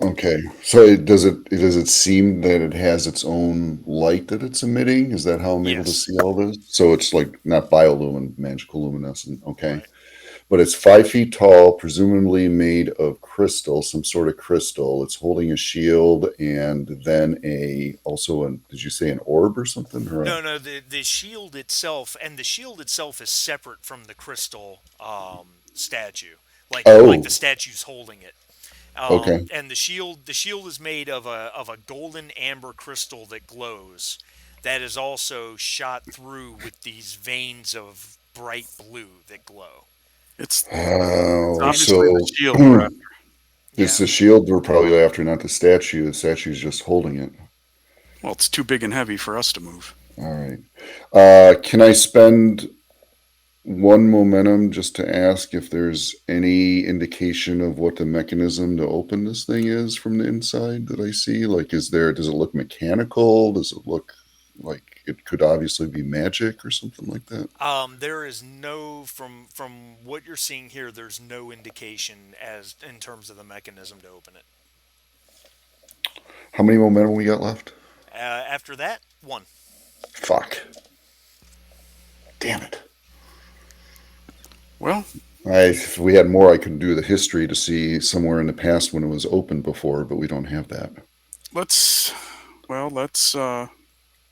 okay. So does it seem that it has its own light that it's emitting? Is that how I'm able to Yes. see all this? So it's like not biolumin, magical luminescent. Okay. Right. but it's 5 feet tall, presumably made of crystal, some sort of crystal. It's holding a shield and then did you say an orb or something? No, no, the shield itself, and the shield itself is separate from the crystal statue. Like the Oh, statue's holding it. okay. And the shield is made of a golden amber crystal that glows. That is also shot through with these veins of bright blue that glow. It's Oh, obviously the so shield we're after. it's Yeah. the shield we're probably after, not the statue. The statue's just holding it. Well, it's too big and heavy for us to move. All right. Can I spend one momentum just to ask if there's any indication of what the mechanism to open this thing is from the inside that I see? Like, does it look mechanical? Does it look like it could obviously be magic or something like that? There is no from what you're seeing here. There's no indication as in terms of the mechanism to open it. How many momentum we got left? After that, one. Fuck. Damn it. Well, If we had more, I could do the history to see somewhere in the past when it was open before, but we don't have that. let's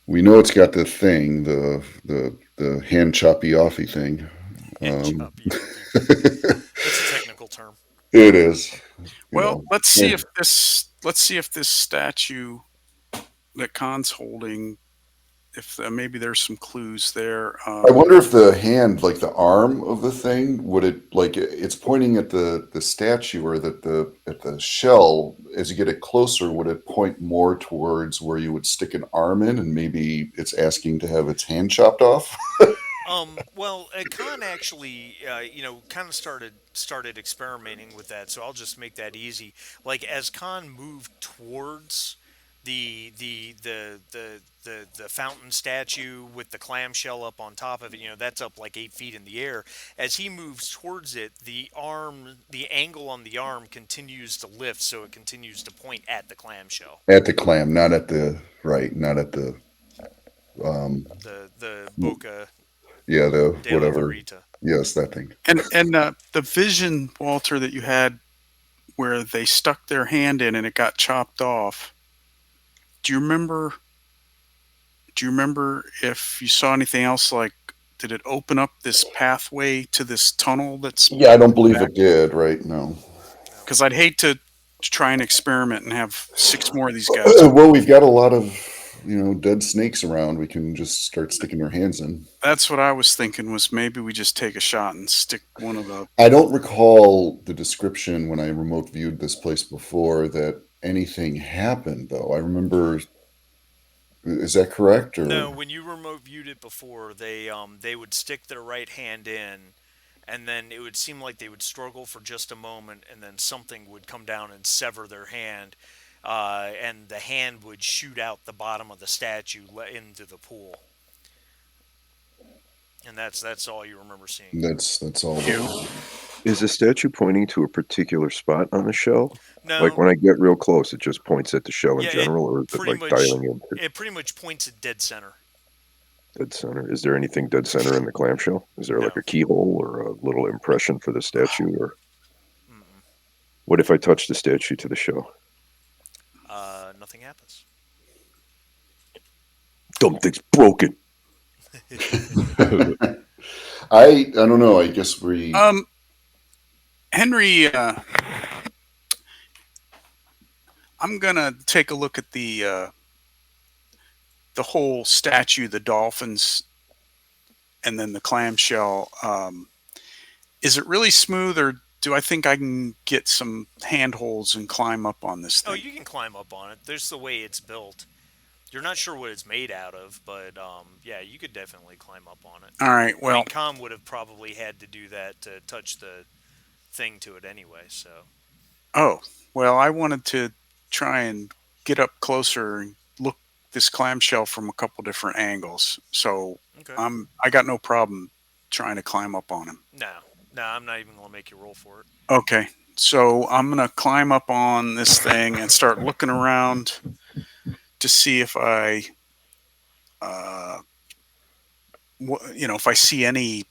We know it's got the thing, the hand choppy offy thing. And Um, choppy offy. That's a technical term. it is. You know, let's see if this statue that Khan's holding, if maybe there's some clues there. I wonder if the hand, like the arm of the thing, would it like it's pointing at the statue or at the shell. As you get it closer, would it point more towards where you would stick an arm in, and maybe it's asking to have its hand chopped off? Well, Khan actually, kind of started experimenting with that. So I'll just make that easy. Like as Khan moved towards the fountain statue with the clamshell up on top of it, that's up like 8 feet in the air. As he moves towards it, the angle on the arm continues to lift, so it continues to point at the clamshell. At the clam, not at the right, not at the The Boca yeah, the de la whatever. Verita. Yes, that thing. and the vision, Walter, that you had where they stuck their hand in and it got chopped off. Do you remember? Do you remember if you saw anything else? Like, did it open up this pathway to this tunnel that's Yeah, I don't believe it did. Right? No. because I'd hate to try and experiment and have 6 more of these guys. Well, we've got a lot of dead snakes around. We can just start sticking our hands in. That's what I was thinking. Was maybe we just take a shot and stick one of the. I don't recall the description when I remote viewed this place before that anything happened, though. I remember. Is that correct? No, Or when you remote viewed it before, they would stick their right hand in, and then it would seem like they would struggle for just a moment, and then something would come down and sever their hand, and the hand would shoot out the bottom of the statue into the pool, and that's all you remember seeing. that's all. Is the statue pointing to a particular spot on the shell? No, Like when I get real close, it just points at the shell in yeah, general, or is it pretty like much dialing into it pretty much points at dead center. dead center? Is there anything dead center in the clamshell? Is there like No. a keyhole or a little impression for the statue? Or Mm-mm. what if I touch the statue to the shell? Nothing happens. Dumb thing's broken. I don't know. I guess we. Henry, I'm gonna take a look at the whole statue, the dolphins, and then the clamshell. Is it really smooth, or do I think I can get some handholds and climb up on this Oh, thing? you can climb up on it. There's the way it's built. You're not sure what it's made out of, but yeah, you could definitely climb up on it. All right. I Well, mean, Com would have probably had to do that to touch the thing to it anyway. So I wanted to try and get up closer and look this clamshell from a couple different angles. So okay, I got no problem trying to climb up on him. no, I'm not even gonna make you roll for it. Okay. So I'm gonna climb up on this thing and start looking around to see if I, if I see any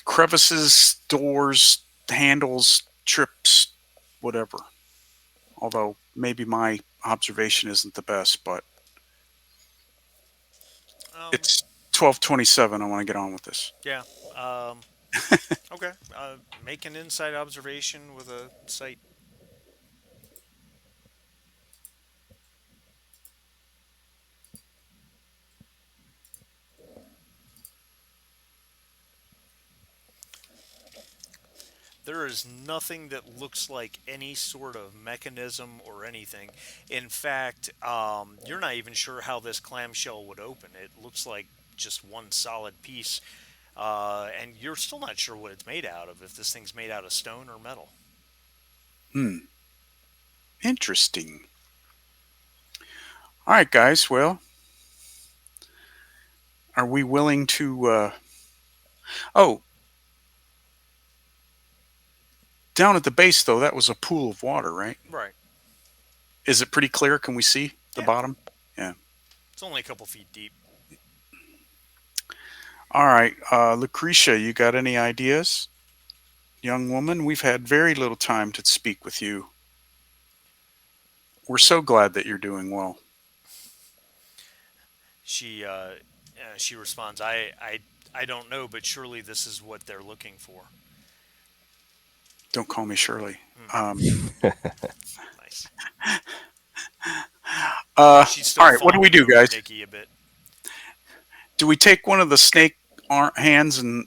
crevices, doors, handles, trips, whatever. Although maybe my observation isn't the best, but Um, it's 12:27. I want to get on with this. yeah. Okay. Make an inside observation with a sight. There is nothing that looks like any sort of mechanism or anything. In fact, you're not even sure how this clamshell would open. It looks like just one solid piece, and you're still not sure what it's made out of. If this thing's made out of stone or metal. Hmm. Interesting. All right, guys. Well, are we willing to? Oh, down at the base though, that was a pool of water, right? Right. Is it pretty clear? Can we see the Yeah. bottom? Yeah. It's only a couple feet deep. All right, Lucretia, you got any ideas? Young woman, we've had very little time to speak with you. We're so glad that you're doing well. She responds, I don't know, but surely this is what they're looking for. Don't call me Shirley. Nice. She's still All right, what do we fawning do, over guys? Nikki a bit. Do we take one of the snake hands and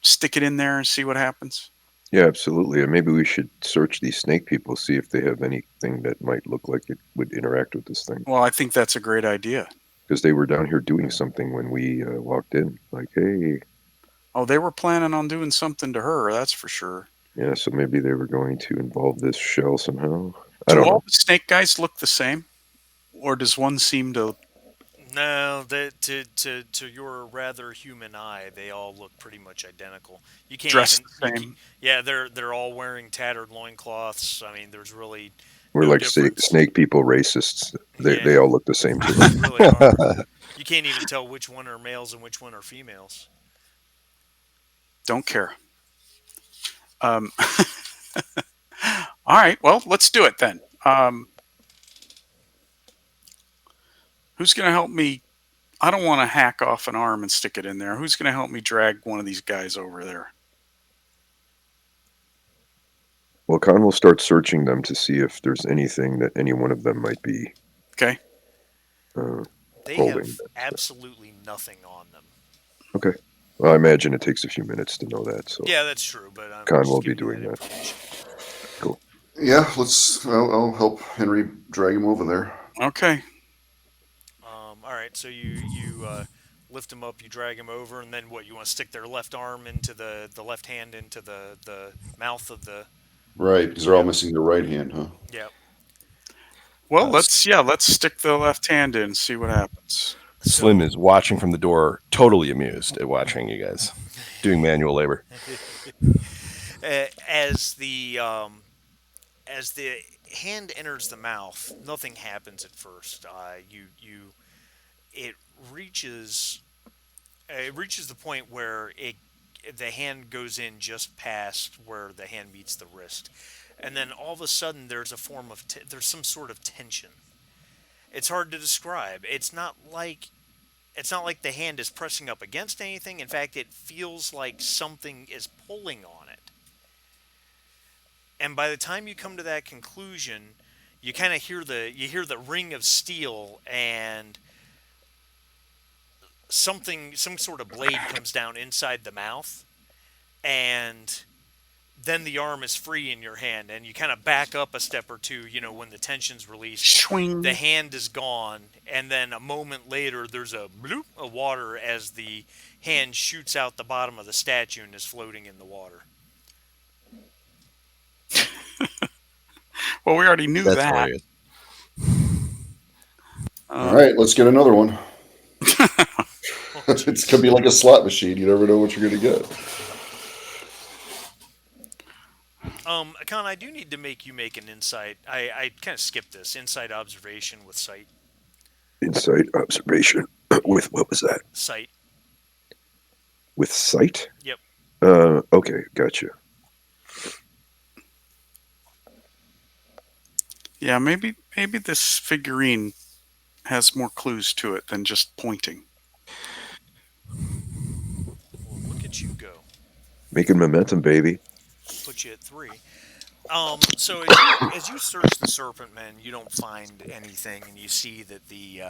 stick it in there and see what happens? Yeah, absolutely. And maybe we should search these snake people, see if they have anything that might look like it would interact with this thing. Well, I think that's a great idea. Because they were down here doing something when we walked in. Like, hey, Oh, they were planning on doing something to her, that's for sure. yeah, so maybe they were going to involve this shell somehow. I Do don't all know. the snake guys look the same? Or does one seem to... No, to your rather human eye, they all look pretty much identical. You can't dress even. the same? Yeah, they're all wearing tattered loincloths. I mean, there's really We're no like difference. snake people racists. They Yeah. all look the same to They us. really are. You can't even tell which one are males and which one are females. Don't care. All right, well, let's do it then. Who's going to help me? I don't want to hack off an arm and stick it in there. Who's going to help me drag one of these guys over there? Well, Khan will start searching them to see if there's anything that any one of them might be. Okay. They Holding have that. absolutely nothing on them. Okay. Well, I imagine it takes a few minutes to know that. So Yeah, that's true, but I'm Khan just will be giving you doing that. information. Cool. Yeah, I'll help Henry drag him over there. Okay. All right, so you lift him up, you drag him over, and then what? You want to stick their left arm into the left hand into the mouth of the. Right, because they're all Yep. missing their right hand, huh? Yep. Well, Uh, let's stick the left hand in and see what happens. Slim So- is watching from the door, totally amused at watching you guys doing manual labor. as the hand enters the mouth, nothing happens at first. It reaches the point where the hand goes in just past where the hand meets the wrist, and then all of a sudden there's a form of there's some sort of tension. It's hard to describe. It's not like the hand is pressing up against anything. In fact, it feels like something is pulling on it. And by the time you come to that conclusion, you kind of hear the ring of steel, and some sort of blade comes down inside the mouth, and then the arm is free in your hand, and you kind of back up a step or two. When the tension's released, Swing. the hand is gone, and then a moment later, there's a bloop of water as the hand shoots out the bottom of the statue and is floating in the water. Well, we already knew That's that. hilarious. All right, let's get another one. It's gonna be like a slot machine. You never know what you're gonna get. Con, I do need to make you make an insight. I kind of skipped this insight observation with sight. Insight observation with what was that? Sight. With sight? Yep. Okay, gotcha. Yeah, maybe this figurine has more clues to it than just pointing. Well, look at you go. Making momentum, baby. Put you at 3. So as you search the Serpent Men, you don't find anything, and you see that the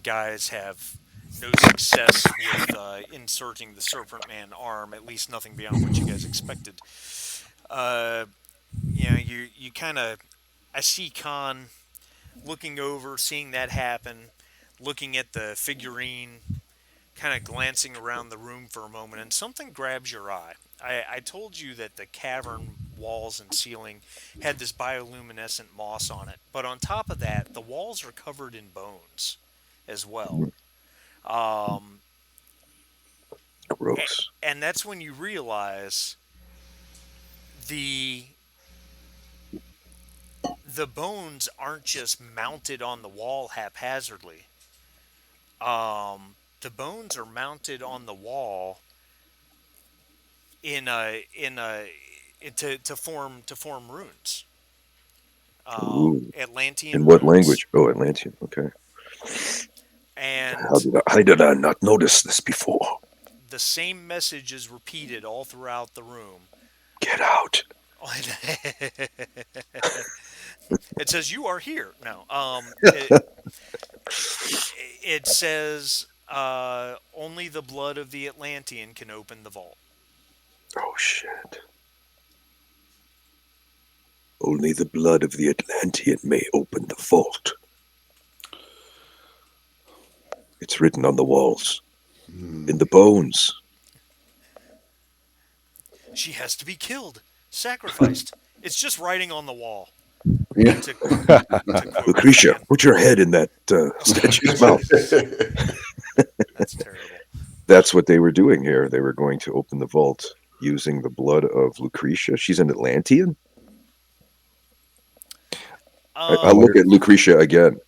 guys have no success with inserting the Serpent Man arm. At least nothing beyond what you guys expected. Uh, you kind of, I see Khan looking over, seeing that happen, looking at the figurine, kind of glancing around the room for a moment, and something grabs your eye. I told you that the cavern walls and ceiling had this bioluminescent moss on it, but on top of that, the walls are covered in bones as well. Um, Gross. and that's when you realize the the bones aren't just mounted on the wall haphazardly. The bones are mounted on the wall to form runes, Ooh. Atlantean In what runes, language? Oh, Atlantean. Okay. and How did I not notice this before? the same message is repeated all throughout the room. Get out. It says you are here. No, it says only the blood of the Atlantean can open the vault. Oh, shit. Only the blood of the Atlantean may open the vault. It's written on the walls, in the bones. She has to be killed, sacrificed. It's just writing on the wall. Yeah. To quote Lucretia, Fan. put your head in that statue's mouth. That's terrible. That's what they were doing here. They were going to open the vault using the blood of Lucretia. She's an Atlantean? I'll look at Lucretia again.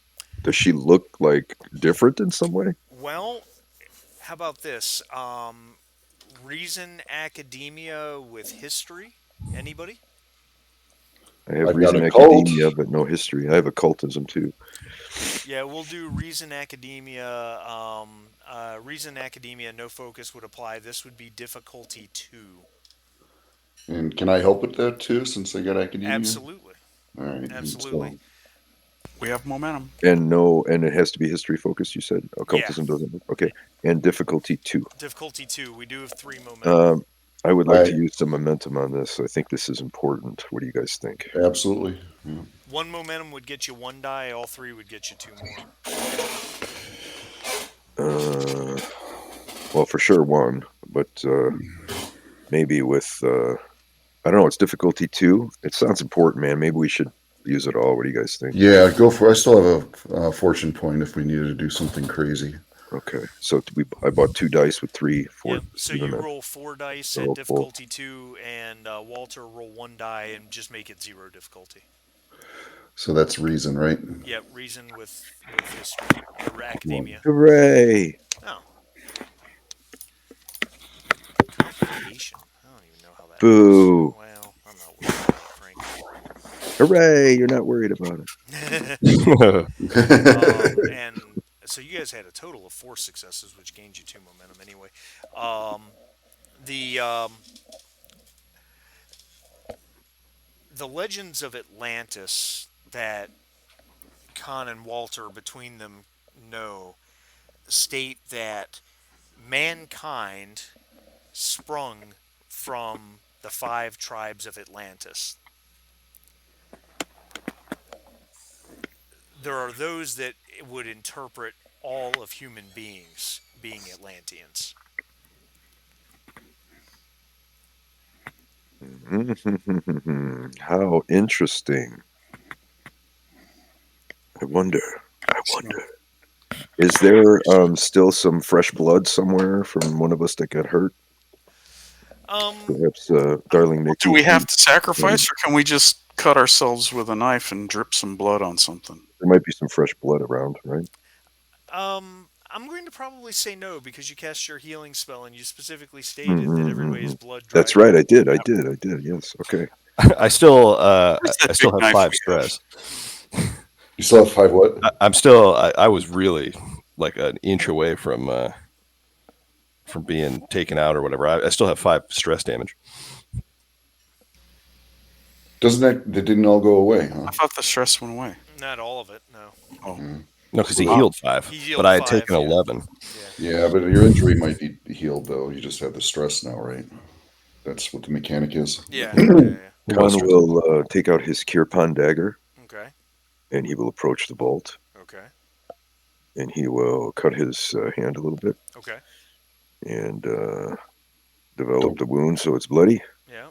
Does she look like different in some way? Well, how about this? Reason academia with history? Anybody? I have I've got reason a cult. academia, but no history. I have occultism too. Yeah, we'll do reason academia. Reason academia, no focus would apply. This would be difficulty 2. And can I help with that too, since I got academia? Absolutely. All right. Absolutely. We have momentum. And it has to be history focused, you said? Occultism Yeah. doesn't. Okay. And difficulty 2. Difficulty 2. We do have 3 momentum. I would like Right. to use some momentum on this. I think this is important. What do you guys think? Absolutely. Yeah. 1 momentum would get you 1 die. All 3 would get you 2 more. Well, for sure 1, but maybe with I don't know. It's difficulty 2. It sounds important, man. Maybe we should use it all. What do you guys think? Yeah, go for it. I still have a fortune point if we needed to do something crazy. Okay, so I bought 2 dice with 3, 4. Yep. So you roll 4 dice at difficulty 2, and Walter roll 1 die and just make it 0 difficulty. So that's reason, right? Yep, reason with history or academia. Hooray! Oh. Complication. I don't even know how that Boo! works. Well, I'm not worried about it, frankly. Hooray! You're not worried about it. And so you guys had a total of 4 successes, which gained you 2 momentum anyway. The legends of Atlantis that Khan and Walter between them know state that mankind sprung from the 5 tribes of Atlantis. There are those that would interpret all of human beings being Atlanteans. How interesting. I wonder. Is there still some fresh blood somewhere from one of us that got hurt? Perhaps Darling Nikki. Do we have to sacrifice, or can we just cut ourselves with a knife and drip some blood on something? There might be some fresh blood around, right? I'm going to probably say no because you cast your healing spell and you specifically stated that everybody's Mm-mm-mm-mm. blood That's dried right. up. I did. I did. I did. Yes. Okay. I still Where's I that still big have knife five we have? stress. You still have five what? I'm still I was really like an inch away from being taken out or whatever. I still have 5 stress damage. Doesn't that didn't all go away, huh? I thought the stress went away. Not all of it, no. Oh, Mm. No, because he So, healed 5, He but healed I had 5, taken yeah. 11. Yeah. yeah, but your injury might be healed though. You just have the stress now, right? That's what the mechanic is. Yeah, yeah, yeah. It was Khan stress. will take out his Kirpan dagger Okay, and he will approach the bolt okay, and he will cut his hand a little bit okay. and develop the wound so it's bloody Yeah,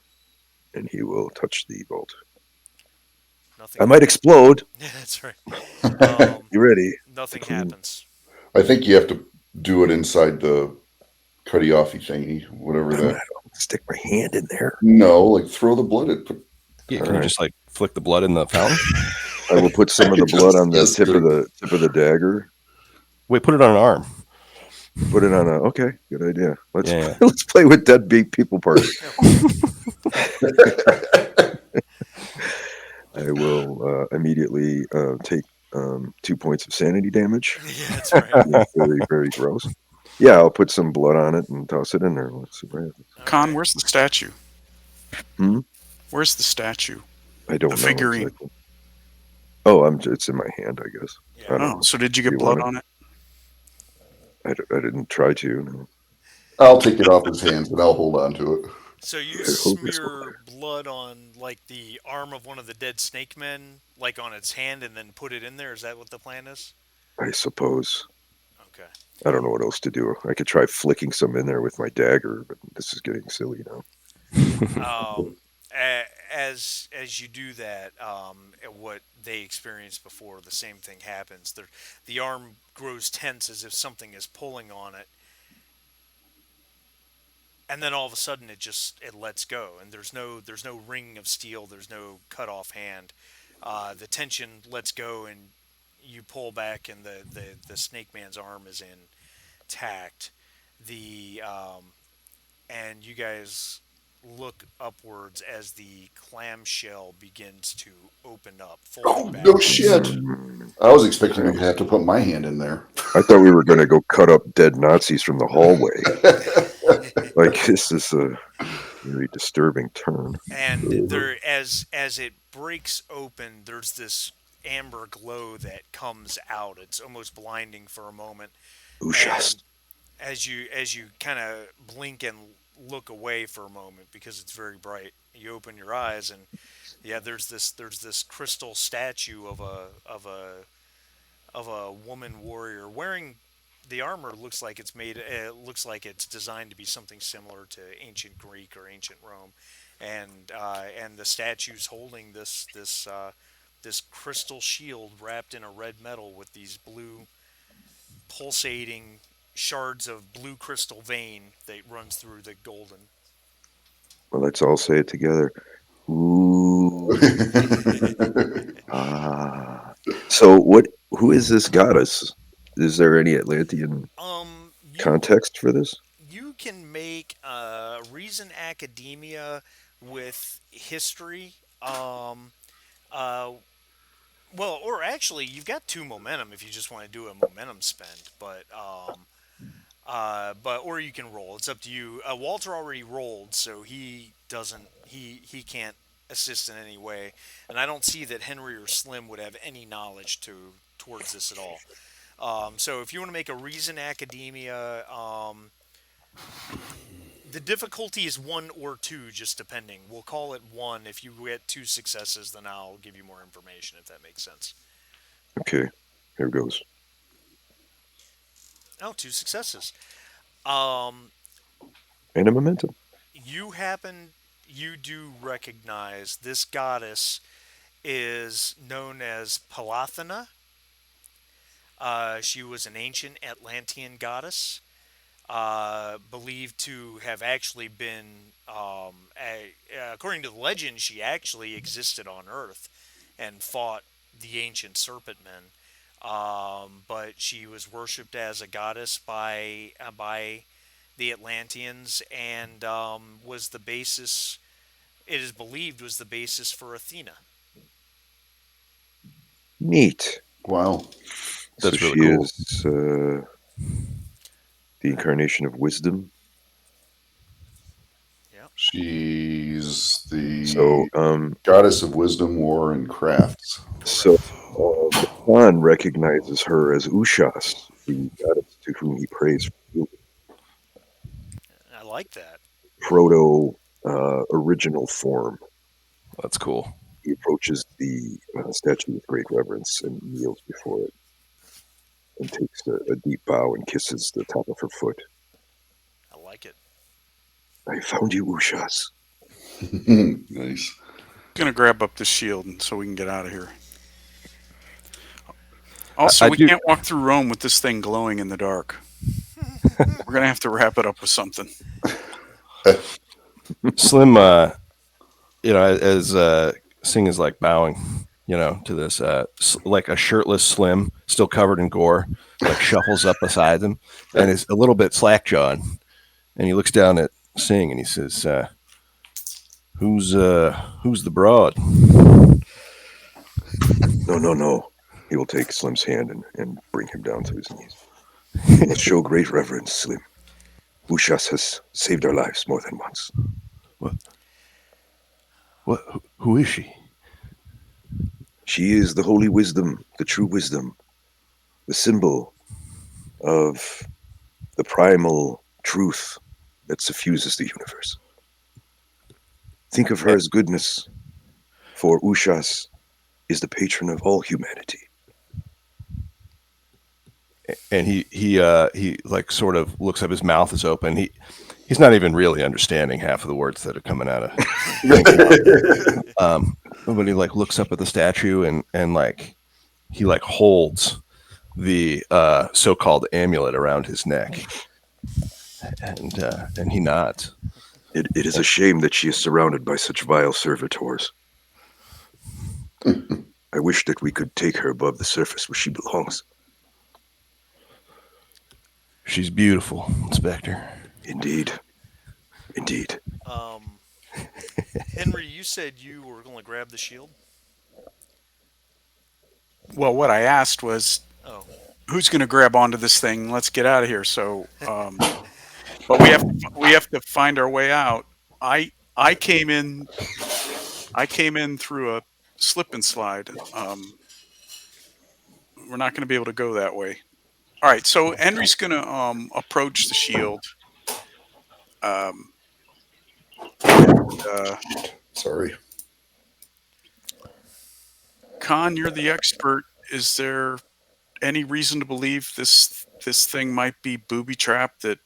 and he will touch the bolt. nothing. I might explode. Yeah, that's right. I Um, You ready? nothing Clean. happens. think you have to do it inside the cutty offy thingy, whatever I that. don't stick my hand in there. No, like throw the blood at. Yeah, All can you right. just like flick the blood in the fountain? I will put some of the blood on the Just tip of kidding. the dagger. Wait, put it on an arm. Put it on a. Okay, good idea. Let's Yeah. let's play with dead people party. I will immediately take 2 points of sanity damage. Yeah, that's right. Very, very gross. Yeah, I'll put some blood on it and toss it in there. Let's see what happens. All Khan, right. where's the statue? Hmm? Where's the statue? I don't The know figurine. exactly. Oh, it's in my hand, I guess. Yeah. I don't Oh, know. so did you Do get you blood want on it? I didn't try to. No. I'll take it off his hands, but I'll hold on to it. So you I hope this smear blood on like the arm of one of the dead snake men, like on its hand, and then put it in there. Is that what the plan is? I suppose. Okay. I don't know what else to do. I could try flicking some in there with my dagger, but this is getting silly now. As you do that, what they experienced before, the same thing happens. The arm grows tense as if something is pulling on it, and then all of a sudden it lets go, and there's no ringing of steel, there's no cut off hand. The tension lets go, and you pull back, and the snake man's arm is intact. The and you guys look upwards as the clamshell begins to open up, folding Oh back no to the shit! center. I was expecting to have to put my hand in there. I thought we were going to go cut up dead Nazis from the hallway. Like, this is a very disturbing turn. And there, as it breaks open, there's this amber glow that comes out. It's almost blinding for a moment. Ushas. And as you kind of blink and look away for a moment because it's very bright, you open your eyes, and yeah, there's this crystal statue of a woman warrior wearing the armor. Looks like it's designed to be something similar to ancient Greek or ancient Rome, and the statue's holding this crystal shield wrapped in a red metal with these blue pulsating shards of blue crystal vein that runs through the golden. Well, let's all say it together. Ooh. Ah. So, who is this goddess? Is there any Atlantean You context for this? you can make reason academia with history. Uh, well, or actually, you've got 2 momentum if you just want to do a momentum spend, but or you can roll. It's up to you. Walter already rolled, so he can't assist in any way, and I don't see that Henry or Slim would have any knowledge towards this at all. So if you want to make a reason academia, the difficulty is 1 or 2, just depending. We'll call it 1. If you get 2 successes, then I'll give you more information, if that makes sense. Okay, here goes. Oh, 2 successes. Um, And a momentum. you do recognize this goddess is known as Palathina. She was an ancient Atlantean goddess, believed to have actually been, according to the legend, she actually existed on Earth and fought the ancient serpent men. but she was worshipped as a goddess by the Atlanteans, and was the basis. It is believed was the basis for Athena. Neat. Wow. That's So really she cool. is the incarnation of wisdom. Yep. She's the So, goddess of wisdom, war, and crafts. so Correct. the Khan recognizes her as Ushas, the goddess to whom he prays for healing. I like that. Proto original form. That's cool. He approaches the statue with great reverence and kneels before it and takes a deep bow and kisses the top of her foot. I like it. I found you, Ushas. Nice. Gonna grab up the shield so we can get out of here. Also, I we do. can't walk through Rome with this thing glowing in the dark. We're gonna have to wrap it up with something. Slim, as Singh is like bowing, to this, like a shirtless Slim, still covered in gore, like shuffles up beside him and is a little bit slack jawed. And he looks down at Singh and he says, who's the broad? No, no, no. He will take Slim's hand and bring him down to his knees. You must show great reverence, Slim. Ushas has saved our lives more than once. What? Who is she? She is the holy wisdom, the true wisdom, the symbol of the primal truth that suffuses the universe. Think of her as goodness, for Ushas is the patron of all humanity. And he like sort of looks up. His mouth is open. He's not even really understanding half of the words that are coming out of. But he like looks up at the statue and like he like holds the so-called amulet around his neck, and he nods. It is a shame that she is surrounded by such vile servitors. I wish that we could take her above the surface where she belongs. She's beautiful, Inspector. Indeed. Indeed. Henry, you said you were going to grab the shield. Well, what I asked was, Oh, who's gonna grab onto this thing? Let's get out of here. So, but we have to find our way out. I came in through a slip and slide. We're not going to be able to go that way. All right, so Henry's going to approach the shield. Sorry. Khan, you're the expert. Is there any reason to believe this thing might be booby trapped? That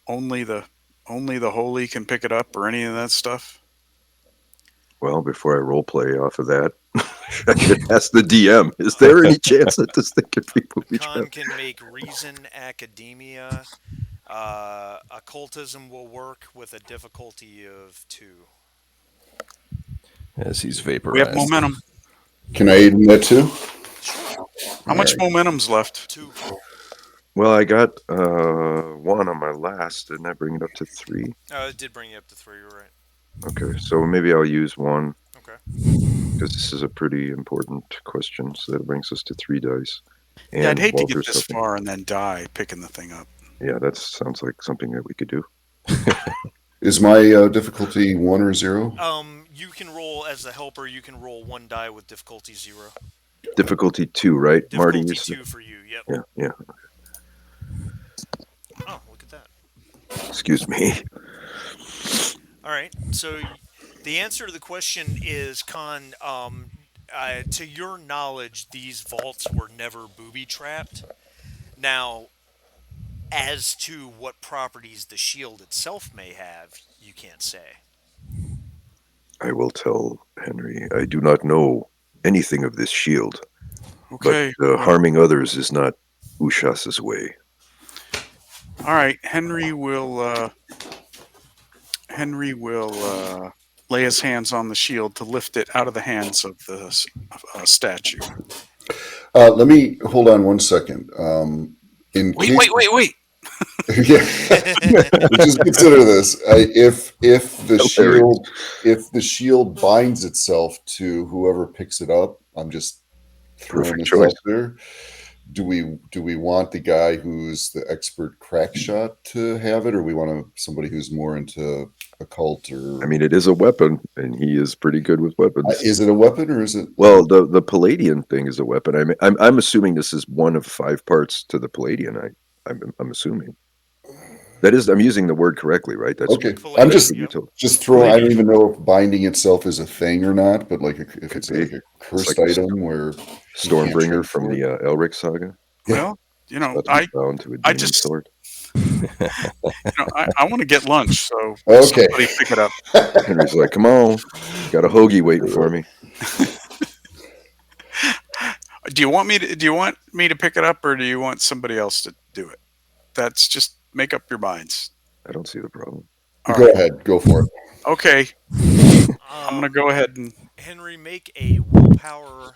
only the holy can pick it up, or any of that stuff? Well, before I role play off of that, I should ask the DM, is there any chance that this thing could be booby Khan trapped? can make reason, academia, occultism will work with a difficulty of 2. As he's We have vaporized. momentum. Can I aid in that too? How much Alright. momentum's left? 2. Well, I got 1 on my last. Didn't I bring it up to 3? It did bring you up to 3. You're right. Okay, so maybe I'll use 1 Okay. because this is a pretty important question. So that brings us to 3 dice. And Yeah, I'd hate to Walter's get this helping. far and then die picking the thing up. Yeah, that sounds like something that we could do. Is my difficulty 1 or 0? You can roll as the helper. You can roll 1 die with difficulty 0. Difficulty 2, right? Marty, Difficulty you 2 for you. Yep. Yeah, yeah. Oh, look at that. Excuse me. All right. So the answer to the question is, Khan. To your knowledge, these vaults were never booby trapped. Now, as to what properties the shield itself may have, you can't say. I will tell Henry. I do not know anything of this shield, Okay. but harming others is not Ushas's way. All right. Henry will lay his hands on the shield to lift it out of the hands of the statue. Let me hold on one second. In Wait, case, wait, wait, wait. yeah, just consider this. If the Hilarious. shield binds itself to whoever picks it up, I'm just throwing Perfect this choice. out there. Do we want the guy who's the expert crack shot to have it, or we want somebody who's more into occult, or I mean, it is a weapon, and he is pretty good with weapons. is it a weapon or is it? Well, the Palladian thing is a weapon. I'm assuming this is one of 5 parts to the Palladian. I'm assuming that is. I'm using the word correctly, right? That's Okay, I'm Palladium, just what you yep. told. throwing. I don't Palladium even know if binding itself is a thing or not, but like if could it's be. like a It's cursed like a item where he can't Stormbringer trade from for it. the Elric saga. Yeah. Well, It's about to be bound to a I demon just, sword. I want to get lunch, so Okay. somebody pick it up. Henry's like, "Come on, got a hoagie waiting for me." Do you want me to pick it up, or do you want somebody else to do it? That's just make up your minds. I don't see the problem. All Go right. ahead, go for it. Okay. I'm gonna Um, go ahead and. Henry, make a willpower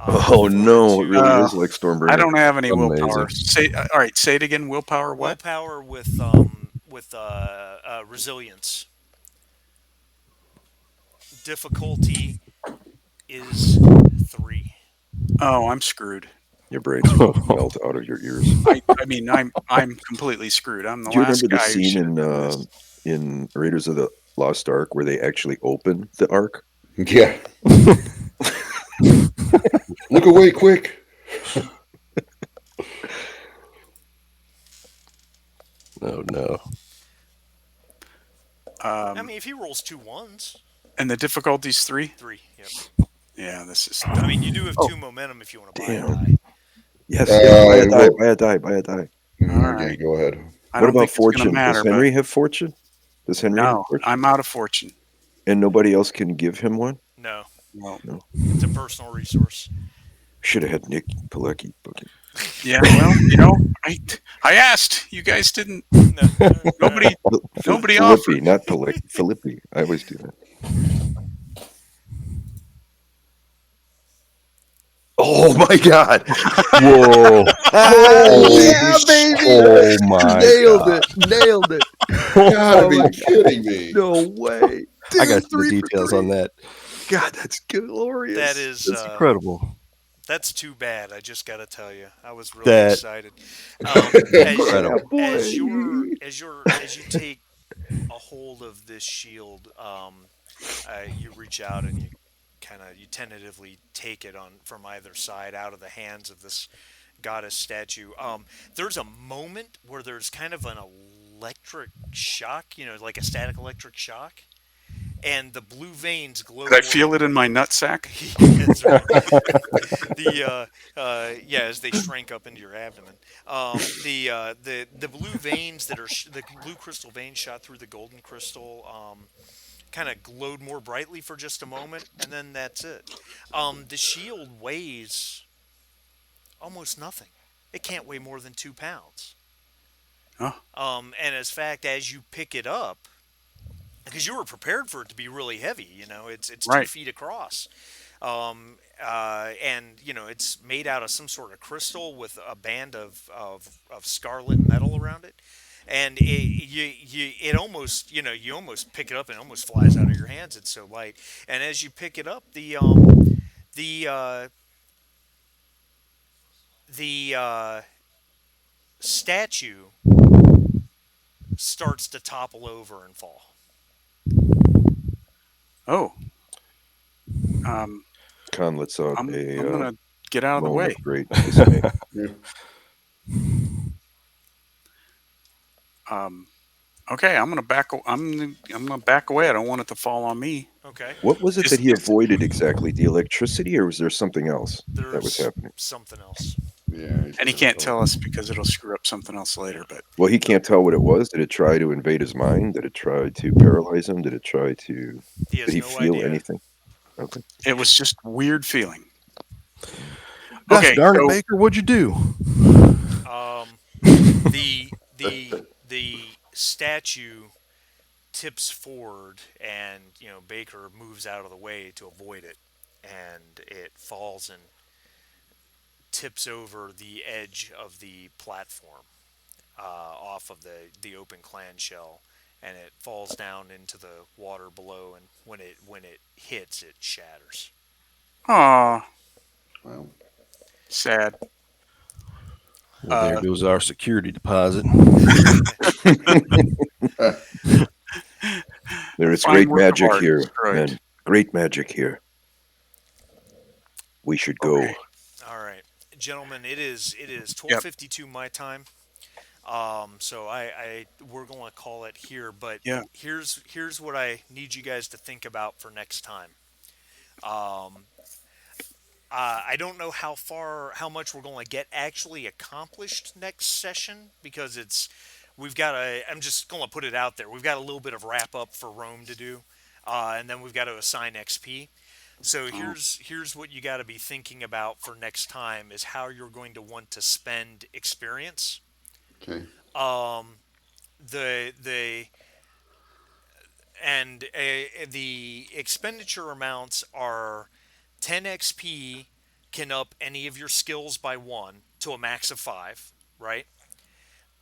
Oh no, it fortitude. really Uh, is like I Stormbringer. don't have any willpower. Amazing. Say all right. Say it again. Willpower. What? Willpower with resilience. Difficulty is 3. Oh, I'm screwed. Your brain's about to melt out of your ears. I mean, I'm completely screwed. I'm the Do you last remember the guy who scene should have done this. in Raiders of the Lost Ark where they actually open the Ark? Yeah. Look away, quick. Oh no. I mean, if he rolls 2 ones, And the difficulty's 3. 3. Yep. Yeah, this is. I mean, you do have Oh, 2 momentum if you want to buy a damn. die. Yes, buy a die, Well, buy a die, buy a die. All okay, right. go ahead. I What don't about think it's gonna fortune? matter, Does but Henry have fortune? Does Henry have no, fortune? I'm out of fortune. And nobody else can give him one? No, Well, No. it's a personal resource. Should have had Nick Pilecki book it. yeah. Well, I asked. You guys didn't. No, Nobody Nobody Filippi, offered. not Pilecki. Filippi. I always do that. Oh my God! Whoa. Yeah, Holy baby! Oh my Nailed god. it! Nailed it! Gotta Oh be my kidding me. No way, I got dude! the 3 for details 3. on that. God, that's glorious. that is That's incredible. that's too bad. I just got to tell you, I was really That excited. Yeah, incredible. boy. As you take a hold of this shield, you reach out and you tentatively take it on from either side out of the hands of this goddess statue. There's a moment where there's kind of an electric shock, like a static electric shock, and the blue veins glow Did I more. feel it in my nutsack? That's right. Yeah, as they shrank up into your abdomen, the blue veins the blue crystal veins shot through the golden crystal, kind of glowed more brightly for just a moment, and then that's it. The shield weighs almost nothing. It can't weigh more than 2 pounds. Huh? And as fact, as you pick it up, because you were prepared for it to be really heavy, it's Right. 2 feet across, and it's made out of some sort of crystal with a band of scarlet metal around it, and it almost you almost pick it up and it almost flies out of your hands. It's so light, and as you pick it up, the statue starts to topple over and fall. Oh. Um, Khan lets out I'm a gonna get out of the moan way. of great dismay. Yeah. Okay, I'm gonna back away. I don't want it to fall on me. Okay. What was it Is- that he is- avoided exactly? The electricity, or was there something else that was There's happening? something else. Yeah. And he can't tell us because it'll screw up something else later. But Well, he can't tell what it was. Did it try to invade his mind? Did it try to paralyze him? Did it try to? He has Did he no feel idea. anything? Okay. it was just weird feeling. Gosh Okay, darn it, so Baker, what'd you do? The statue tips forward, and Baker moves out of the way to avoid it, and it falls and tips over the edge of the platform off of the open clamshell, and it falls down into the water below. And when it hits, it shatters. Aw, Well, sad. Well, there goes our security deposit. There is Fine great work of magic art here, destroyed. man. Great magic here. We should go. Okay. All right, gentlemen, it is Yep. 12:52 my time. So we're going to call it here. But Yeah. here's what I need you guys to think about for next time. I don't know how much we're going to get actually accomplished next session, because I'm just going to put it out there. We've got a little bit of wrap up for Rome to do, and then we've got to assign XP. So here's what you got to be thinking about for next time is how you're going to want to spend experience. okay. The and the expenditure amounts are 10 XP can up any of your skills by 1 to a max of 5, right?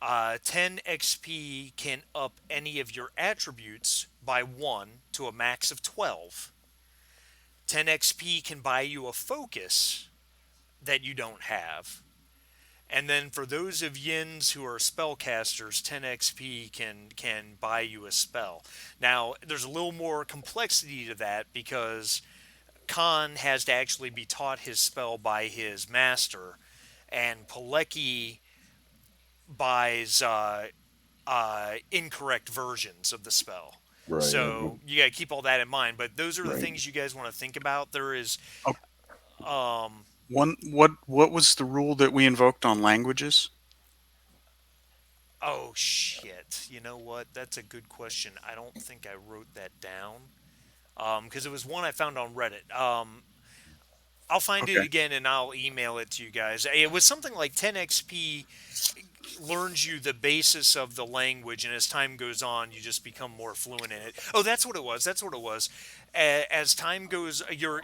10 XP can up any of your attributes by 1 to a max of 12. 10 XP can buy you a focus that you don't have. And then for those of yins who are spellcasters, 10 XP can buy you a spell. Now, there's a little more complexity to that, because Khan has to actually be taught his spell by his master, and Pilecki buys incorrect versions of the spell. Right. So you got to keep all that in mind. But those are the Right. things you guys want to think about. There is, What was the rule that we invoked on languages? oh shit, you know what? That's a good question. I don't think I wrote that down, because it was one I found on Reddit. I'll find it Okay. again and I'll email it to you guys. It was something like 10 XP learns you the basis of the language, and as time goes on, you just become more fluent in it. Oh, that's what it was. As time goes, you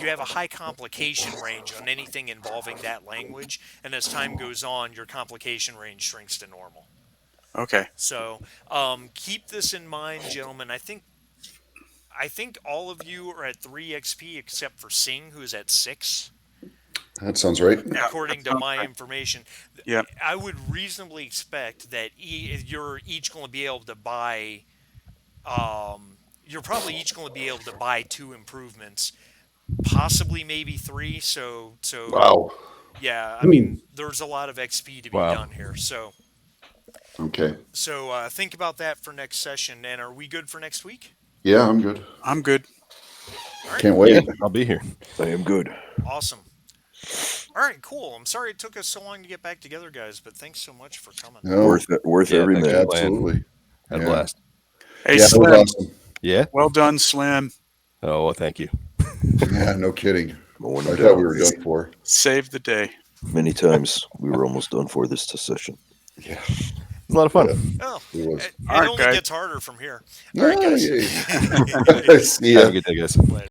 have a high complication range on anything involving that language, and as time goes on, your complication range shrinks to normal. Okay. So keep this in mind, gentlemen. I think all of you are at 3 XP except for Singh, who is at 6. That sounds right. According to my information. Yeah. I would reasonably expect that you're each going to be able to buy. You're probably each going to be able to buy 2 improvements, possibly maybe 3. So Wow. yeah, I mean, there's a lot of XP to be Wow. done here. So Okay. think about that for next session. And are we good for next week? Yeah, I'm good. I'm good. All right. Can't wait. Yeah, I'll be here. I am good. Awesome. All right, cool. I'm sorry it took us so long to get back together, guys, but thanks so much for coming. No, Worth Yeah, every thanks for minute. playing. absolutely. Had a Yeah. blast. Hey, Yeah, that Slim. was awesome. Yeah. Well done, Slim. Oh, well, thank you. Yeah, no kidding. Mowing I them thought down. we were done for. Saved the day. Many times we were almost done for this session. Yeah, It's a lot of fun. Oh, it was. it All right, only guys. gets harder from here. All right, Oh, guys. yay. See ya. Have a good day, guys. Later.